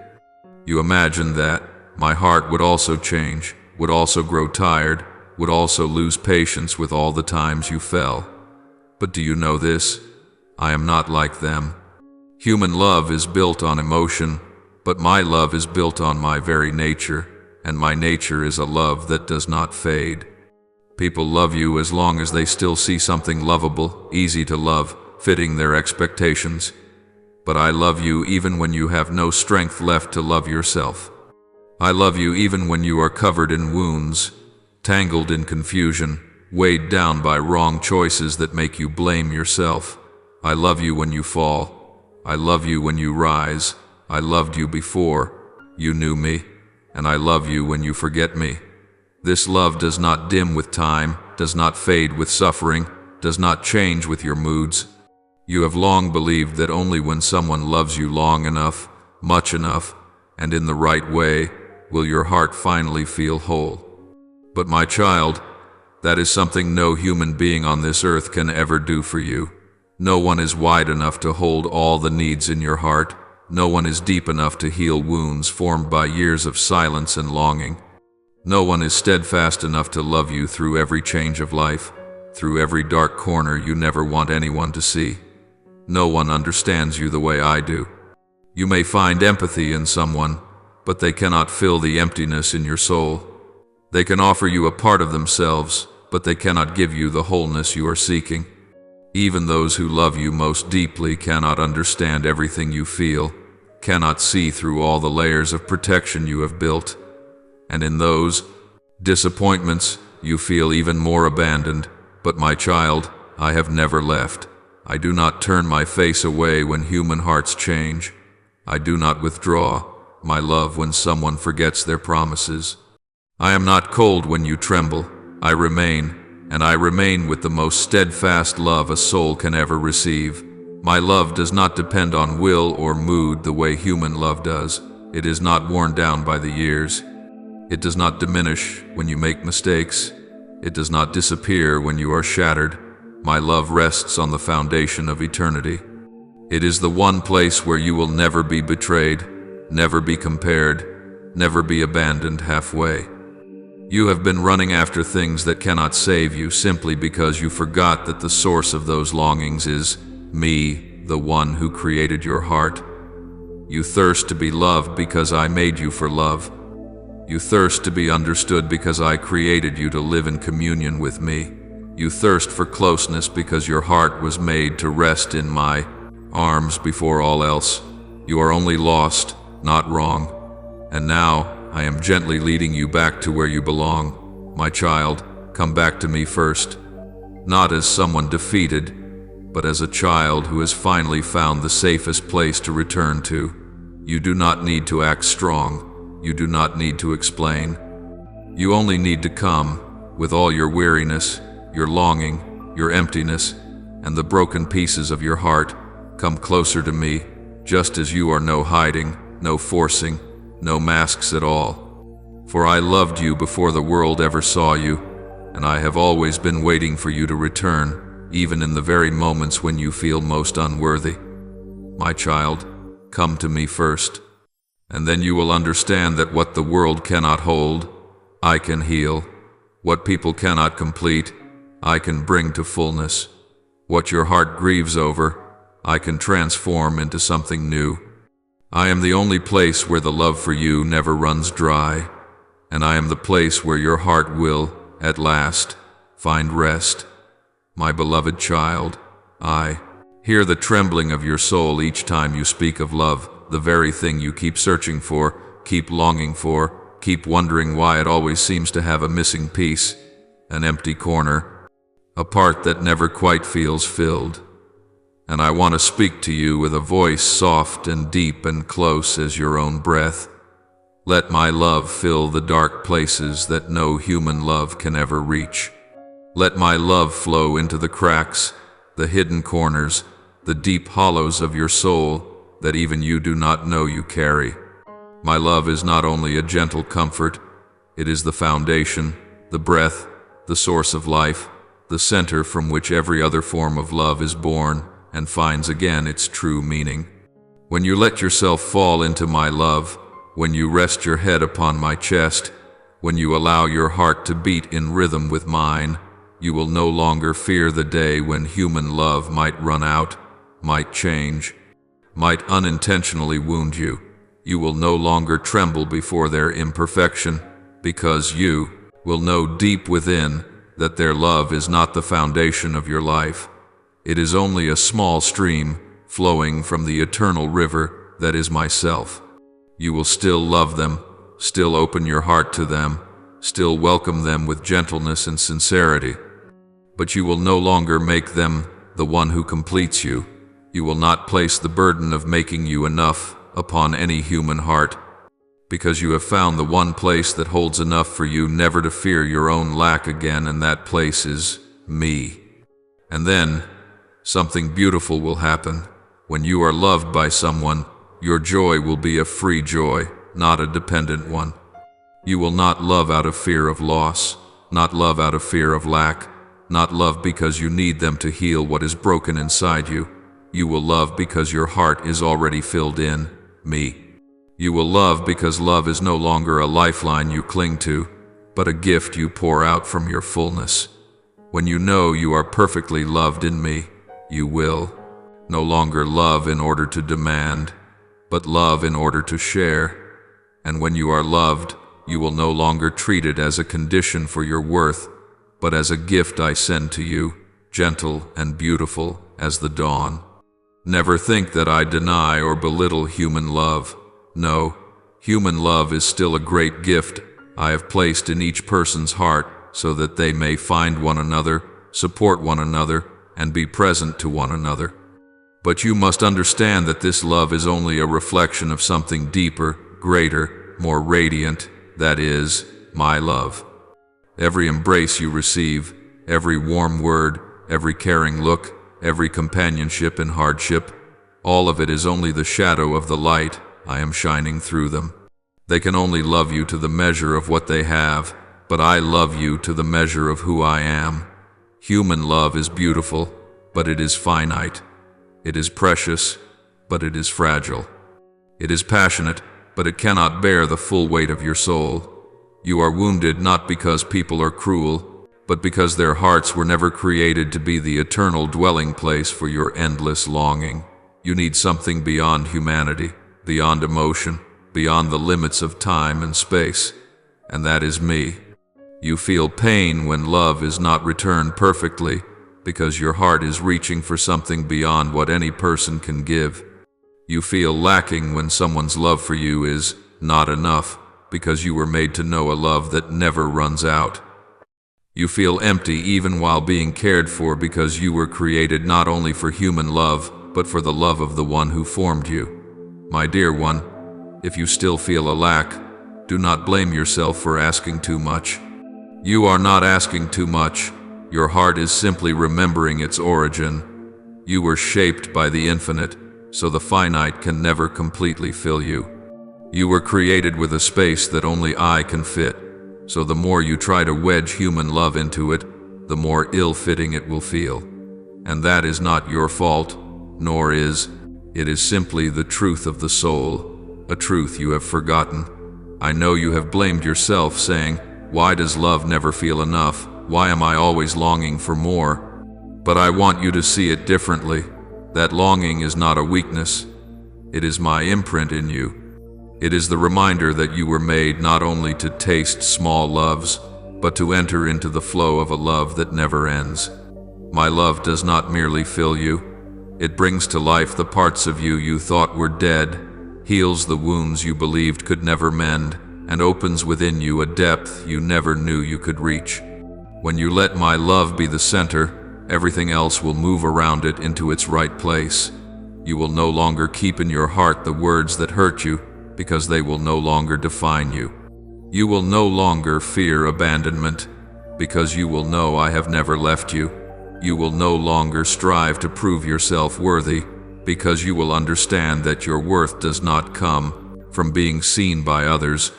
You imagined that my heart would also change, would also grow tired, would also lose patience with all the times you fell. But do you know this? I am not like them. Human love is built on emotion, but my love is built on my very nature, and my nature is a love that does not fade. People love you as long as they still see something lovable, easy to love, fitting their expectations. But I love you even when you have no strength left to love yourself. I love you even when you are covered in wounds, tangled in confusion, weighed down by wrong choices that make you blame yourself. I love you when you fall. I love you when you rise. I loved you before you knew me, and I love you when you forget me. This love does not dim with time, does not fade with suffering, does not change with your moods. You have long believed that only when someone loves you long enough, much enough, and in the right way, will your heart finally feel whole. But my child, that is something no human being on this earth can ever do for you. No one is wide enough to hold all the needs in your heart. No one is deep enough to heal wounds formed by years of silence and longing. No one is steadfast enough to love you through every change of life, through every dark corner you never want anyone to see. No one understands you the way I do. You may find empathy in someone, but they cannot fill the emptiness in your soul. They can offer you a part of themselves, but they cannot give you the wholeness you are seeking. Even those who love you most deeply cannot understand everything you feel, cannot see through all the layers of protection you have built. And in those disappointments, you feel even more abandoned. But my child, I have never left. I do not turn my face away when human hearts change. I do not withdraw my love when someone forgets their promises. I am not cold when you tremble. I remain, and I remain with the most steadfast love a soul can ever receive. My love does not depend on will or mood the way human love does. It is not worn down by the years. It does not diminish when you make mistakes. It does not disappear when you are shattered. My love rests on the foundation of eternity. It is the one place where you will never be betrayed, never be compared, never be abandoned halfway. You have been running after things that cannot save you simply because you forgot that the source of those longings is me, the one who created your heart. You thirst to be loved because I made you for love. You thirst to be understood because I created you to live in communion with me. You thirst for closeness because your heart was made to rest in my arms before all else. You are only lost, not wrong. And now I am gently leading you back to where you belong. My child, come back to me first. Not as someone defeated, but as a child who has finally found the safest place to return to. You do not need to act strong. You do not need to explain. You only need to come with all your weariness, your longing, your emptiness, and the broken pieces of your heart. Come closer to me, just as you are, no hiding, no forcing, no masks at all. For I loved you before the world ever saw you, and I have always been waiting for you to return, even in the very moments when you feel most unworthy. My child, come to me first, and then you will understand that what the world cannot hold, I can heal. What people cannot complete, I can bring to fullness. What your heart grieves over, I can transform into something new. I am the only place where the love for you never runs dry, and I am the place where your heart will, at last, find rest. My beloved child, I hear the trembling of your soul each time you speak of love, the very thing you keep searching for, keep longing for, keep wondering why it always seems to have a missing piece, an empty corner, a part that never quite feels filled. And I want to speak to you with a voice soft and deep and close as your own breath. Let my love fill the dark places that no human love can ever reach. Let my love flow into the cracks, the hidden corners, the deep hollows of your soul that even you do not know you carry. My love is not only a gentle comfort, it is the foundation, the breath, the source of life, the center from which every other form of love is born and finds again its true meaning. When you let yourself fall into my love, when you rest your head upon my chest, when you allow your heart to beat in rhythm with mine, you will no longer fear the day when human love might run out, might change, might unintentionally wound you. You will no longer tremble before their imperfection, because you will know deep within that their love is not the foundation of your life. It is only a small stream flowing from the eternal river that is myself. You will still love them, still open your heart to them, still welcome them with gentleness and sincerity. But you will no longer make them the one who completes you. You will not place the burden of making you enough upon any human heart, because you have found the one place that holds enough for you never to fear your own lack again, and that place is me. And then, something beautiful will happen. When you are loved by someone, your joy will be a free joy, not a dependent one. You will not love out of fear of loss, not love out of fear of lack, not love because you need them to heal what is broken inside you. You will love because your heart is already filled in me. You will love because love is no longer a lifeline you cling to, but a gift you pour out from your fullness. When you know you are perfectly loved in me, you will no longer love in order to demand, but love in order to share. And when you are loved, you will no longer treat it as a condition for your worth, but as a gift I send to you, gentle and beautiful as the dawn. Never think that I deny or belittle human love. No, human love is still a great gift I have placed in each person's heart so that they may find one another, support one another, and be present to one another. But you must understand that this love is only a reflection of something deeper, greater, more radiant, that is, my love. Every embrace you receive, every warm word, every caring look, every companionship in hardship, all of it is only the shadow of the light I am shining through them. They can only love you to the measure of what they have, but I love you to the measure of who I am. Human love is beautiful, but it is finite. It is precious, but it is fragile. It is passionate, but it cannot bear the full weight of your soul. You are wounded not because people are cruel, but because their hearts were never created to be the eternal dwelling place for your endless longing. You need something beyond humanity. beyond emotion, beyond the limits of time and space, and that is me. You feel pain when love is not returned perfectly, because your heart is reaching for something beyond what any person can give. You feel lacking when someone's love for you is not enough, because you were made to know a love that never runs out. You feel empty even while being cared for, because you were created not only for human love, but for the love of the one who formed you. My dear one, if you still feel a lack, do not blame yourself for asking too much. You are not asking too much. Your heart is simply remembering its origin. You were shaped by the infinite, so the finite can never completely fill you. You were created with a space that only I can fit, so the more you try to wedge human love into it, the more ill-fitting it will feel. And that is not your fault, nor is it is simply the truth of the soul, a truth you have forgotten. I know you have blamed yourself, saying, "Why does love never feel enough? Why am I always longing for more?" But I want you to see it differently. That longing is not a weakness. It is my imprint in you. It is the reminder that you were made not only to taste small loves, but to enter into the flow of a love that never ends. My love does not merely fill you. It brings to life the parts of you you thought were dead, heals the wounds you believed could never mend, and opens within you a depth you never knew you could reach. When you let my love be the center, everything else will move around it into its right place. You will no longer keep in your heart the words that hurt you, because they will no longer define you. You will no longer fear abandonment, because you will know I have never left you. You will no longer strive to prove yourself worthy, because you will understand that your worth does not come from being seen by others,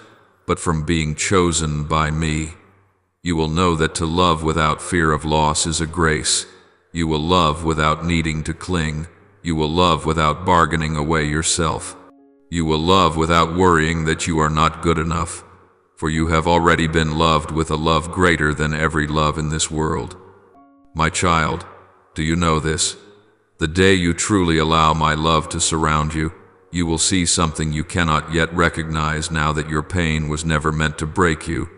but from being chosen by me. You will know that to love without fear of loss is a grace. You will love without needing to cling. You will love without bargaining away yourself. You will love without worrying that you are not good enough, for you have already been loved with a love greater than every love in this world. My child, do you know this? The day you truly allow my love to surround you, you will see something you cannot yet recognize now that your pain was never meant to break you,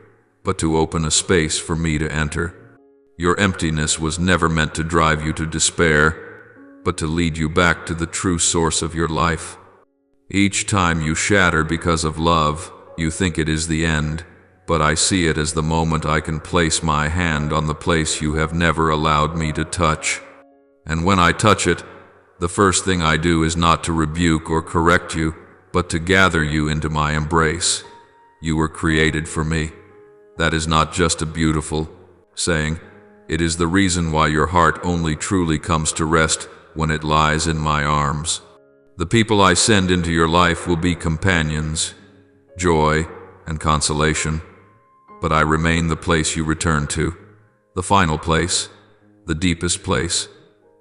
but to open a space for me to enter. Your emptiness was never meant to drive you to despair, but to lead you back to the true source of your life. Each time you shatter because of love, you think it is the end, but I see it as the moment I can place my hand on the place you have never allowed me to touch. And when I touch it, the first thing I do is not to rebuke or correct you, but to gather you into my embrace. You were created for me. That is not just a beautiful saying. It is the reason why your heart only truly comes to rest when it lies in my arms. The people I send into your life will be companions, joy, and consolation, but I remain the place you return to, the final place, the deepest place,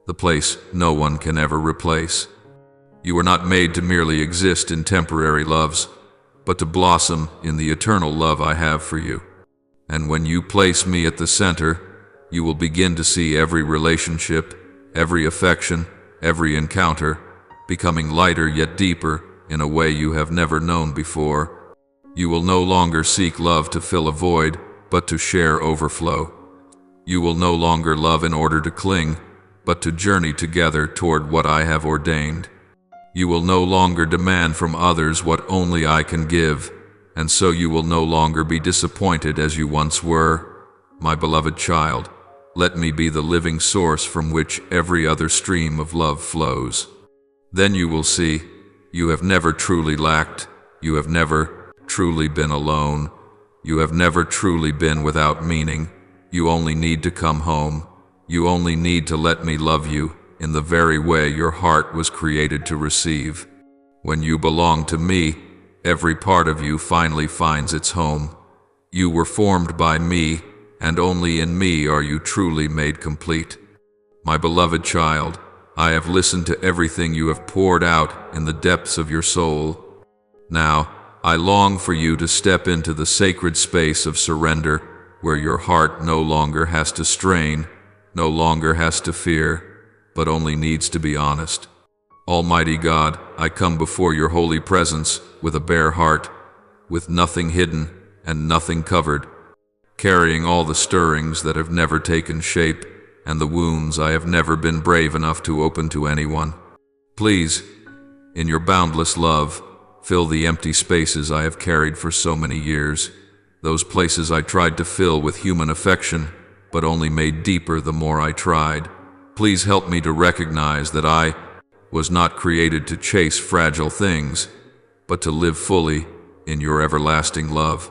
the place no one can ever replace. You were not made to merely exist in temporary loves, but to blossom in the eternal love I have for you. And when you place me at the center, you will begin to see every relationship, every affection, every encounter, becoming lighter yet deeper in a way you have never known before. You will no longer seek love to fill a void, but to share overflow. You will no longer love in order to cling, but to journey together toward what I have ordained. You will no longer demand from others what only I can give, and so you will no longer be disappointed as you once were. My beloved child, let me be the living source from which every other stream of love flows. Then you will see, you have never truly lacked, you have never truly been alone, you have never truly been without meaning. You only need to come home. You only need to let me love you in the very way your heart was created to receive. When you belong to me, every part of you finally finds its home. You were formed by me, and only in me are you truly made complete. My beloved child, I have listened to everything you have poured out in the depths of your soul. Now, I long for you to step into the sacred space of surrender, where your heart no longer has to strain, no longer has to fear, but only needs to be honest. Almighty God, I come before your holy presence with a bare heart, with nothing hidden and nothing covered, carrying all the stirrings that have never taken shape and the wounds I have never been brave enough to open to anyone. Please, in your boundless love, fill the empty spaces I have carried for so many years, those places I tried to fill with human affection, but only made deeper the more I tried. Please help me to recognize that I was not created to chase fragile things, but to live fully in your everlasting love.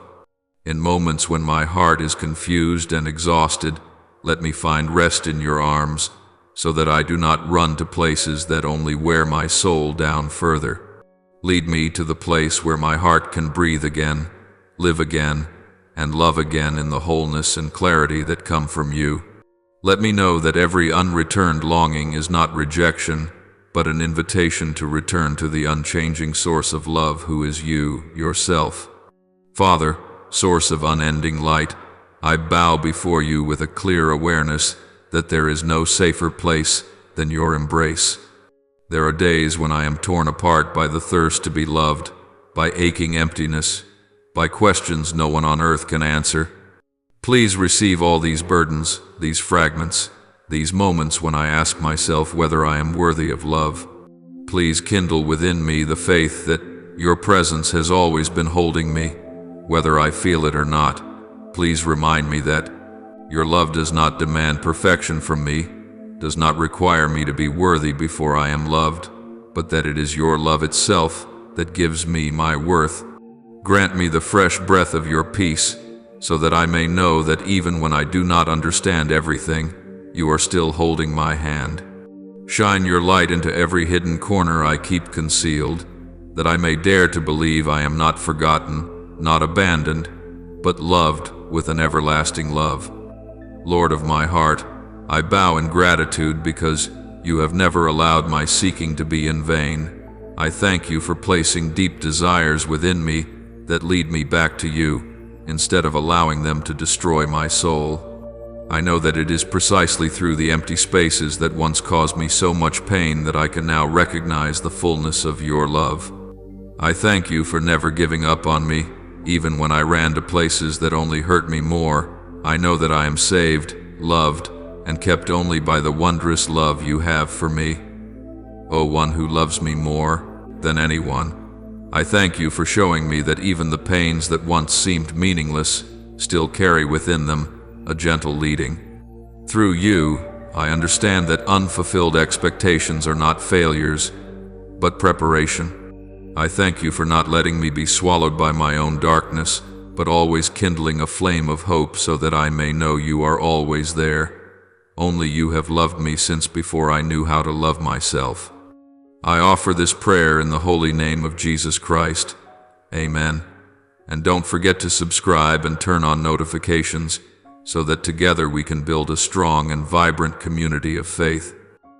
In moments when my heart is confused and exhausted, let me find rest in your arms, so that I do not run to places that only wear my soul down further. Lead me to the place where my heart can breathe again, live again, and love again in the wholeness and clarity that come from you. Let me know that every unreturned longing is not rejection, but an invitation to return to the unchanging source of love who is you, yourself. Father, source of unending light, I bow before you with a clear awareness that there is no safer place than your embrace. There are days when I am torn apart by the thirst to be loved, by aching emptiness, by questions no one on earth can answer. Please receive all these burdens, these fragments, these moments when I ask myself whether I am worthy of love. Please kindle within me the faith that your presence has always been holding me, whether I feel it or not. Please remind me that your love does not demand perfection from me, does not require me to be worthy before I am loved, but that it is your love itself that gives me my worth. Grant me the fresh breath of your peace, so that I may know that even when I do not understand everything, you are still holding my hand. Shine your light into every hidden corner I keep concealed, that I may dare to believe I am not forgotten, not abandoned, but loved with an everlasting love. Lord of my heart, I bow in gratitude because you have never allowed my seeking to be in vain. I thank you for placing deep desires within me that lead me back to you, instead of allowing them to destroy my soul. I know that it is precisely through the empty spaces that once caused me so much pain that I can now recognize the fullness of your love. I thank you for never giving up on me, even when I ran to places that only hurt me more. I know that I am saved, loved, and kept only by the wondrous love you have for me. O one who loves me more than anyone, I thank you for showing me that even the pains that once seemed meaningless still carry within them a gentle leading. Through you, I understand that unfulfilled expectations are not failures, but preparation. I thank you for not letting me be swallowed by my own darkness, but always kindling a flame of hope so that I may know you are always there. Only you have loved me since before I knew how to love myself. I offer this prayer in the holy name of Jesus Christ. Amen. And don't forget to subscribe and turn on notifications so that together we can build a strong and vibrant community of faith.